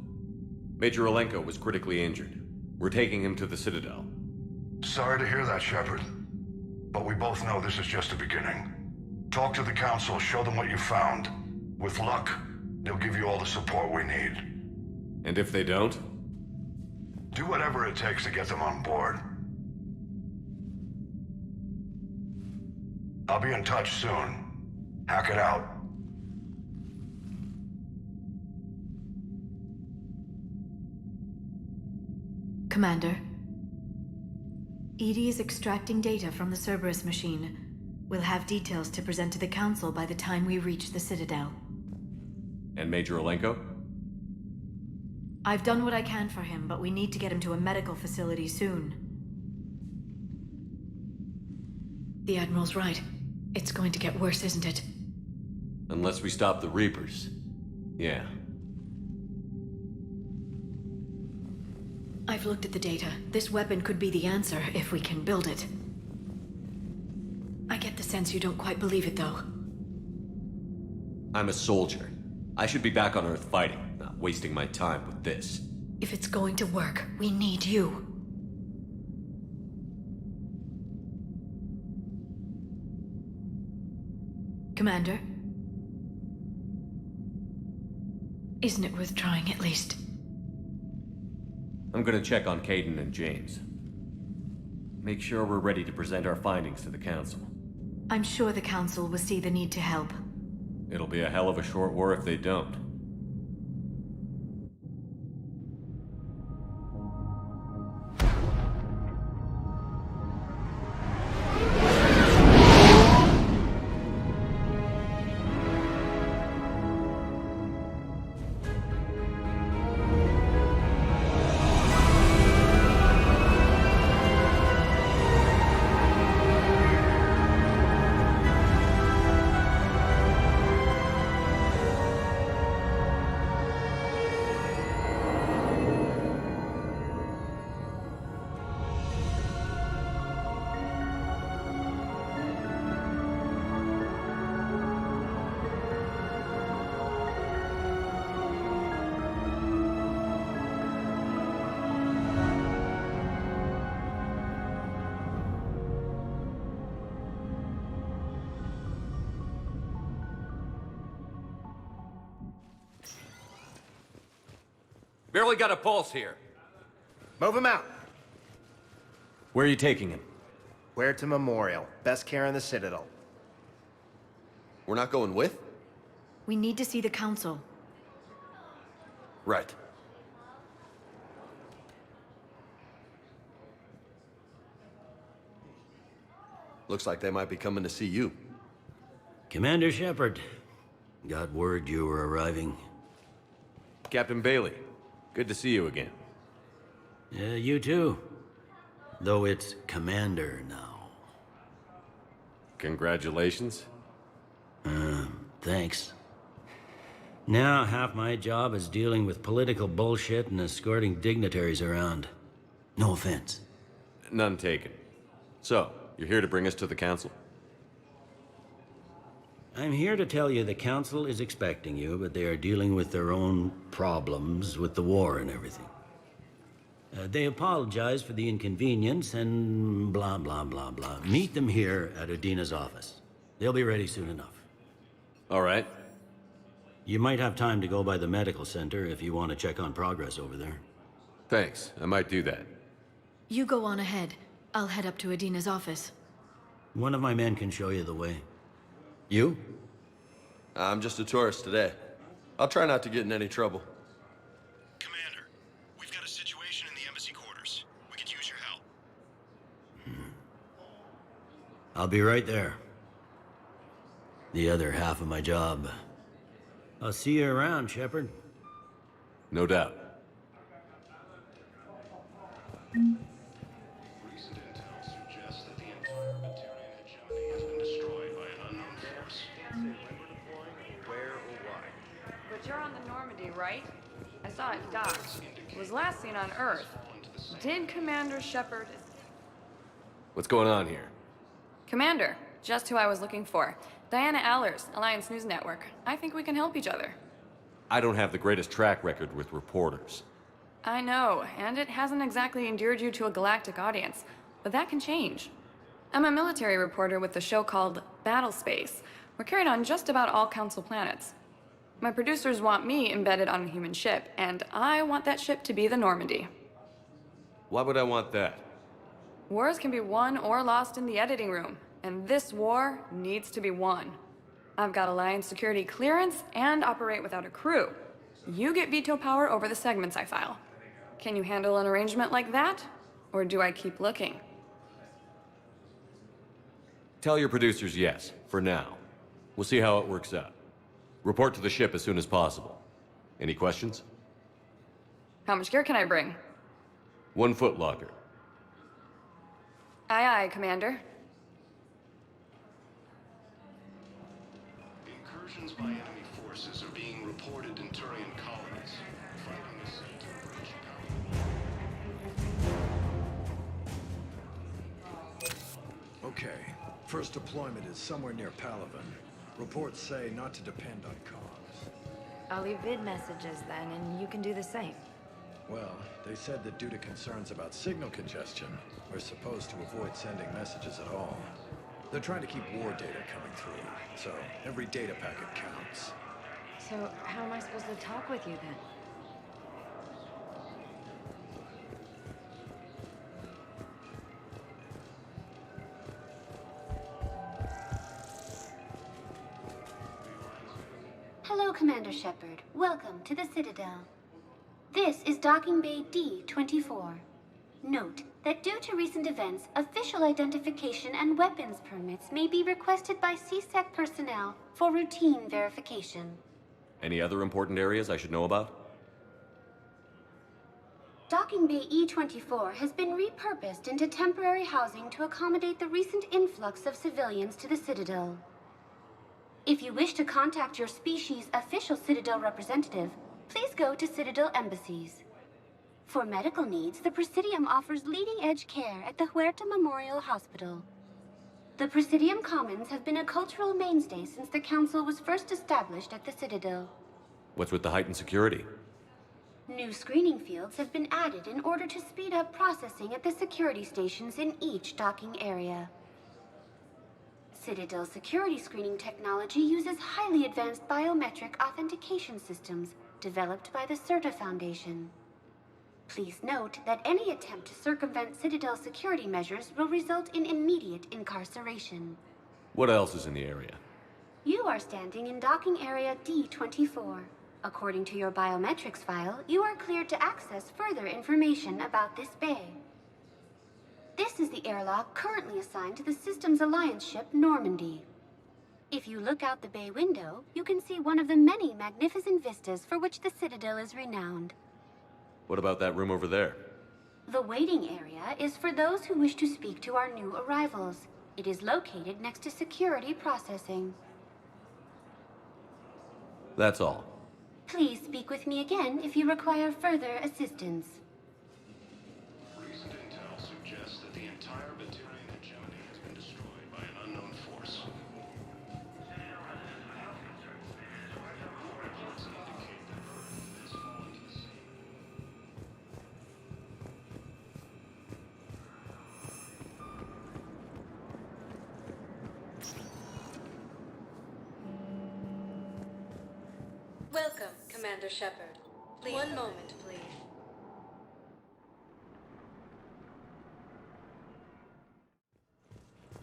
Major Olenko was critically injured. We're taking him to the Citadel. Sorry to hear that, Shepard. But we both know this is just the beginning. Talk to the Council, show them what you found. With luck, they'll give you all the support we need. And if they don't? Do whatever it takes to get them on board. I'll be in touch soon. Hack it out. Commander. Edie is extracting data from the Cerberus machine. We'll have details to present to the Council by the time we reach the Citadel. And Major Olenko? I've done what I can for him, but we need to get him to a medical facility soon. The Admiral's right. It's going to get worse, isn't it? Unless we stop the Reapers. Yeah. I've looked at the data. This weapon could be the answer if we can build it. I get the sense you don't quite believe it, though. I'm a soldier. I should be back on Earth fighting, not wasting my time with this. If it's going to work, we need you. Commander? Isn't it worth trying at least? I'm gonna check on Caden and James. Make sure we're ready to present our findings to the Council. I'm sure the Council will see the need to help. It'll be a hell of a short war if they don't. Barely got a pulse here. Move him out. Where are you taking him? Where to Memorial. Best care in the Citadel. We're not going with? We need to see the Council. Right. Looks like they might be coming to see you. Commander Shepard. Got word you were arriving. Captain Bailey, good to see you again. You too. Though it's Commander now. Congratulations. Thanks. Now half my job is dealing with political bullshit and escorting dignitaries around. No offense. None taken. So, you're here to bring us to the Council? I'm here to tell you the Council is expecting you, but they are dealing with their own problems with the war and everything. They apologize for the inconvenience and blah, blah, blah, blah. Meet them here at Udina's office. They'll be ready soon enough. All right. You might have time to go by the medical center if you want to check on progress over there. Thanks. I might do that. You go on ahead. I'll head up to Udina's office. One of my men can show you the way. You? I'm just a tourist today. I'll try not to get in any trouble. Commander, we've got a situation in the embassy quarters. We could use your help. I'll be right there. The other half of my job. I'll see you around, Shepard. No doubt. Recent intel suggests that the entire Batarian hegemony has been destroyed by an unknown force. Can't say when we're deploying, where or why. But you're on the Normandy, right? I saw it dock. It was last seen on Earth. Did Commander Shepard... What's going on here? Commander, just who I was looking for. Diana Allers, Alliance News Network. I think we can help each other. I don't have the greatest track record with reporters. I know, and it hasn't exactly endeared you to a galactic audience, but that can change. I'm a military reporter with the show called Battle Space. We're carried on just about all Council planets. My producers want me embedded on a human ship, and I want that ship to be the Normandy. Why would I want that? Wars can be won or lost in the editing room, and this war needs to be won. I've got Alliance security clearance and operate without a crew. You get veto power over the segments I file. Can you handle an arrangement like that? Or do I keep looking? Tell your producers yes, for now. We'll see how it works out. Report to the ship as soon as possible. Any questions? How much gear can I bring? 1 footlocker. Aye, aye, Commander. Incursions by enemy forces are being reported in Turian colonies. Fighting is set to approach power. Okay. First deployment is somewhere near Palaven. Reports say not to depend on comms. I'll leave vid messages then, and you can do the same. Well, they said that due to concerns about signal congestion, we're supposed to avoid sending messages at all. They're trying to keep war data coming through, so every data packet counts. So how am I supposed to talk with you then? Hello, Commander Shepard. Welcome to the Citadel. This is Docking Bay D-24. Note that due to recent events, official identification and weapons permits may be requested by CSEC personnel for routine verification. Any other important areas I should know about? Docking Bay E-24 has been repurposed into temporary housing to accommodate the recent influx of civilians to the Citadel. If you wish to contact your species' official Citadel representative, please go to Citadel embassies. For medical needs, the Presidium offers leading-edge care at the Huerta Memorial Hospital. The Presidium Commons have been a cultural mainstay since the Council was first established at the Citadel. What's with the heightened security? New screening fields have been added in order to speed up processing at the security stations in each docking area. Citadel security screening technology uses highly advanced biometric authentication systems developed by the CERTA Foundation. Please note that any attempt to circumvent Citadel security measures will result in immediate incarceration. What else is in the area? You are standing in docking area D-24. According to your biometrics file, you are cleared to access further information about this bay. This is the airlock currently assigned to the Systems Alliance ship Normandy. If you look out the bay window, you can see one of the many magnificent vistas for which the Citadel is renowned. What about that room over there? The waiting area is for those who wish to speak to our new arrivals. It is located next to security processing. That's all. Please speak with me again if you require further assistance. Recent intel suggests that the entire Batarian hegemony has been destroyed by an unknown force. Reports indicate that Earth has fallen to the sea. Welcome, Commander Shepard. One moment, please.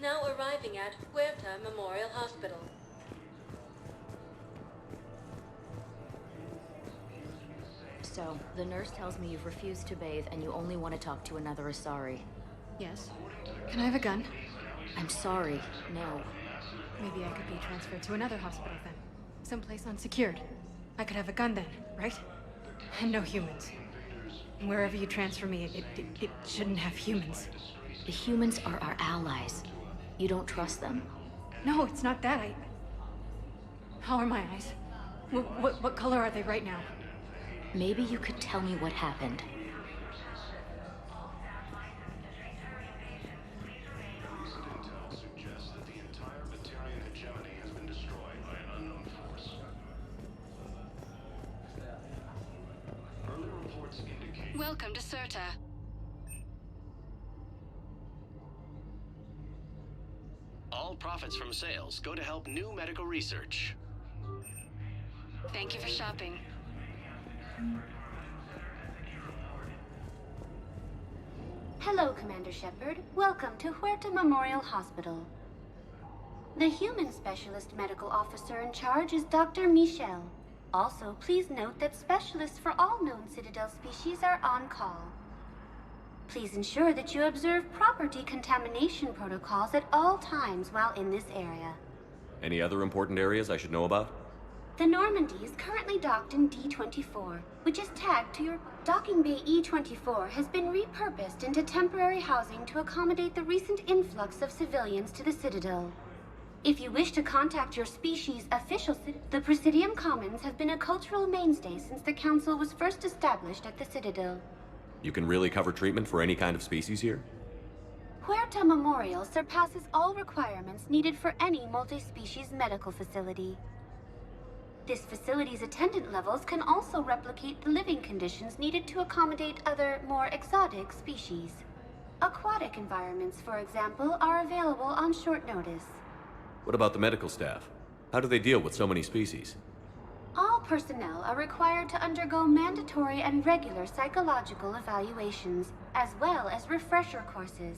Now arriving at Huerta Memorial Hospital. So, the nurse tells me you've refused to bathe and you only want to talk to another Asari. Yes. Can I have a gun? I'm sorry, no. Maybe I could be transferred to another hospital then. Someplace unsecured. I could have a gun then, right? And no humans. And wherever you transfer me, it shouldn't have humans. The humans are our allies. You don't trust them? No, it's not that. How are my eyes? What color are they right now? Maybe you could tell me what happened. Recent intel suggests that the entire Batarian hegemony has been destroyed by an unknown force. Early reports indicate... Welcome to CERTA. All profits from sales go to help new medical research. Thank you for shopping. Hello, Commander Shepard. Welcome to Huerta Memorial Hospital. The human specialist medical officer in charge is Dr. Michel. Also, please note that specialists for all known Citadel species are on call. Please ensure that you observe proper decontamination protocols at all times while in this area. Any other important areas I should know about? The Normandy is currently docked in D-24, which is tagged to your... Docking Bay E-24 has been repurposed into temporary housing to accommodate the recent influx of civilians to the Citadel. If you wish to contact your species' official the Presidium Commons have been a cultural mainstay since the Council was first established at the Citadel. You can really cover treatment for any kind of species here? Huerta Memorial surpasses all requirements needed for any multi-species medical facility. This facility's attendant levels can also replicate the living conditions needed to accommodate other, more exotic species. Aquatic environments, for example, are available on short notice. What about the medical staff? How do they deal with so many species? All personnel are required to undergo mandatory and regular psychological evaluations, as well as refresher courses.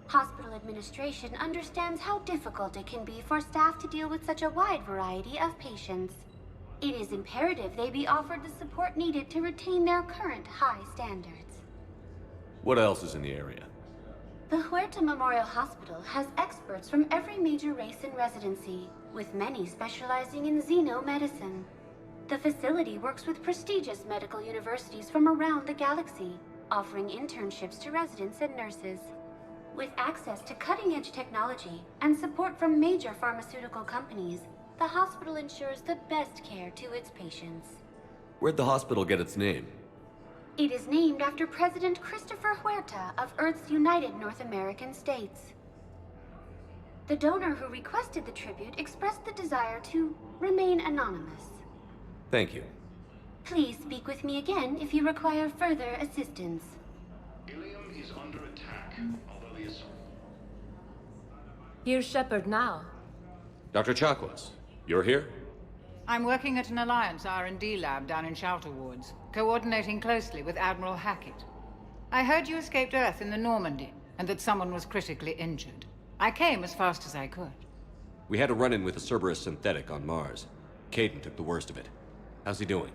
Hospital administration understands how difficult it can be for staff to deal with such a wide variety of patients. It is imperative they be offered the support needed to retain their current high standards. What else is in the area? The Huerta Memorial Hospital has experts from every major race in residency, with many specializing in xenomedicine. The facility works with prestigious medical universities from around the galaxy, offering internships to residents and nurses. With access to cutting-edge technology and support from major pharmaceutical companies, the hospital ensures the best care to its patients. Where'd the hospital get its name? It is named after President Christopher Huerta of Earth's United North American States. The donor who requested the tribute expressed the desire to remain anonymous. Thank you. Please speak with me again if you require further assistance. Ilium is under attack, although the assault... Here's Shepard now. Dr. Chakwas, you're here? I'm working at an Alliance R&D lab down in Shelter Woods, coordinating closely with Admiral Hackett. I heard you escaped Earth in the Normandy, and that someone was critically injured. I came as fast as I could. We had a run-in with a Cerberus synthetic on Mars. Caden took the worst of it. How's he doing?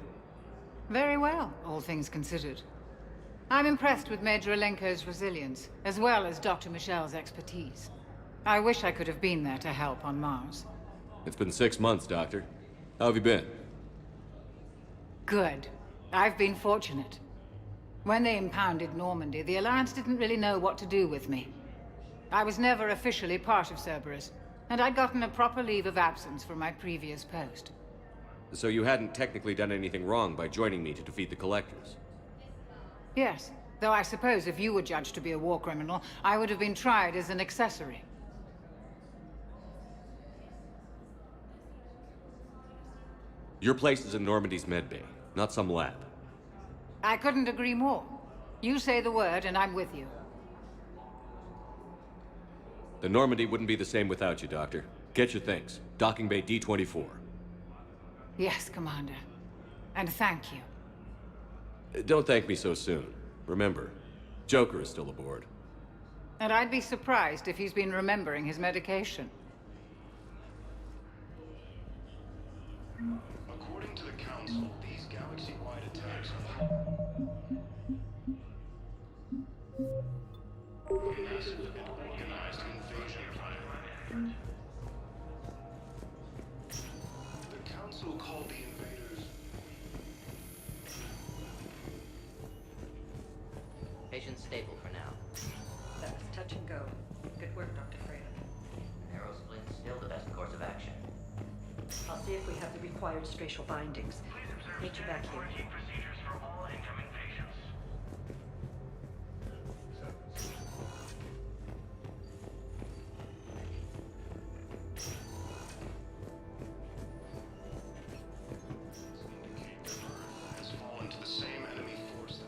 Very well, all things considered. I'm impressed with Major Alenko's resilience, as well as Dr. Michel's expertise. I wish I could have been there to help on Mars. It's been 6 months, Doctor. How have you been? Good. I've been fortunate. When they impounded Normandy, the Alliance didn't really know what to do with me. I was never officially part of Cerberus, and I'd gotten a proper leave of absence from my previous post. So you hadn't technically done anything wrong by joining me to defeat the Collectors? Yes, though I suppose if you were judged to be a war criminal, I would have been tried as an accessory. Your place is in Normandy's medbay, not some lab. I couldn't agree more. You say the word, and I'm with you. The Normandy wouldn't be the same without you, Doctor. Get your things. Docking Bay D-24. Yes, Commander. And thank you. Don't thank me so soon. Remember, Joker is still aboard. And I'd be surprised if he's been remembering his medication. According to the Council, these galaxy-wide attacks are a massive and organized invasion plan. The Council called the invaders... Patient's stable for now. That was touch and go. Good work, Dr. Freya. Arrow splint's still the best course of action. I'll see if we have the required spatial bindings. Meet you back here. Procedures for all incoming patients. has fallen to the same enemy force that...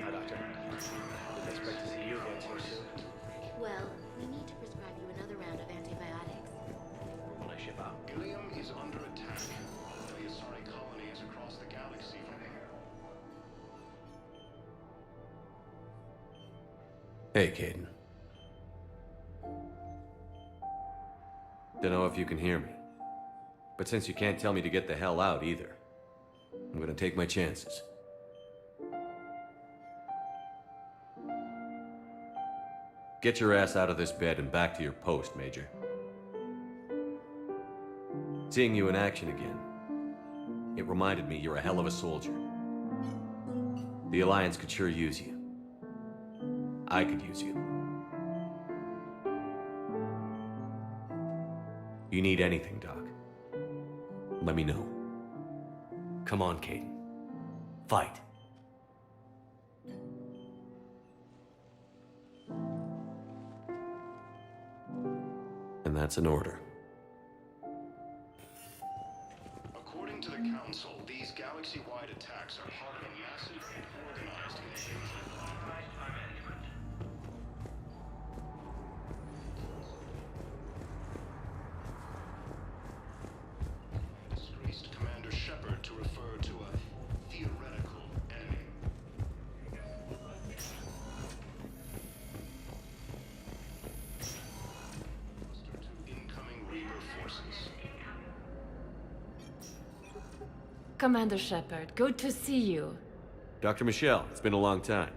Now, Doctor. I didn't expect to see you again so soon. Well, we need to prescribe you another round of antibiotics. When I ship out. Ilium is under attack. The Asari colony is across the galaxy from here. Hey, Caden. Dunno if you can hear me. But since you can't tell me to get the hell out either, I'm gonna take my chances. Get your ass out of this bed and back to your post, Major. Seeing you in action again, it reminded me you're a hell of a soldier. The Alliance could sure use you. I could use you. You need anything, Doc, let me know. Come on, Caden. Fight. And that's an order. According to the Council, Council, these galaxy-wide attacks are part of a massive and organized invasion. Disgraced Commander Shepard to refer to a theoretical enemy. Incoming Reaper forces. Commander Shepard, good to see you. Dr. Michelle, it's been a long time.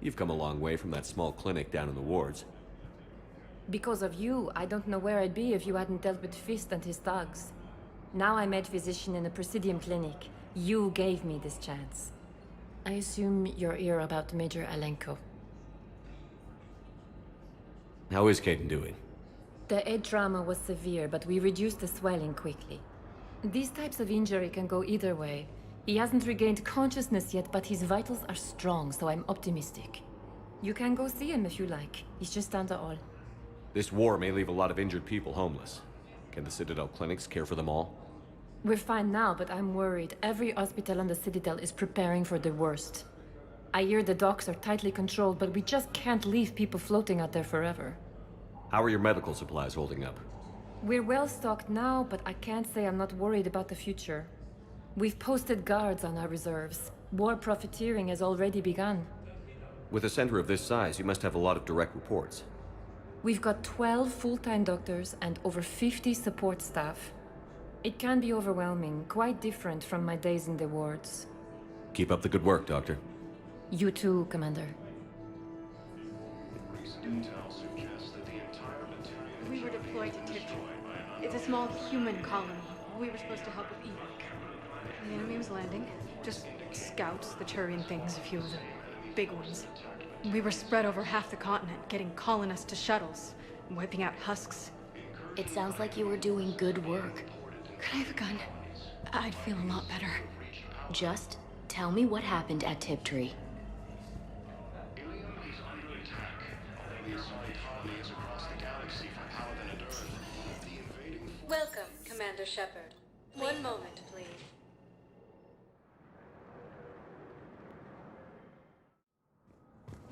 You've come a long way from that small clinic down in the wards. Because of you, I don't know where I'd be if you hadn't dealt with Fist and his thugs. Now I'm head physician in a Presidium clinic. You gave me this chance. I assume you're here about Major Alenko. How is Caden doing? The head trauma was severe, but we reduced the swelling quickly. These types of injury can go either way. He hasn't regained consciousness yet, but his vitals are strong, so I'm optimistic. You can go see him if you like. He's just down the hall. This war may leave a lot of injured people homeless. Can the Citadel clinics care for them all? We're fine now, but I'm worried. Every hospital on the Citadel is preparing for the worst. I hear the docks are tightly controlled, but we just can't leave people floating out there forever. How are your medical supplies holding up? We're well stocked now, but I can't say I'm not worried about the future. We've posted guards on our reserves. War profiteering has already begun. With a center of this size, you must have a lot of direct reports. We've got 12 full-time doctors and over 50 support staff. It can be overwhelming, quite different from my days in the wards. Keep up the good work, Doctor. You too, Commander. Recent intel suggests that the entire battalion... We were deployed to Tiptree. It's a small human colony. We were supposed to help with evac. The enemy was landing. Just scouts, the Turian things, a few of the big ones. We were spread over half the continent, getting colonists to shuttles, wiping out husks. It sounds like you were doing good work. Could I have a gun? I'd feel a lot better. Just tell me what happened at Tiptree. Welcome, Commander Shepard. One moment, please.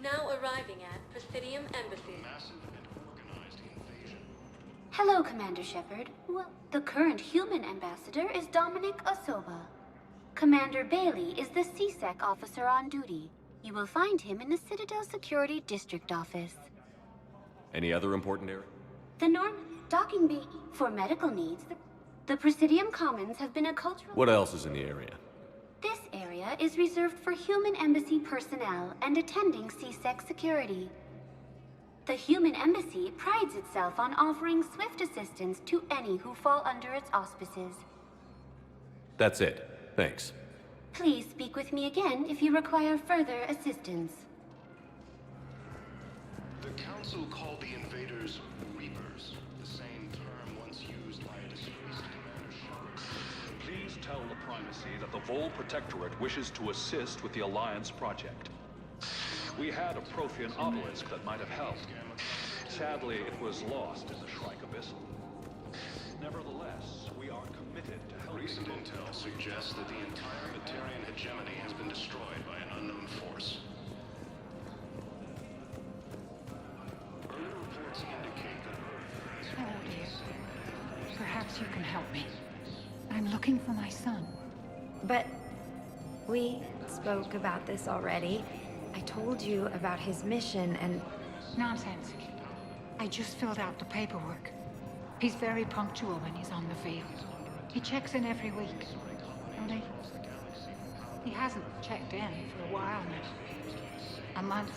Now arriving at Presidium Embassy. Hello, Commander Shepard. Well, the current human ambassador is Dominic Osoba. Commander Bailey is the CSEC officer on duty. You will find him in the Citadel Security District Office. Any other important area? The docking bay for medical needs. The Presidium Commons have been a cultural... What else is in the area? This area is reserved for human embassy personnel and attending CSEC security. The human embassy prides itself on offering swift assistance to any who fall under its auspices. That's it. Thanks. Please speak with me again if you require further assistance. The Council called the invaders Reapers, the same term once used by a disgraced Commander Shepard. Please tell the Primacy that the Vol Protectorate wishes to assist with the Alliance project. We had a Prothean obelisk that might have helped. Sadly, it was lost in the Shrike Abyssal. Nevertheless, we are committed to helping... Recent intel suggests that the entire Batarian hegemony has been destroyed by an unknown force. Early reports indicate that... Hello, dear. Perhaps you can help me. I'm looking for my son. But we spoke about this already. I told you about his mission and... Nonsense. I just filled out the paperwork. He's very punctual when he's on the field. He checks in every week. Only, he hasn't checked in for a while now. A month.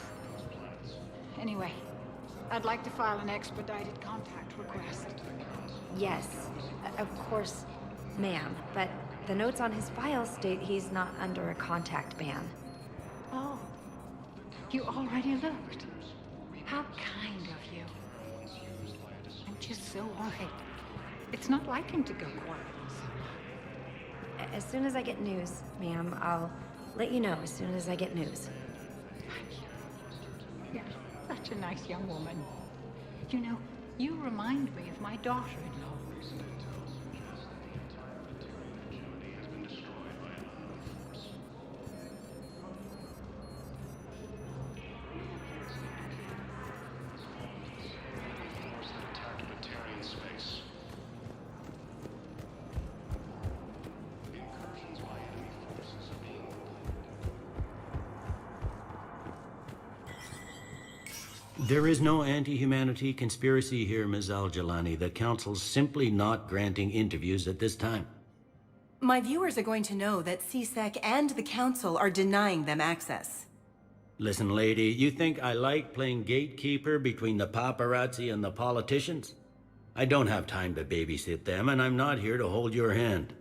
Anyway, I'd like to file an expedited contact request. Yes, of course, ma'am. But the notes on his file state he's not under a contact ban. Oh, you already looked. How kind of you. I'm just so worried. It's not like him to go quiet. As soon as I get news, ma'am, I'll let you know as soon as I get news. You're such a nice young woman. You know, you remind me of my daughter-in-law. There is no anti-humanity conspiracy here, Ms. Al-Jalani. The Council's simply not granting interviews at this time. My viewers are going to know that CSEC and the Council are denying them access. Listen, lady, you think I like playing gatekeeper between the paparazzi and the politicians? I don't have time to babysit them, and I'm not here to hold your hand.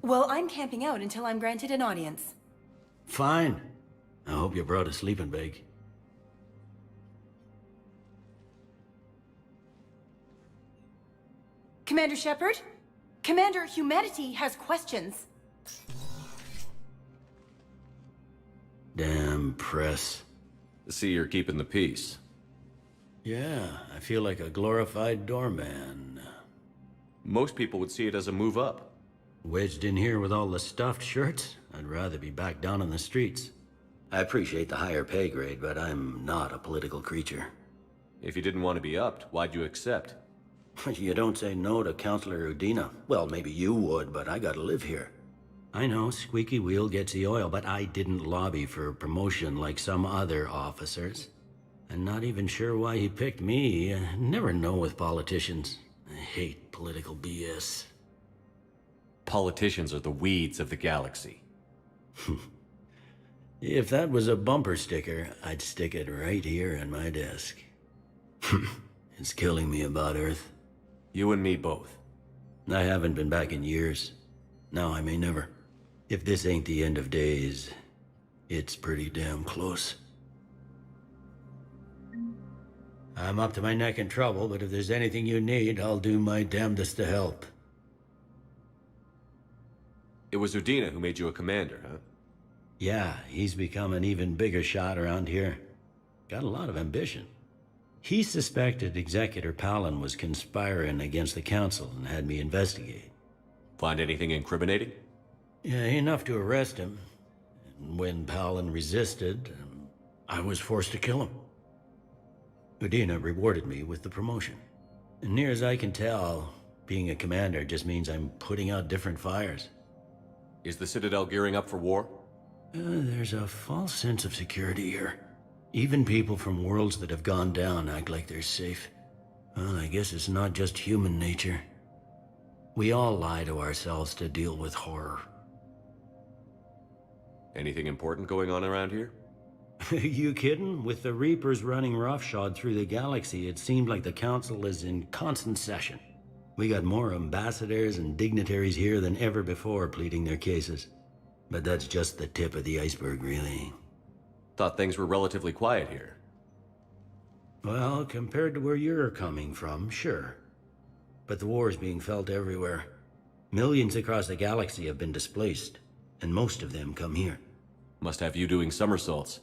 Well, I'm camping out until I'm granted an audience. Fine. I hope you brought a sleeping bag. Commander Shepard? Commander, humanity has questions. Damn press. See, you're keeping the peace. Yeah, I feel like a glorified doorman. Most people would see it as a move up. Wedged in here with all the stuffed shirts? I'd rather be back down in the streets. I appreciate the higher pay grade, but I'm not a political creature. If you didn't want to be upped, why'd you accept? You don't say no to Counselor Udina. Well, maybe you would, but I gotta live here. I know, squeaky wheel gets the oil, but I didn't lobby for promotion like some other officers. I'm not even sure why he picked me. I never know with politicians. I hate political BS. Politicians are the weeds of the galaxy. If that was a bumper sticker, I'd stick it right here on my desk. It's killing me about Earth. You and me both. I haven't been back in years. Now I may never. If this ain't the end of days, it's pretty damn close. I'm up to my neck in trouble, but if there's anything you need, I'll do my damnedest to help. It was Udina who made you a commander, huh? Yeah, he's become an even bigger shot around here. Got a lot of ambition. He suspected Executor Palin was conspiring against the Council and had me investigate. Find anything incriminating? Yeah, enough to arrest him. And when Palin resisted, I was forced to kill him. Udina rewarded me with the promotion. And near as I can tell, being a commander just means I'm putting out different fires. Is the Citadel gearing up for war? There's a false sense of security here. Even people from worlds that have gone down act like they're safe. Well, I guess it's not just human nature. We all lie to ourselves to deal with horror. Anything important going on around here? You kidding? With the Reapers running roughshod through the galaxy, it seemed like the Council is in constant session. We got more ambassadors and dignitaries here than ever before pleading their cases. But that's just the tip of the iceberg, really. Thought things were relatively quiet here. Well, compared to where you're coming from, sure. But the war is being felt everywhere. Millions across the galaxy have been displaced, and most of them come here. Must have you doing somersaults.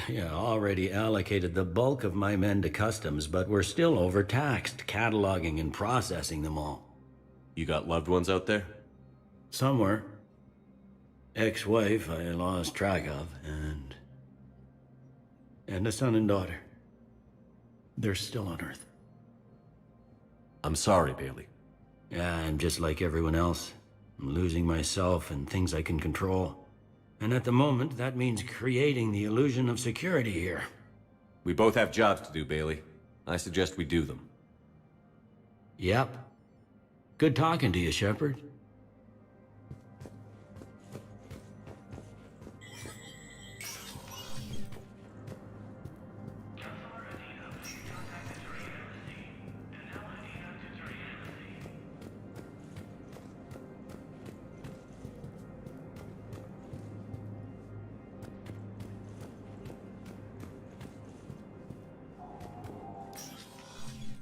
Yeah, already allocated the bulk of my men to customs, but we're still overtaxed, cataloging and processing them all. You got loved ones out there? Somewhere. Ex-wife I lost track of, and a son and daughter. They're still on Earth. I'm sorry, Bailey. Yeah, I'm just like everyone else. I'm losing myself and things I can control. And at the moment, that means creating the illusion of security here. We both have jobs to do, Bailey. I suggest we do them. Yep. Good talking to you, Shepard.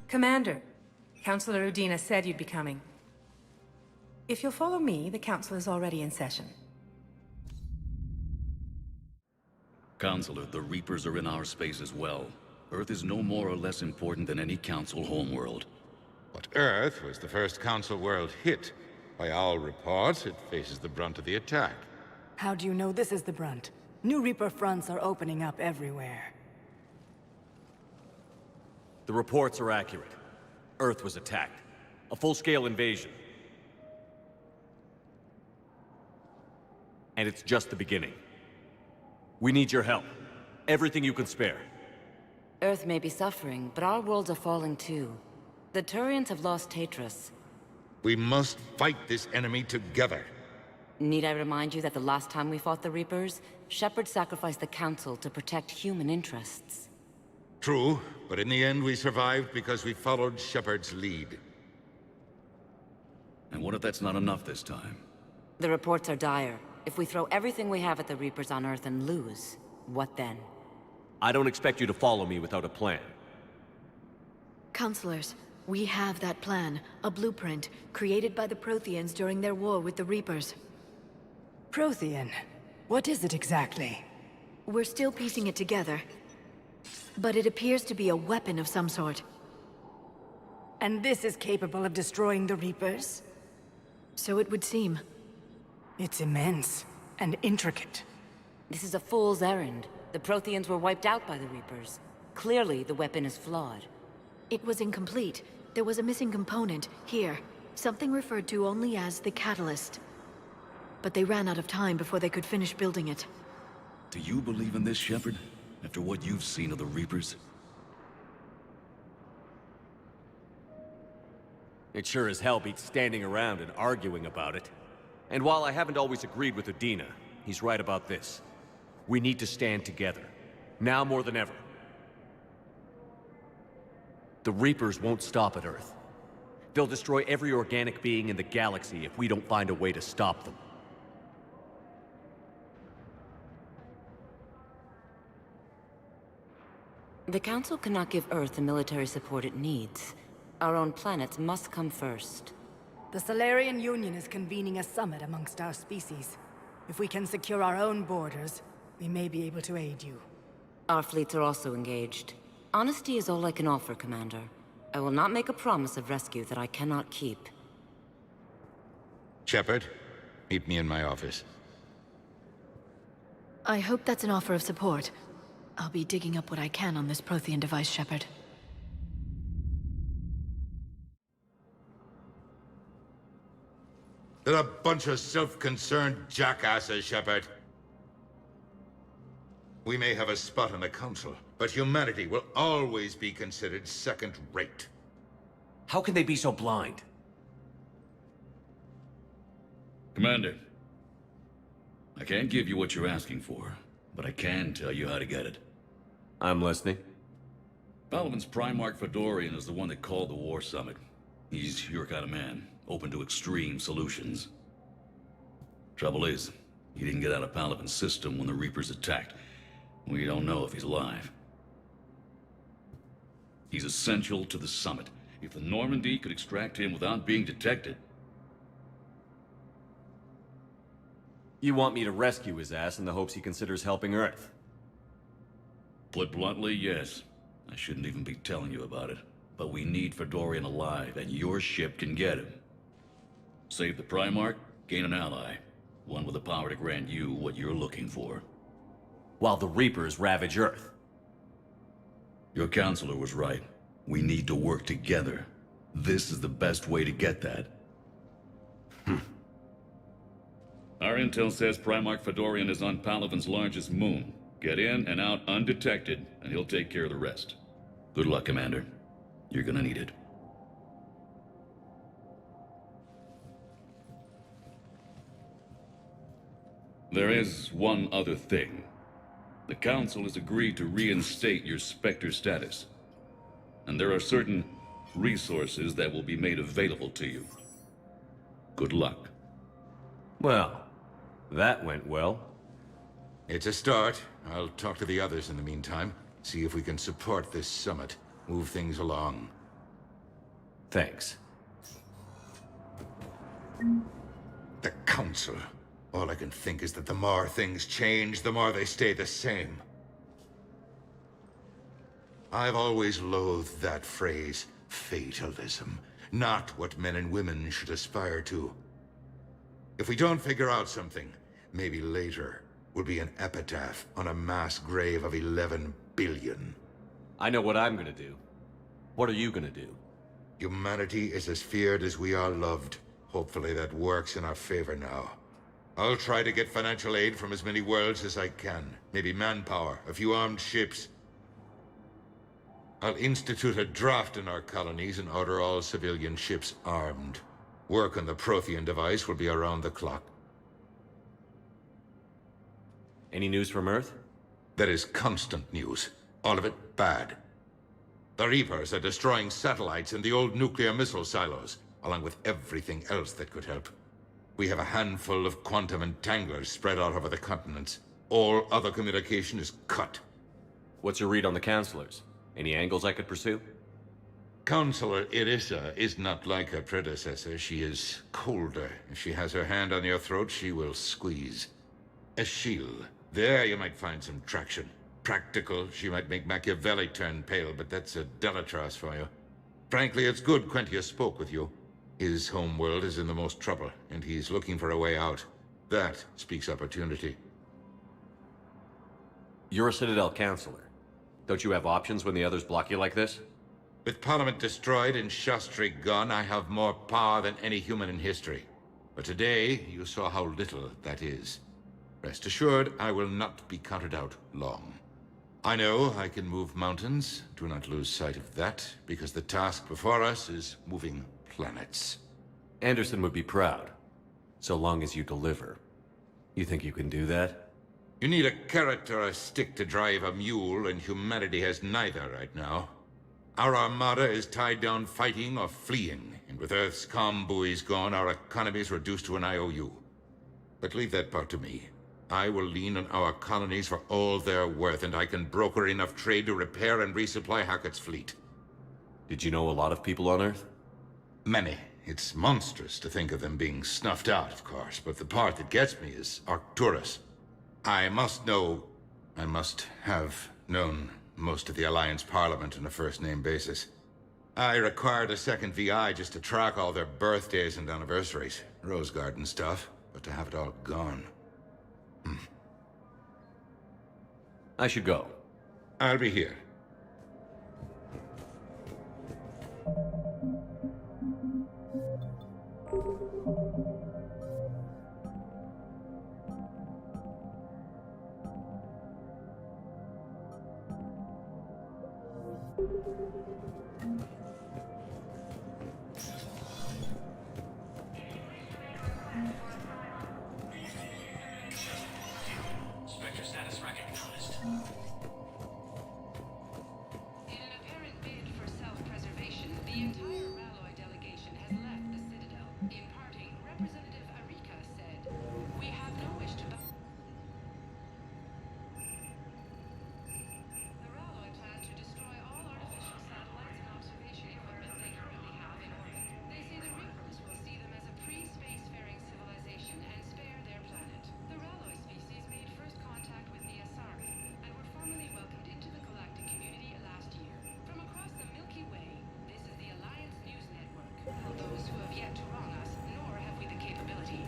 Commander, Counselor Udina said you'd be coming. If you'll follow me, the Council is already in session. Counselor, the Reapers are in our space as well. Earth is no more or less important than any Council homeworld. But Earth was the first Council world hit. By all reports, it faces the brunt of the attack. How do you know this is the brunt? New Reaper fronts are opening up everywhere. The reports are accurate. Earth was attacked. A full-scale invasion. And it's just the beginning. We need your help. Everything you can spare. Earth may be suffering, but our worlds are falling too. The Turians have lost Tatris. We must fight this enemy together. Need I remind you that the last time we fought the Reapers, Shepard sacrificed the Council to protect human interests? True, but in the end we survived because we followed Shepard's lead. And what if that's not enough this time? The reports are dire. If we throw everything we have at the Reapers on Earth and lose, what then? I don't expect you to follow me without a plan. Counselors, we have that plan. A blueprint, created by the Protheans during their war with the Reapers. Prothean? What is it exactly? We're still piecing it together. But it appears to be a weapon of some sort. And this is capable of destroying the Reapers? So it would seem. It's immense and intricate. This is a fool's errand. The Protheans were wiped out by the Reapers. Clearly, the weapon is flawed. It was incomplete. There was a missing component, here. Something referred to only as the catalyst. But they ran out of time before they could finish building it. Do you believe in this, Shepard? After what you've seen of the Reapers? It sure as hell beats standing around and arguing about it. And while I haven't always agreed with Udina, he's right about this. We need to stand together. Now more than ever. The Reapers won't stop at Earth. They'll destroy every organic being in the galaxy if we don't find a way to stop them. The Council cannot give Earth the military support it needs. Our own planets must come first. The Solarian Union is convening a summit amongst our species. If we can secure our own borders, we may be able to aid you. Our fleets are also engaged. Honesty is all I can offer, Commander. I will not make a promise of rescue that I cannot keep. Shepard, meet me in my office. I hope that's an offer of support. I'll be digging up what I can on this Prothean device, Shepard. They're a bunch of self-concerned jackasses, Shepard. We may have a spot in the Council, but humanity will always be considered second-rate. How can they be so blind? Commander, I can't give you what you're asking for, but I can tell you how to get it. I'm listening. Palaven's Primarch Fedorian is the one that called the War Summit. He's your kind of man, open to extreme solutions. Trouble is, he didn't get out of Palaven's system when the Reapers attacked. We don't know if he's alive. He's essential to the summit. If the Normandy could extract him without being detected... You want me to rescue his ass in the hopes he considers helping Earth? Put bluntly, yes. I shouldn't even be telling you about it. But we need Fedorian alive, and your ship can get him. Save the Primarch, gain an ally. One with the power to grant you what you're looking for. While the Reapers ravage Earth. Your counselor was right. We need to work together. This is the best way to get that. Our intel says Primarch Fedorian is on Palaven's largest moon. Get in and out undetected, and he'll take care of the rest. Good luck, Commander. You're gonna need it. There is one other thing. The Council has agreed to reinstate your Spectre status. And there are certain resources that will be made available to you. Good luck. Well, that went well. It's a start. I'll talk to the others in the meantime. See if we can support this summit. Move things along. Thanks. The Council. All I can think is that the more things change, the more they stay the same. I've always loathed that phrase, fatalism. Not what men and women should aspire to. If we don't figure out something, maybe later will be an epitaph on a mass grave of 11 billion. I know what I'm gonna do. What are you gonna do? Humanity is as feared as we are loved. Hopefully that works in our favor now. I'll try to get financial aid from as many worlds as I can. Maybe manpower, a few armed ships. I'll institute a draft in our colonies and order all civilian ships armed. Work on the Prothean device will be around the clock. Any news from Earth? There is constant news. All of it bad. The Reapers are destroying satellites and the old nuclear missile silos, along with everything else that could help. We have a handful of quantum entanglers spread out over the continents. All other communication is cut. What's your read on the counselors? Any angles I could pursue? Counselor Irissa is not like her predecessor. She is colder. If she has her hand on your throat, she will squeeze. Achille. There you might find some traction. Practical, she might make Machiavelli turn pale, but that's a Delatras for you. Frankly, it's good Quentius spoke with you. His homeworld is in the most trouble, and he's looking for a way out. That speaks opportunity. You're a Citadel counselor. Don't you have options when the others block you like this? With Parliament destroyed and Shastri gone, I have more power than any human in history. But today, you saw how little that is. Rest assured, I will not be counted out long. I know I can move mountains. Do not lose sight of that, because the task before us is moving planets. Anderson would be proud, so long as you deliver. You think you can do that? You need a carrot or a stick to drive a mule, and humanity has neither right now. Our armada is tied down fighting or fleeing, and with Earth's comm buoys gone, our economy is reduced to an IOU. But leave that part to me. I will lean on our colonies for all they're worth, and I can broker enough trade to repair and resupply Hackett's fleet. Did you know a lot of people on Earth? Many. It's monstrous to think of them being snuffed out, of course, but the part that gets me is Arcturus. I must have known most of the Alliance Parliament on a first-name basis. I required a second VI just to track all their birthdays and anniversaries. Rose Garden stuff, but to have it all gone. I should go. I'll be here. Spectre status recognized. In an apparent bid for self-preservation, the entire Ralloy delegation has left the Citadel. In parting, Representative Arika said, "We have no wish to..." The Ralloy plan to destroy all artificial satellites and observation equipment they currently have in orbit. They say the Reapers will see them as a pre-spacefaring civilization and spare their planet. The Ralloy species made first contact with the Asari and were formally welcomed into the galactic community last year. From across the Milky Way, this is the Alliance News Network. Tell those who have yet to wrong us, nor have we the capability.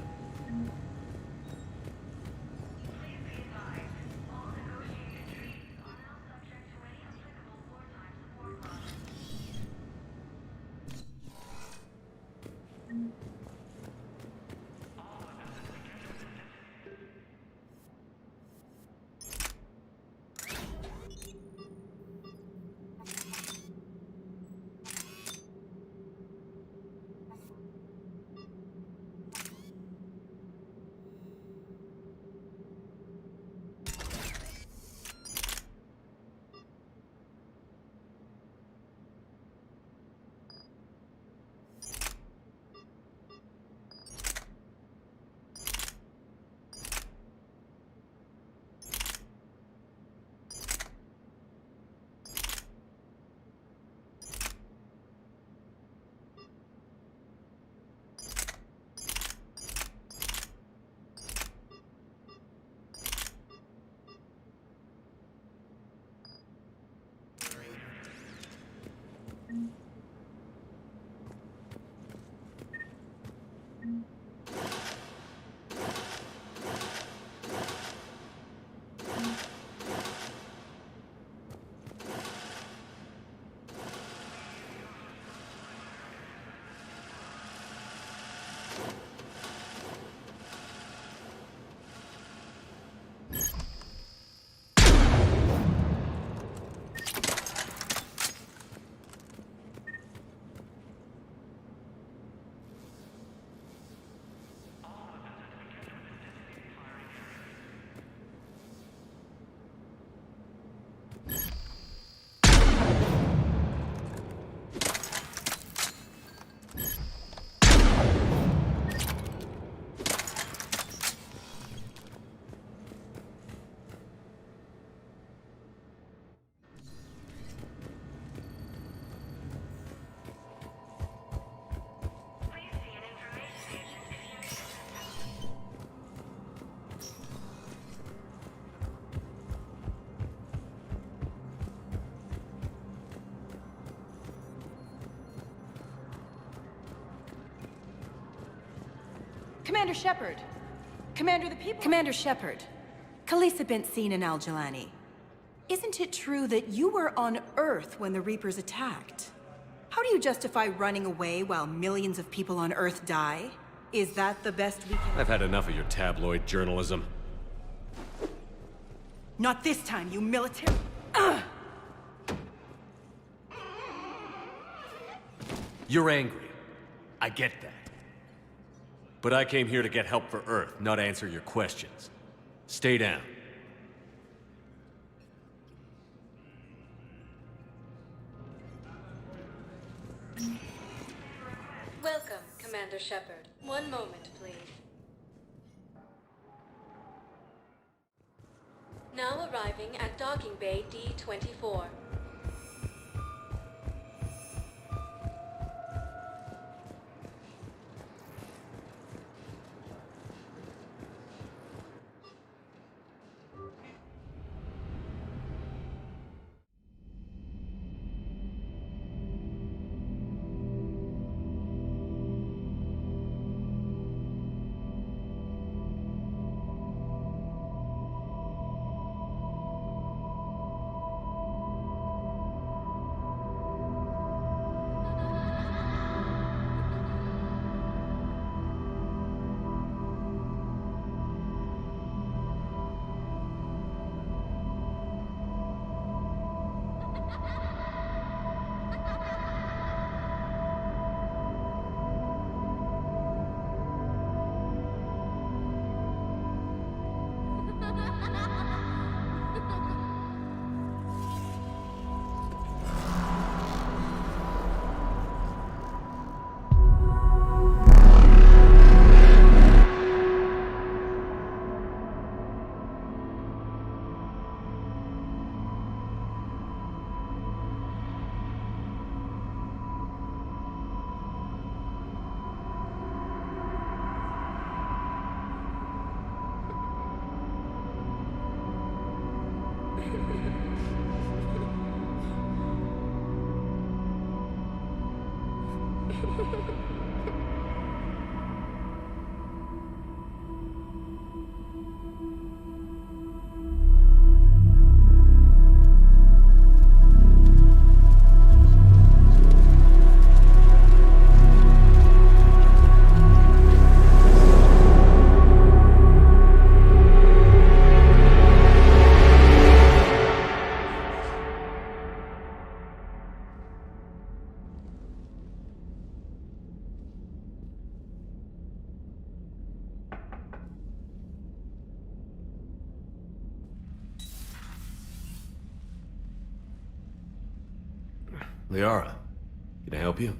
Commander Shepard. Commander, the people... Commander Shepard. Khalisah bint Sin and Al-Jalani. Isn't it true that you were on Earth when the Reapers attacked? How do you justify running away while millions of people on Earth die? Is that the best we can... I've had enough of your tabloid journalism. Not this time, you military... You're angry. I get that. But I came here to get help for Earth, not answer your questions. Stay down. Welcome, Commander Shepard. One moment, please. Now arriving at Docking Bay D-24. Liara, can I help you?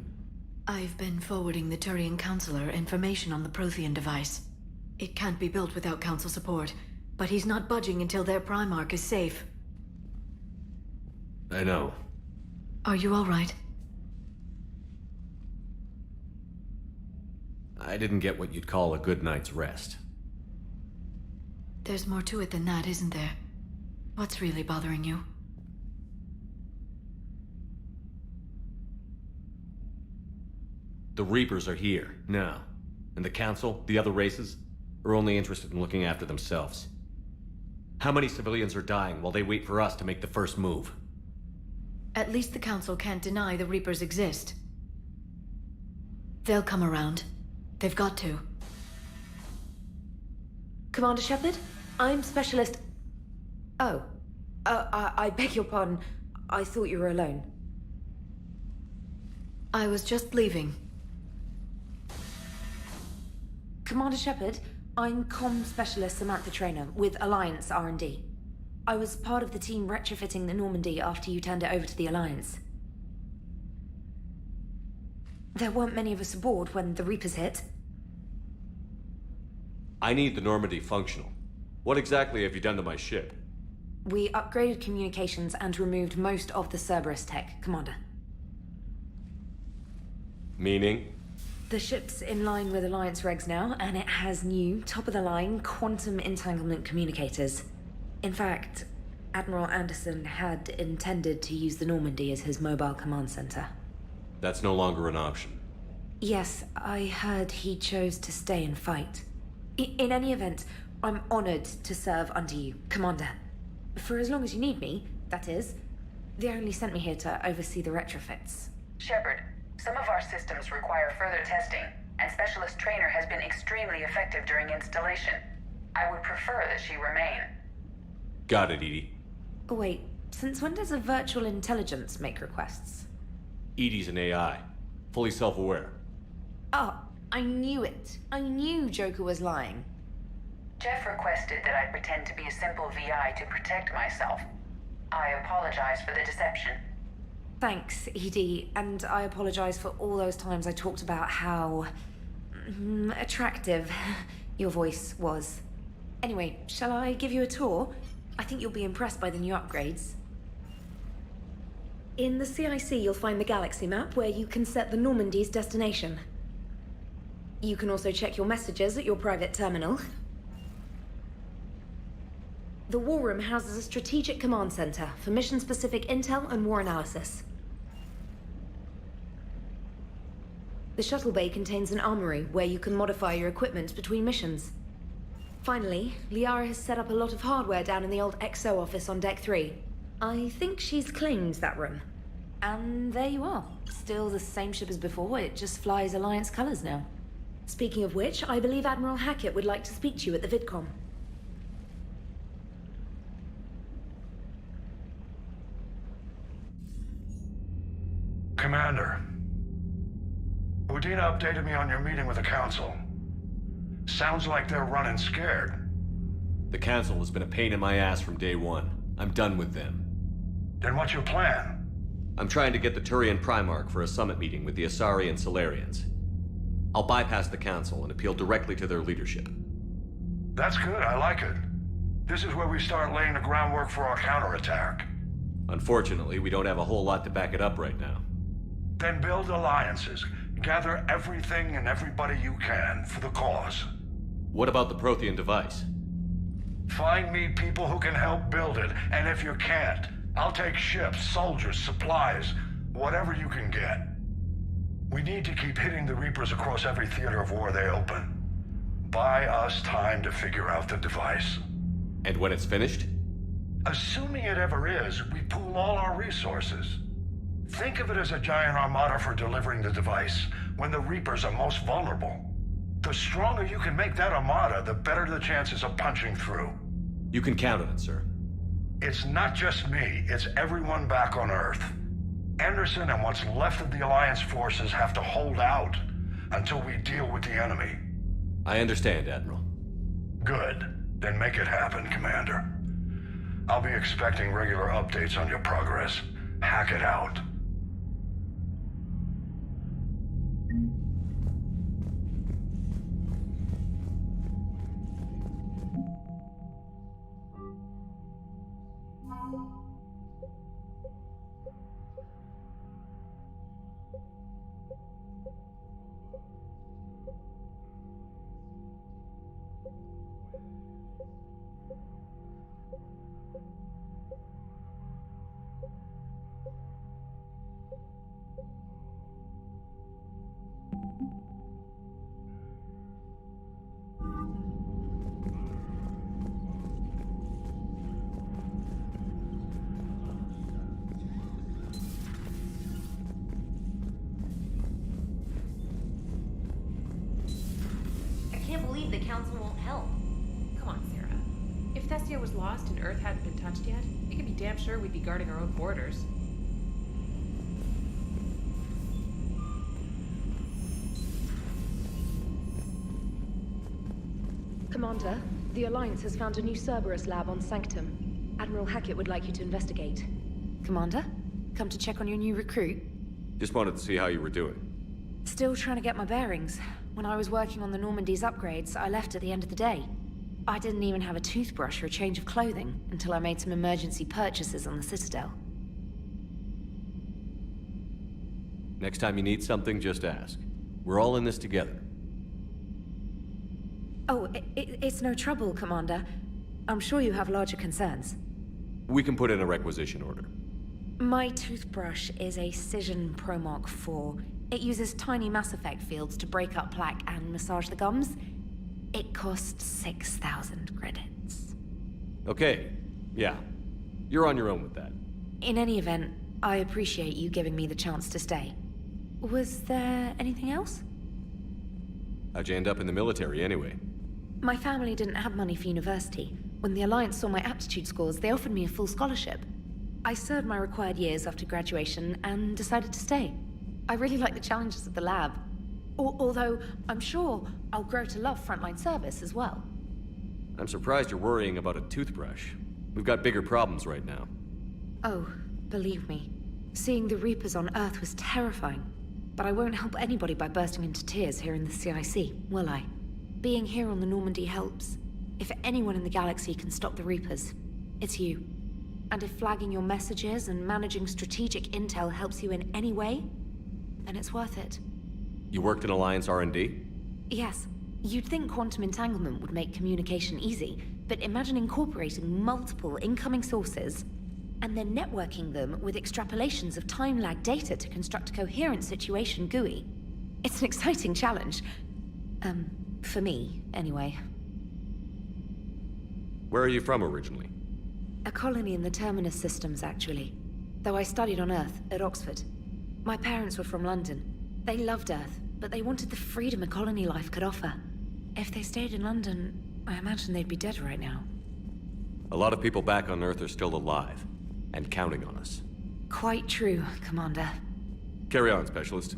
I've been forwarding the Turian Counselor information on the Prothean device. It can't be built without Council support, but he's not budging until their Primarch is safe. I know. Are you all right? I didn't get what you'd call a good night's rest. There's more to it than that, isn't there? What's really bothering you? The Reapers are here, now. And the Council, the other races, are only interested in looking after themselves. How many civilians are dying while they wait for us to make the first move? At least the Council can't deny the Reapers exist. They'll come around. They've got to. Commander Shepard, I'm Specialist... Oh. I beg your pardon. I thought you were alone. I was just leaving. Commander Shepard, I'm Comm Specialist Samantha Traynor with Alliance R&D. I was part of the team retrofitting the Normandy after you turned it over to the Alliance. There weren't many of us aboard when the Reapers hit. I need the Normandy functional. What exactly have you done to my ship? We upgraded communications and removed most of the Cerberus tech, Commander. Meaning? The ship's in line with Alliance regs now, and it has new, top-of-the-line, quantum entanglement communicators. In fact, Admiral Anderson had intended to use the Normandy as his mobile command center. That's no longer an option. Yes, I heard he chose to stay and fight. In any event, I'm honored to serve under you, Commander. For as long as you need me, that is. They only sent me here to oversee the retrofits. Shepard, some of our systems require further testing, and Specialist Trainer has been extremely effective during installation. I would prefer that she remain. Got it, Edie. Wait, since when does a virtual intelligence make requests? Edie's an AI. Fully self-aware. Oh, I knew it. I knew Joker was lying. Jeff requested that I pretend to be a simple VI to protect myself. I apologize for the deception. Thanks, Edie, and I apologize for all those times I talked about how... attractive your voice was. Anyway, shall I give you a tour? I think you'll be impressed by the new upgrades. In the CIC, you'll find the galaxy map where you can set the Normandy's destination. You can also check your messages at your private terminal. The War Room houses a strategic command center for mission-specific intel and war analysis. The shuttle bay contains an armory where you can modify your equipment between missions. Finally, Liara has set up a lot of hardware down in the old XO office on Deck 3. I think she's claimed that room. And there you are. Still the same ship as before, it just flies Alliance colors now. Speaking of which, I believe Admiral Hackett would like to speak to you at the VidCom. Commander, Udina updated me on your meeting with the Council. Sounds like they're running scared. The Council has been a pain in my ass from day one. I'm done with them. Then what's your plan? I'm trying to get the Turian Primarch for a summit meeting with the Asari and Solarians. I'll bypass the Council and appeal directly to their leadership. That's good, I like it. This is where we start laying the groundwork for our counterattack. Unfortunately, we don't have a whole lot to back it up right now. Then build alliances. Gather everything and everybody you can for the cause. What about the Prothean device? Find me people who can help build it, and if you can't, I'll take ships, soldiers, supplies, whatever you can get. We need to keep hitting the Reapers across every theater of war they open. Buy us time to figure out the device. And when it's finished? Assuming it ever is, we pool all our resources. Think of it as a giant armada for delivering the device, when the Reapers are most vulnerable. The stronger you can make that armada, the better the chances of punching through. You can count on it, sir. It's not just me, it's everyone back on Earth. Anderson and what's left of the Alliance forces have to hold out until we deal with the enemy. I understand, Admiral. Good. Then make it happen, Commander. I'll be expecting regular updates on your progress. Hack it out. I can't believe the Council won't help. Come on, Sarah. If Thessia was lost and Earth hadn't been touched yet, we could be damn sure we'd be guarding our own borders. Commander, the Alliance has found a new Cerberus lab on Sanctum. Admiral Hackett would like you to investigate. Commander, come to check on your new recruit? Just wanted to see how you were doing. Still trying to get my bearings. When I was working on the Normandy's upgrades, I left at the end of the day. I didn't even have a toothbrush or a change of clothing until I made some emergency purchases on the Citadel. Next time you need something, just ask. We're all in this together. Oh, it's no trouble, Commander. I'm sure you have larger concerns. We can put in a requisition order. My toothbrush is a Cision Pro Mark IV. It uses tiny Mass Effect fields to break up plaque and massage the gums. It costs 6,000 credits. Okay, yeah. You're on your own with that. In any event, I appreciate you giving me the chance to stay. Was there anything else? How'd you end up in the military anyway? My family didn't have money for university. When the Alliance saw my aptitude scores, they offered me a full scholarship. I served my required years after graduation and decided to stay. I really like the challenges of the lab. Although, I'm sure I'll grow to love frontline service as well. I'm surprised you're worrying about a toothbrush. We've got bigger problems right now. Oh, believe me. Seeing the Reapers on Earth was terrifying. But I won't help anybody by bursting into tears here in the CIC, will I? Being here on the Normandy helps. If anyone in the galaxy can stop the Reapers, it's you. And if flagging your messages and managing strategic intel helps you in any way, then it's worth it. You worked in Alliance R&D? Yes. You'd think quantum entanglement would make communication easy, but imagine incorporating multiple incoming sources and then networking them with extrapolations of time-lag data to construct a coherent situation GUI. It's an exciting challenge. For me, anyway. Where are you from originally? A colony in the Terminus systems, actually. Though I studied on Earth, at Oxford. My parents were from London. They loved Earth, but they wanted the freedom a colony life could offer. If they stayed in London, I imagine they'd be dead right now. A lot of people back on Earth are still alive, and counting on us. Quite true, Commander. Carry on, Specialist.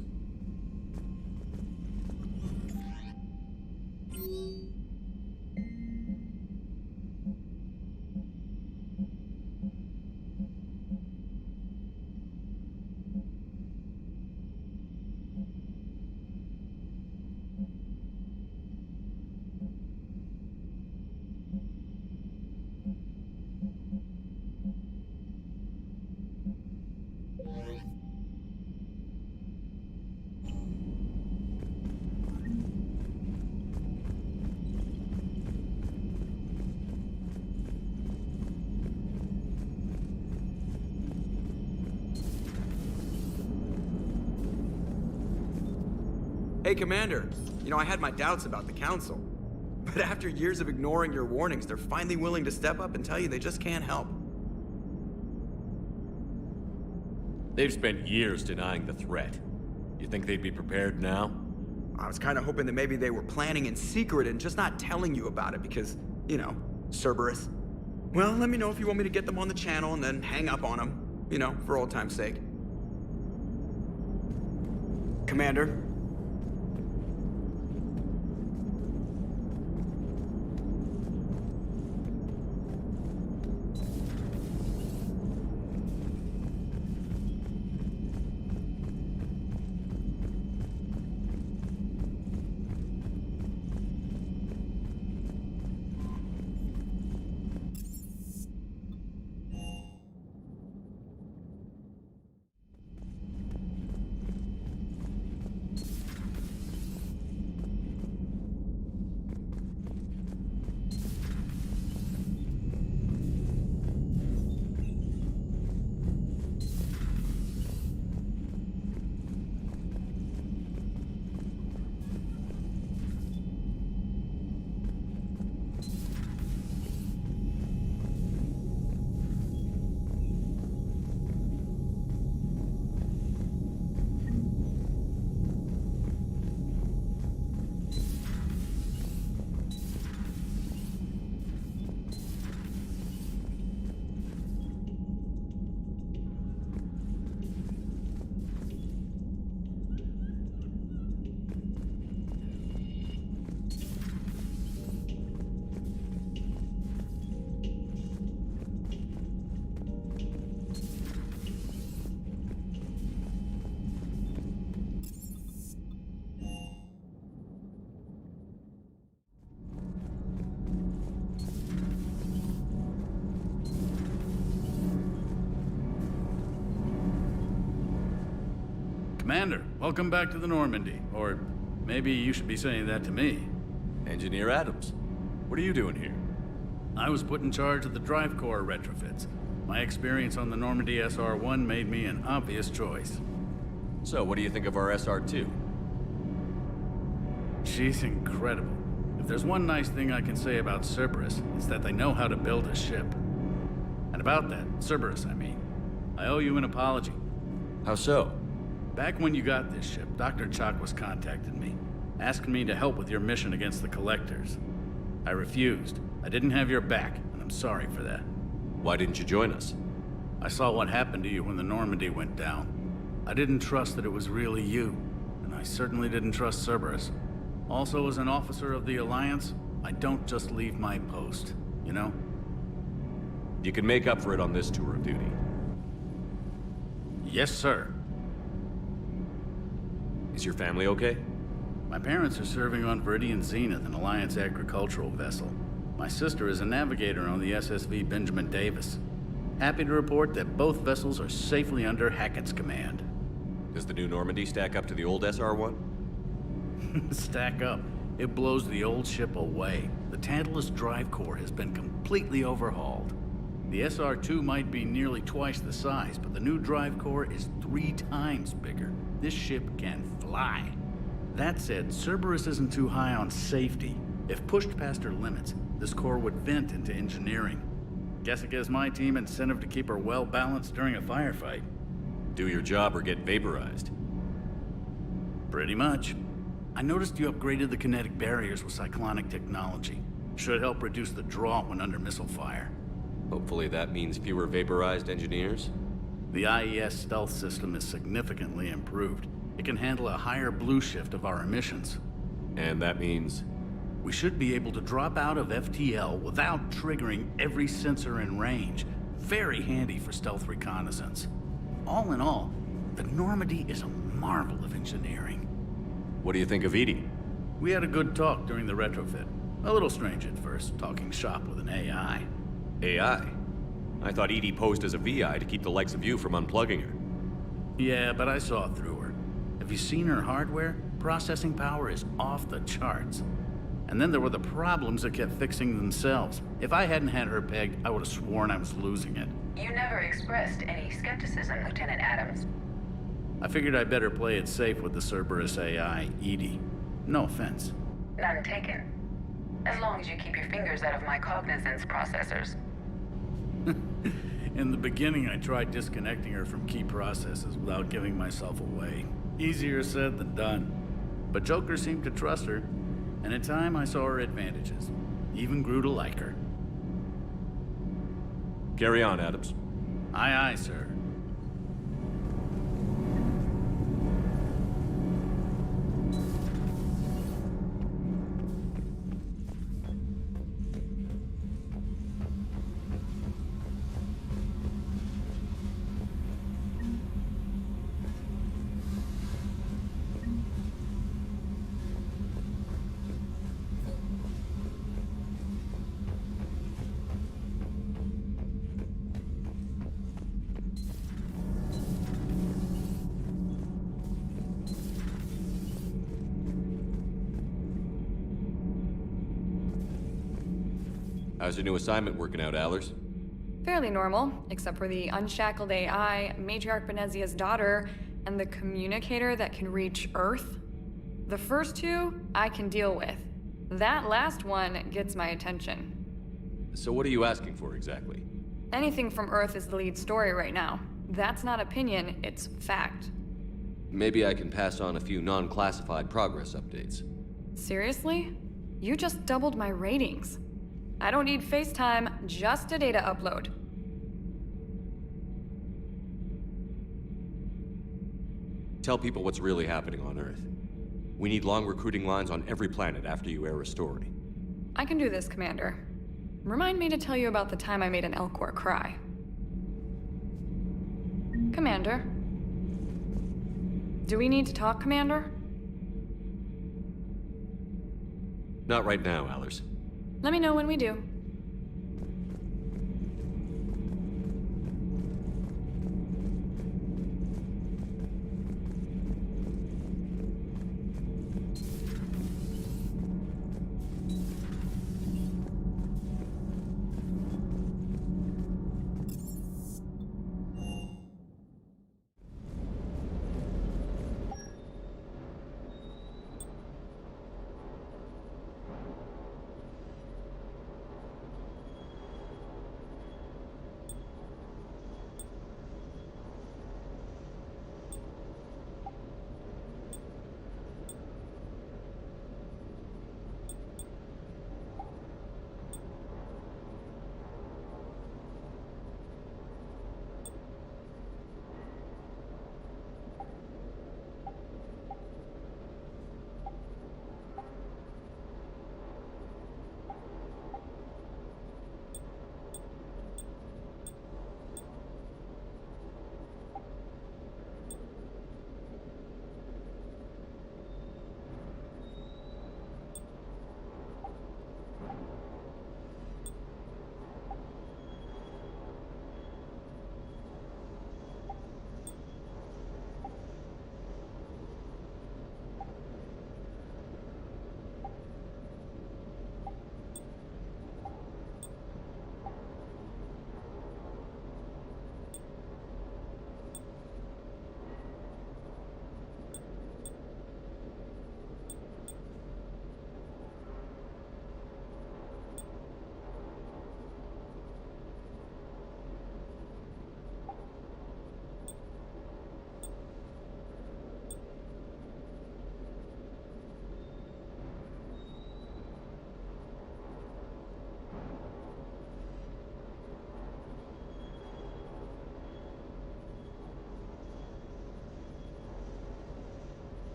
Hey, Commander. You know, I had my doubts about the Council. But after years of ignoring your warnings, they're finally willing to step up and tell you they just can't help. They've spent years denying the threat. You think they'd be prepared now? I was kind of hoping that maybe they were planning in secret and just not telling you about it because, you know, Cerberus. Well, let me know if you want me to get them on the channel and then hang up on them. You know, for old time's sake. Commander? Commander, welcome back to the Normandy. Or maybe you should be saying that to me. Engineer Adams, what are you doing here? I was put in charge of the drive core retrofits. My experience on the Normandy SR-1 made me an obvious choice. So, what do you think of our SR-2? She's incredible. If there's one nice thing I can say about Cerberus, it's that they know how to build a ship. And about that, Cerberus, I mean, I owe you an apology. How so? Back when you got this ship, Dr. Chakwas contacted me, asking me to help with your mission against the Collectors. I refused. I didn't have your back, and I'm sorry for that. Why didn't you join us? I saw what happened to you when the Normandy went down. I didn't trust that it was really you, and I certainly didn't trust Cerberus. Also, as an officer of the Alliance, I don't just leave my post, you know? You can make up for it on this tour of duty. Yes, sir. Is your family okay? My parents are serving on Viridian Zenith, an Alliance agricultural vessel. My sister is a navigator on the SSV Benjamin Davis. Happy to report that both vessels are safely under Hackett's command. Does the new Normandy stack up to the old SR-1? Stack up. It blows the old ship away. The Tantalus drive core has been completely overhauled. The SR-2 might be nearly twice the size, but the new drive core is 3 times bigger. This ship can fly. That said, Cerberus isn't too high on safety. If pushed past her limits, this core would vent into engineering. Guess it gives my team incentive to keep her well-balanced during a firefight. Do your job or get vaporized. Pretty much. I noticed you upgraded the kinetic barriers with cyclonic technology. Should help reduce the draw when under missile fire. Hopefully that means fewer vaporized engineers? The IES stealth system is significantly improved. It can handle a higher blue shift of our emissions. And that means? We should be able to drop out of FTL without triggering every sensor in range. Very handy for stealth reconnaissance. All in all, the Normandy is a marvel of engineering. What do you think of Edie? We had a good talk during the retrofit. A little strange at first, talking shop with an AI. AI? I thought Edie posed as a VI to keep the likes of you from unplugging her. Yeah, but I saw through her. Have you seen her hardware? Processing power is off the charts. And then there were the problems that kept fixing themselves. If I hadn't had her pegged, I would have sworn I was losing it. You never expressed any skepticism, Lieutenant Adams. I figured I'd better play it safe with the Cerberus AI, Edie. No offense. None taken. As long as you keep your fingers out of my cognizance processors. In the beginning, I tried disconnecting her from key processes without giving myself away. Easier said than done. But Joker seemed to trust her, and in time I saw her advantages. Even grew to like her. Carry on, Adams. Aye, aye, sir. How's your new assignment working out, Allers? Fairly normal, except for the unshackled AI, Matriarch Benezia's daughter, and the communicator that can reach Earth. The first two, I can deal with. That last one gets my attention. So what are you asking for exactly? Anything from Earth is the lead story right now. That's not opinion, it's fact. Maybe I can pass on a few non-classified progress updates. Seriously? You just doubled my ratings. I don't need FaceTime, just a data upload. Tell people what's really happening on Earth. We need long recruiting lines on every planet after you air a story. I can do this, Commander. Remind me to tell you about the time I made an Elcor cry. Commander? Do we need to talk, Commander? Not right now, Allers. Let me know when we do.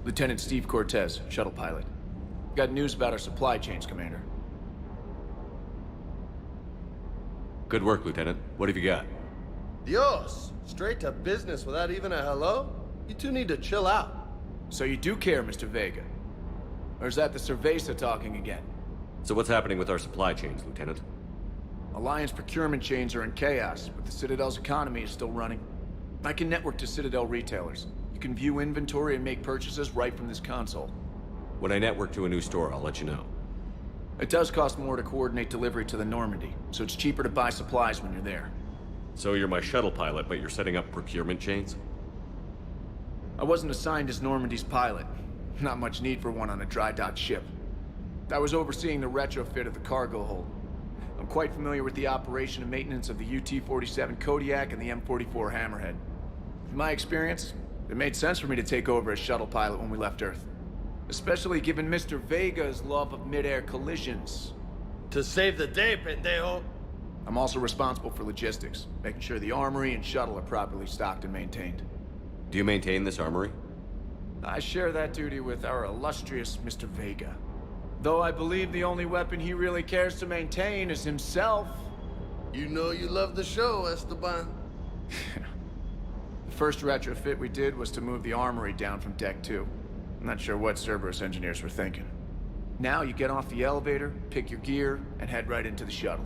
Lieutenant Steve Cortez, shuttle pilot. Got news about our supply chains, Commander. Good work, Lieutenant. What have you got? Dios! Straight to business without even a hello? You two need to chill out. So you do care, Mr. Vega? Or is that the Cerveza talking again? So what's happening with our supply chains, Lieutenant? Alliance procurement chains are in chaos, but the Citadel's economy is still running. I can network to Citadel retailers. You can view inventory and make purchases right from this console. When I network to a new store, I'll let you know. It does cost more to coordinate delivery to the Normandy, so it's cheaper to buy supplies when you're there. So you're my shuttle pilot, but you're setting up procurement chains? I wasn't assigned as Normandy's pilot. Not much need for one on a dry dock ship. I was overseeing the retrofit of the cargo hold. I'm quite familiar with the operation and maintenance of the UT-47 Kodiak and the M44 Hammerhead. In my experience, it made sense for me to take over as shuttle pilot when we left Earth. Especially given Mr. Vega's love of mid-air collisions. To save the day, pendejo! I'm also responsible for logistics, making sure the armory and shuttle are properly stocked and maintained. Do you maintain this armory? I share that duty with our illustrious Mr. Vega. Though I believe the only weapon he really cares to maintain is himself. You know you love the show, Esteban. The first retrofit we did was to move the armory down from Deck 2. I'm not sure what Cerberus engineers were thinking. Now you get off the elevator, pick your gear, and head right into the shuttle.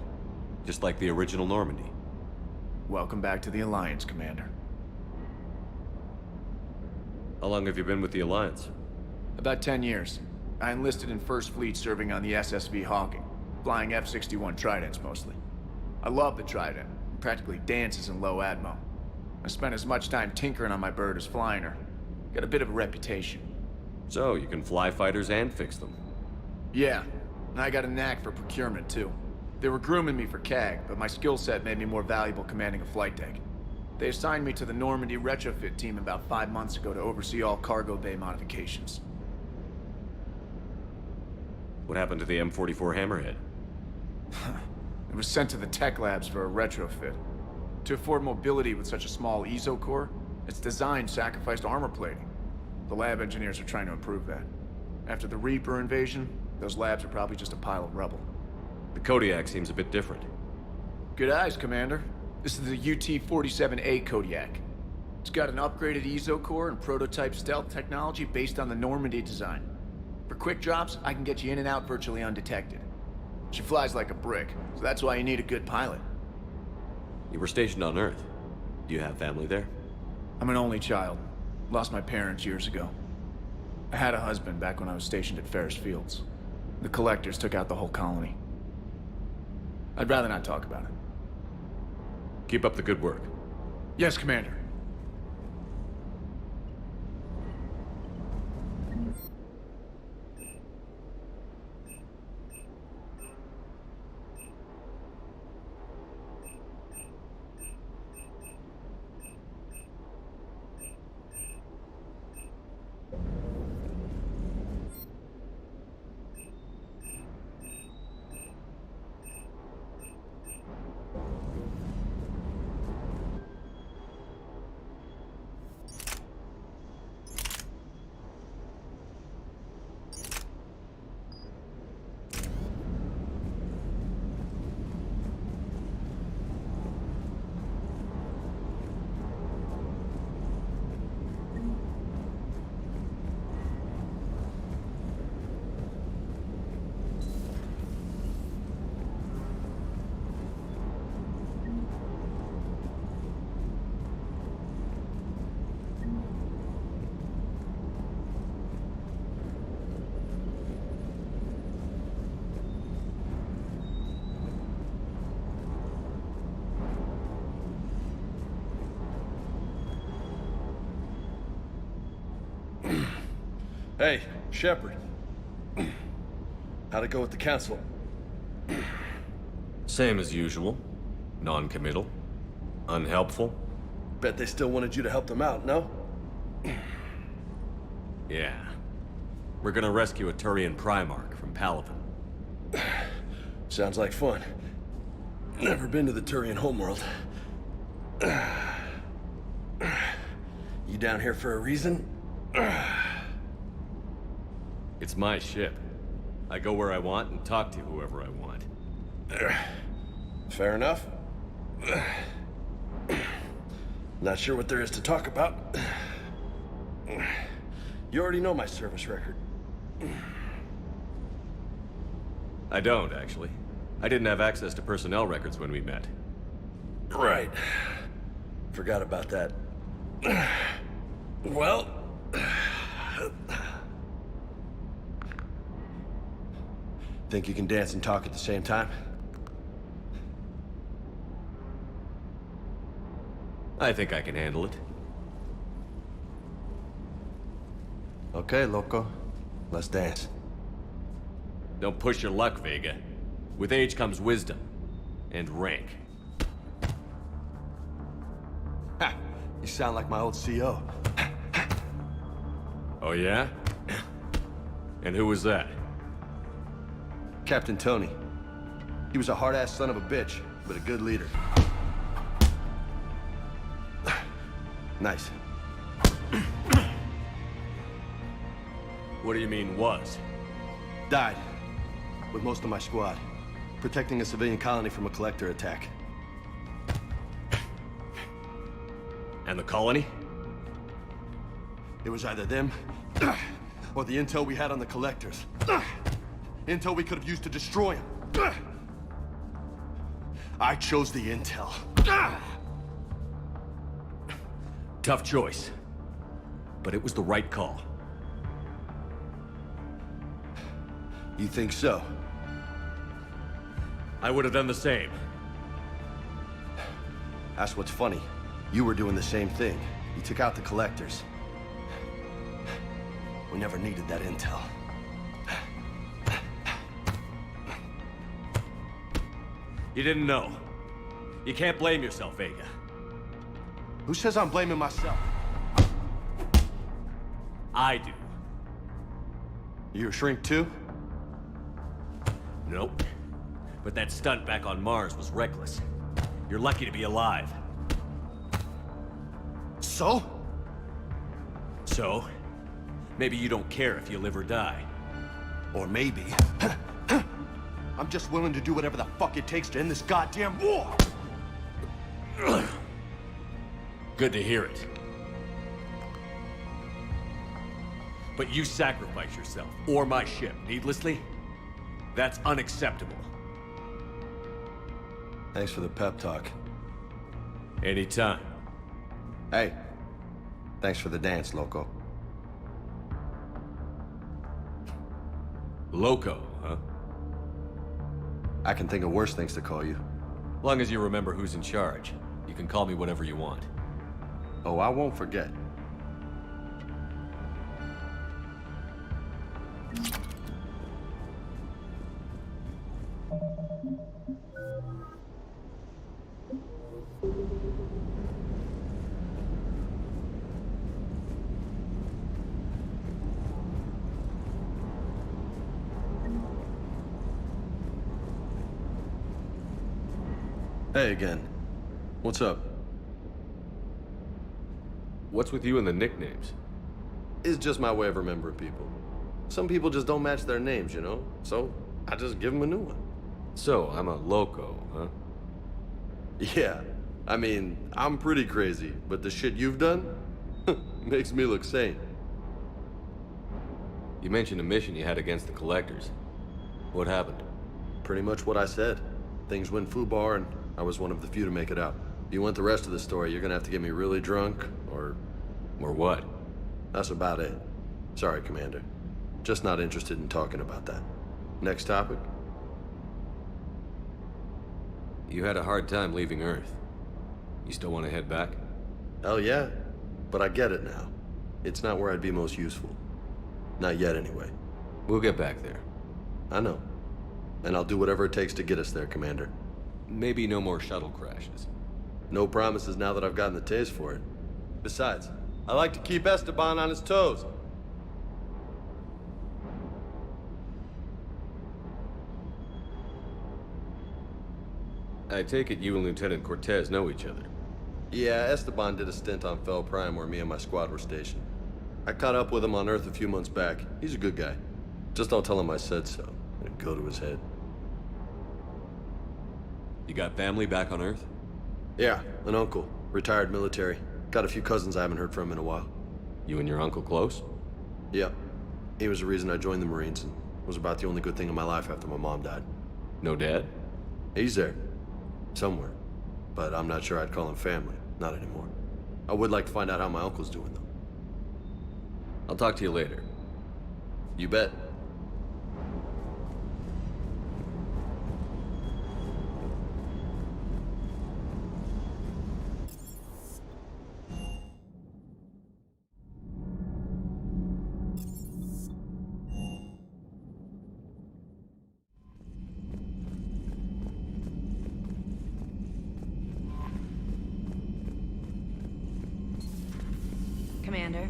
Just like the original Normandy. Welcome back to the Alliance, Commander. How long have you been with the Alliance? About 10 years. I enlisted in First Fleet serving on the SSV Hawking, flying F-61 Tridents mostly. I love the Trident. It practically dances in low atmo. I spent as much time tinkering on my bird as flying her. Got a bit of a reputation. So, you can fly fighters and fix them? Yeah, and I got a knack for procurement too. They were grooming me for CAG, but my skill set made me more valuable commanding a flight deck. They assigned me to the Normandy retrofit team about 5 months ago to oversee all cargo bay modifications. What happened to the M44 Hammerhead? It was sent to the tech labs for a retrofit. To afford mobility with such a small ESO core, its design sacrificed armor plating. The lab engineers are trying to improve that. After the Reaper invasion, those labs are probably just a pile of rubble. The Kodiak seems a bit different. Good eyes, Commander. This is the UT-47A Kodiak. It's got an upgraded ESO core and prototype stealth technology based on the Normandy design. For quick drops, I can get you in and out virtually undetected. She flies like a brick, so that's why you need a good pilot. You were stationed on Earth. Do you have family there? I'm an only child. Lost my parents years ago. I had a husband back when I was stationed at Ferris Fields. The Collectors took out the whole colony. I'd rather not talk about it. Keep up the good work. Yes, Commander. Hey, Shepard. How'd it go with the council? Same as usual. Non-committal. Unhelpful. Bet they still wanted you to help them out, no? Yeah. We're gonna rescue a Turian Primarch from Palaven. Sounds like fun. Never been to the Turian homeworld. You down here for a reason? It's my ship. I go where I want and talk to whoever I want. Fair enough. Not sure what there is to talk about. You already know my service record. I don't, actually. I didn't have access to personnel records when we met. Right. Forgot about that. Well... Think you can dance and talk at the same time? I think I can handle it. Okay, loco. Let's dance. Don't push your luck, Vega. With age comes wisdom. And rank. Ha! You sound like my old CO. Oh yeah? And who was that? Captain Tony. He was a hard-ass son of a bitch, but a good leader. Nice. What do you mean, was? Died. With most of my squad. Protecting a civilian colony from a collector attack. And the colony? It was either them, or the intel we had on the collectors. Intel we could have used to destroy them. I chose the intel. Tough choice. But it was the right call. You think so? I would have done the same. That's what's funny. You were doing the same thing. You took out the collectors. We never needed that intel. You didn't know. You can't blame yourself, Vega. Who says I'm blaming myself? I do. You a shrink too? Nope. But that stunt back on Mars was reckless. You're lucky to be alive. So? So? Maybe you don't care if you live or die. Or maybe... I'm just willing to do whatever the fuck it takes to end this goddamn war! Good to hear it. But you sacrifice yourself, or my ship, needlessly? That's unacceptable. Thanks for the pep talk. Anytime. Hey, thanks for the dance, loco. Loco, huh? I can think of worse things to call you. Long as you remember who's in charge. You can call me whatever you want. Oh, I won't forget. Hey again. What's up? What's with you and the nicknames? It's just my way of remembering people. Some people just don't match their names, you know? So, I just give them a new one. So, I'm a loco, huh? Yeah. I mean, I'm pretty crazy, but the shit you've done makes me look sane. You mentioned a mission you had against the Collectors. What happened? Pretty much what I said. Things went foobar, and I was one of the few to make it out. If you want the rest of the story, you're gonna have to get me really drunk, or... Or what? That's about it. Sorry, Commander. Just not interested in talking about that. Next topic? You had a hard time leaving Earth. You still want to head back? Hell yeah. But I get it now. It's not where I'd be most useful. Not yet, anyway. We'll get back there. I know. And I'll do whatever it takes to get us there, Commander. Maybe no more shuttle crashes. No promises now that I've gotten the taste for it. Besides, I like to keep Esteban on his toes. I take it you and Lieutenant Cortez know each other. Yeah, Esteban did a stint on Fel Prime where me and my squad were stationed. I caught up with him on Earth a few months back. He's a good guy. Just don't tell him I said so. It'd go to his head. You got family back on Earth? Yeah, an uncle. Retired military. Got a few cousins I haven't heard from in a while. You and your uncle close? Yeah. He was the reason I joined the Marines and was about the only good thing in my life after my mom died. No dad? He's there. Somewhere. But I'm not sure I'd call him family. Not anymore. I would like to find out how my uncle's doing, though. I'll talk to you later. You bet. Commander.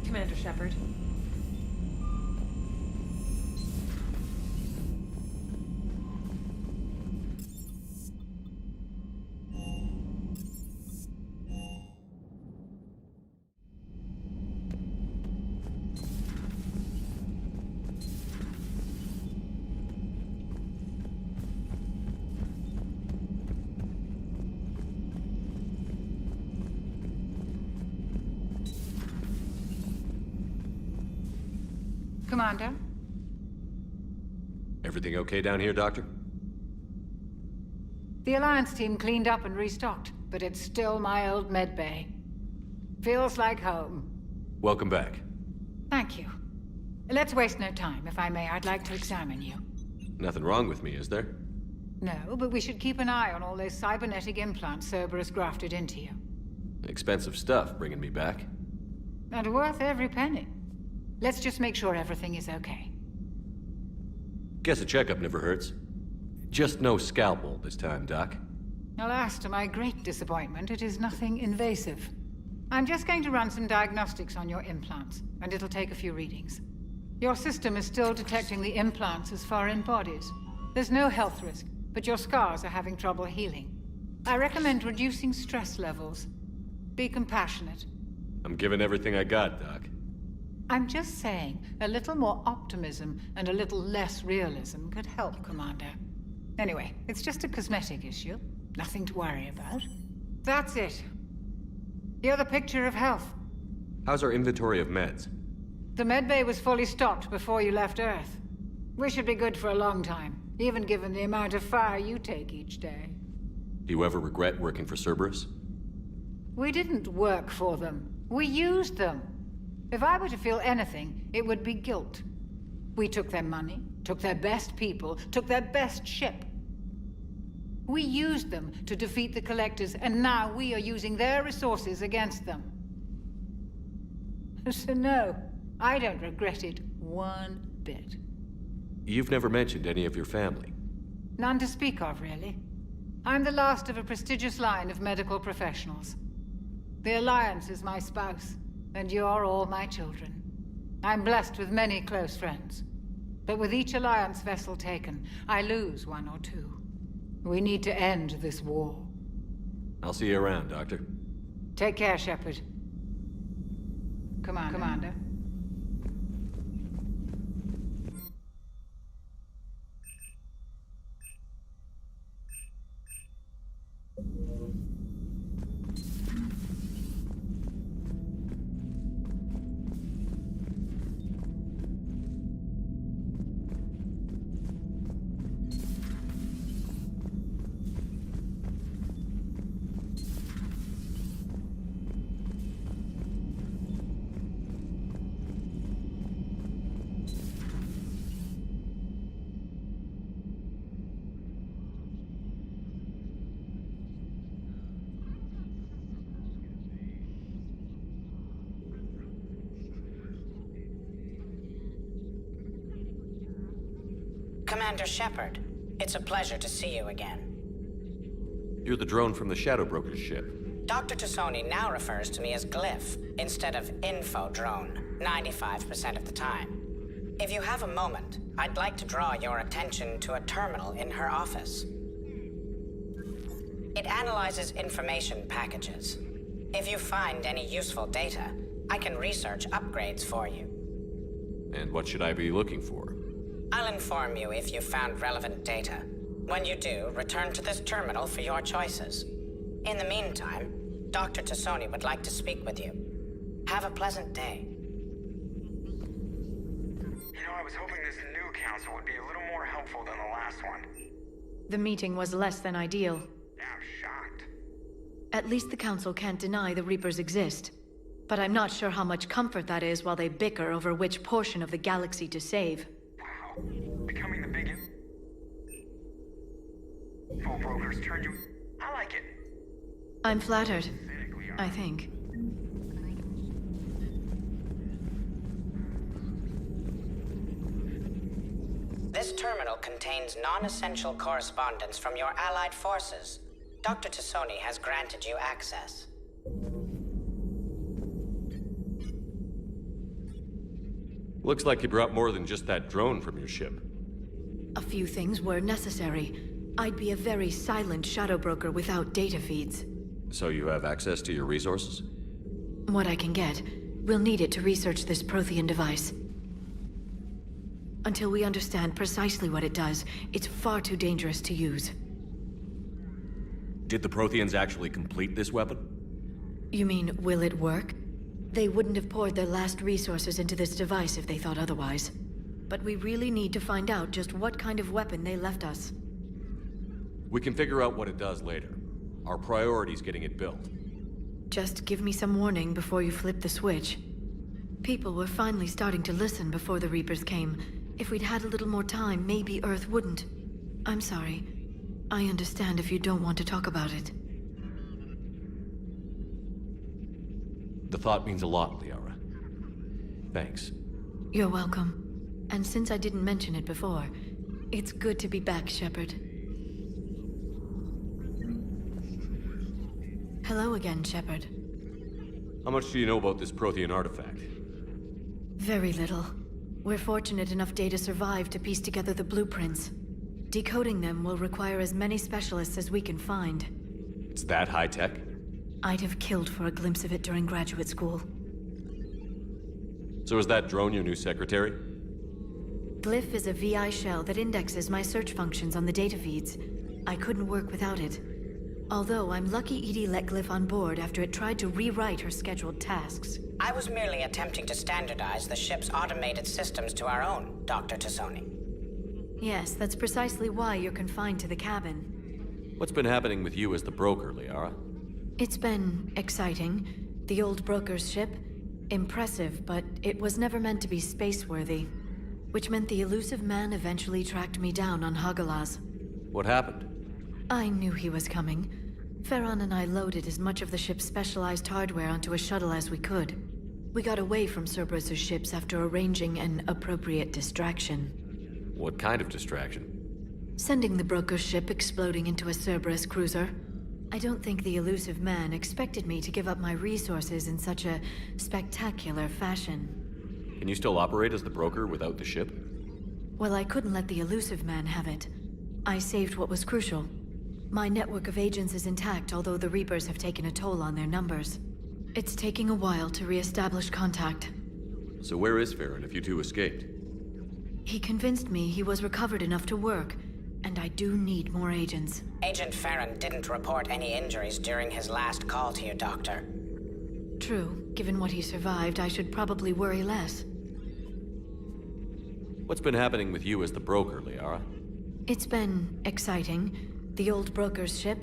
Commander Shepard. Commander? Everything okay down here, Doctor? The Alliance team cleaned up and restocked, but it's still my old med bay. Feels like home. Welcome back. Thank you. Let's waste no time. If I may, I'd like to examine you. Nothing wrong with me, is there? No, but we should keep an eye on all those cybernetic implants Cerberus grafted into you. Expensive stuff bringing me back. And worth every penny. Let's just make sure everything is okay. Guess a checkup never hurts. Just no scalpel this time, Doc. Alas, to my great disappointment, it is nothing invasive. I'm just going to run some diagnostics on your implants, and it'll take a few readings. Your system is still detecting the implants as foreign bodies. There's no health risk, but your scars are having trouble healing. I recommend reducing stress levels. Be compassionate. I'm giving everything I got, Doc. I'm just saying, a little more optimism and a little less realism could help, Commander. Anyway, it's just a cosmetic issue. Nothing to worry about. That's it. You're the picture of health. How's our inventory of meds? The medbay was fully stocked before you left Earth. We should be good for a long time, even given the amount of fire you take each day. Do you ever regret working for Cerberus? We didn't work for them. We used them. If I were to feel anything, it would be guilt. We took their money, took their best people, took their best ship. We used them to defeat the Collectors, and now we are using their resources against them. So no, I don't regret it one bit. You've never mentioned any of your family. None to speak of, really. I'm the last of a prestigious line of medical professionals. The Alliance is my spouse, and you're all my children. I'm blessed with many close friends. But with each Alliance vessel taken, I lose one or two. We need to end this war. I'll see you around, Doctor. Take care, Shepard. Commander. Commander Shepard, it's a pleasure to see you again. You're the drone from the Shadow Broker's ship. Dr. Tassoni now refers to me as Glyph instead of Info Drone, 95% of the time. If you have a moment, I'd like to draw your attention to a terminal in her office. It analyzes information packages. If you find any useful data, I can research upgrades for you. And what should I be looking for? I'll inform you if you've found relevant data. When you do, return to this terminal for your choices. In the meantime, Dr. Tassoni would like to speak with you. Have a pleasant day. You know, I was hoping this new council would be a little more helpful than the last one. The meeting was less than ideal. Yeah, I'm shocked. At least the council can't deny the Reapers exist. But I'm not sure how much comfort that is while they bicker over which portion of the galaxy to save. Wow. Becoming the big... Full brokers turned you... I like it. I'm flattered, I think. This terminal contains non-essential correspondence from your allied forces. Dr. Tassoni has granted you access. Looks like you brought more than just that drone from your ship. A few things were necessary. I'd be a very silent shadow broker without data feeds. So you have access to your resources? What I can get. We'll need it to research this Prothean device. Until we understand precisely what it does, it's far too dangerous to use. Did the Protheans actually complete this weapon? You mean, will it work? They wouldn't have poured their last resources into this device if they thought otherwise. But we really need to find out just what kind of weapon they left us. We can figure out what it does later. Our priority's getting it built. Just give me some warning before you flip the switch. People were finally starting to listen before the Reapers came. If we'd had a little more time, maybe Earth wouldn't. I'm sorry. I understand if you don't want to talk about it. The thought means a lot, Liara. Thanks. You're welcome. And since I didn't mention it before, it's good to be back, Shepard. Hello again, Shepard. How much do you know about this Prothean artifact? Very little. We're fortunate enough Data survived to piece together the blueprints. Decoding them will require as many specialists as we can find. It's that high-tech? I'd have killed for a glimpse of it during graduate school. So is that drone your new secretary? Glyph is a VI shell that indexes my search functions on the data feeds. I couldn't work without it. Although I'm lucky EDI let Glyph on board after it tried to rewrite her scheduled tasks. I was merely attempting to standardize the ship's automated systems to our own, Dr. Tassoni. Yes, that's precisely why you're confined to the cabin. What's been happening with you as the broker, Liara? It's been exciting. The old broker's ship, impressive, but it was never meant to be space-worthy. Which meant the elusive man eventually tracked me down on Hagalaz. What happened? I knew he was coming. Farron and I loaded as much of the ship's specialized hardware onto a shuttle as we could. We got away from Cerberus' ships after arranging an appropriate distraction. What kind of distraction? Sending the broker's ship exploding into a Cerberus cruiser. I don't think the elusive man expected me to give up my resources in such a spectacular fashion. Can you still operate as the broker without the ship? Well, I couldn't let the elusive man have it. I saved what was crucial. My network of agents is intact, although the Reapers have taken a toll on their numbers. It's taking a while to re-establish contact. So where is Farron if you two escaped? He convinced me he was recovered enough to work, and I do need more agents. Agent Farron didn't report any injuries during his last call to you, Doctor. True. Given what he survived, I should probably worry less. What's been happening with you as the broker, Liara? It's been exciting. The old broker's ship,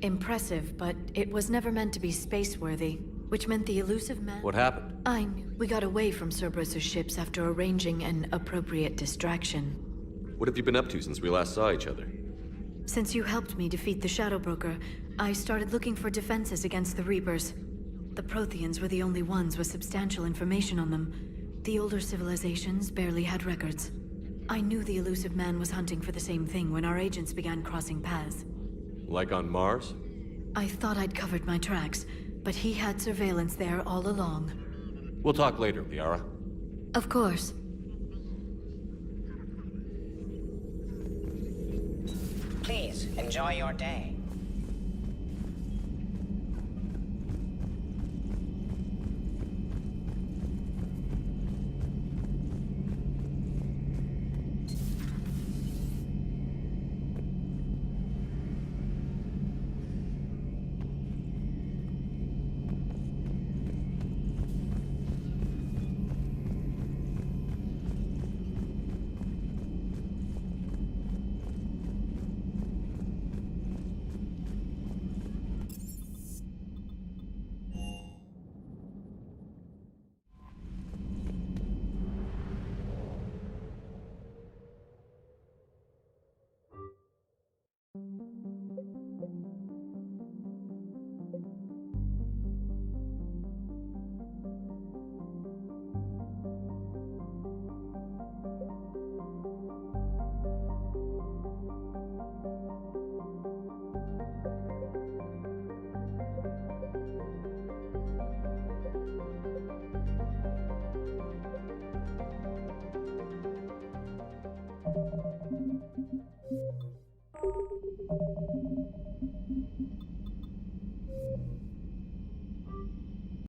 impressive, but it was never meant to be space-worthy, which meant the elusive man... What happened? I knew. We got away from Cerberus' ships after arranging an appropriate distraction. What have you been up to since we last saw each other? Since you helped me defeat the Shadow Broker, I started looking for defenses against the Reapers. The Protheans were the only ones with substantial information on them. The older civilizations barely had records. I knew the elusive man was hunting for the same thing when our agents began crossing paths. Like on Mars? I thought I'd covered my tracks, but he had surveillance there all along. We'll talk later, Liara. Of course. Please, enjoy your day.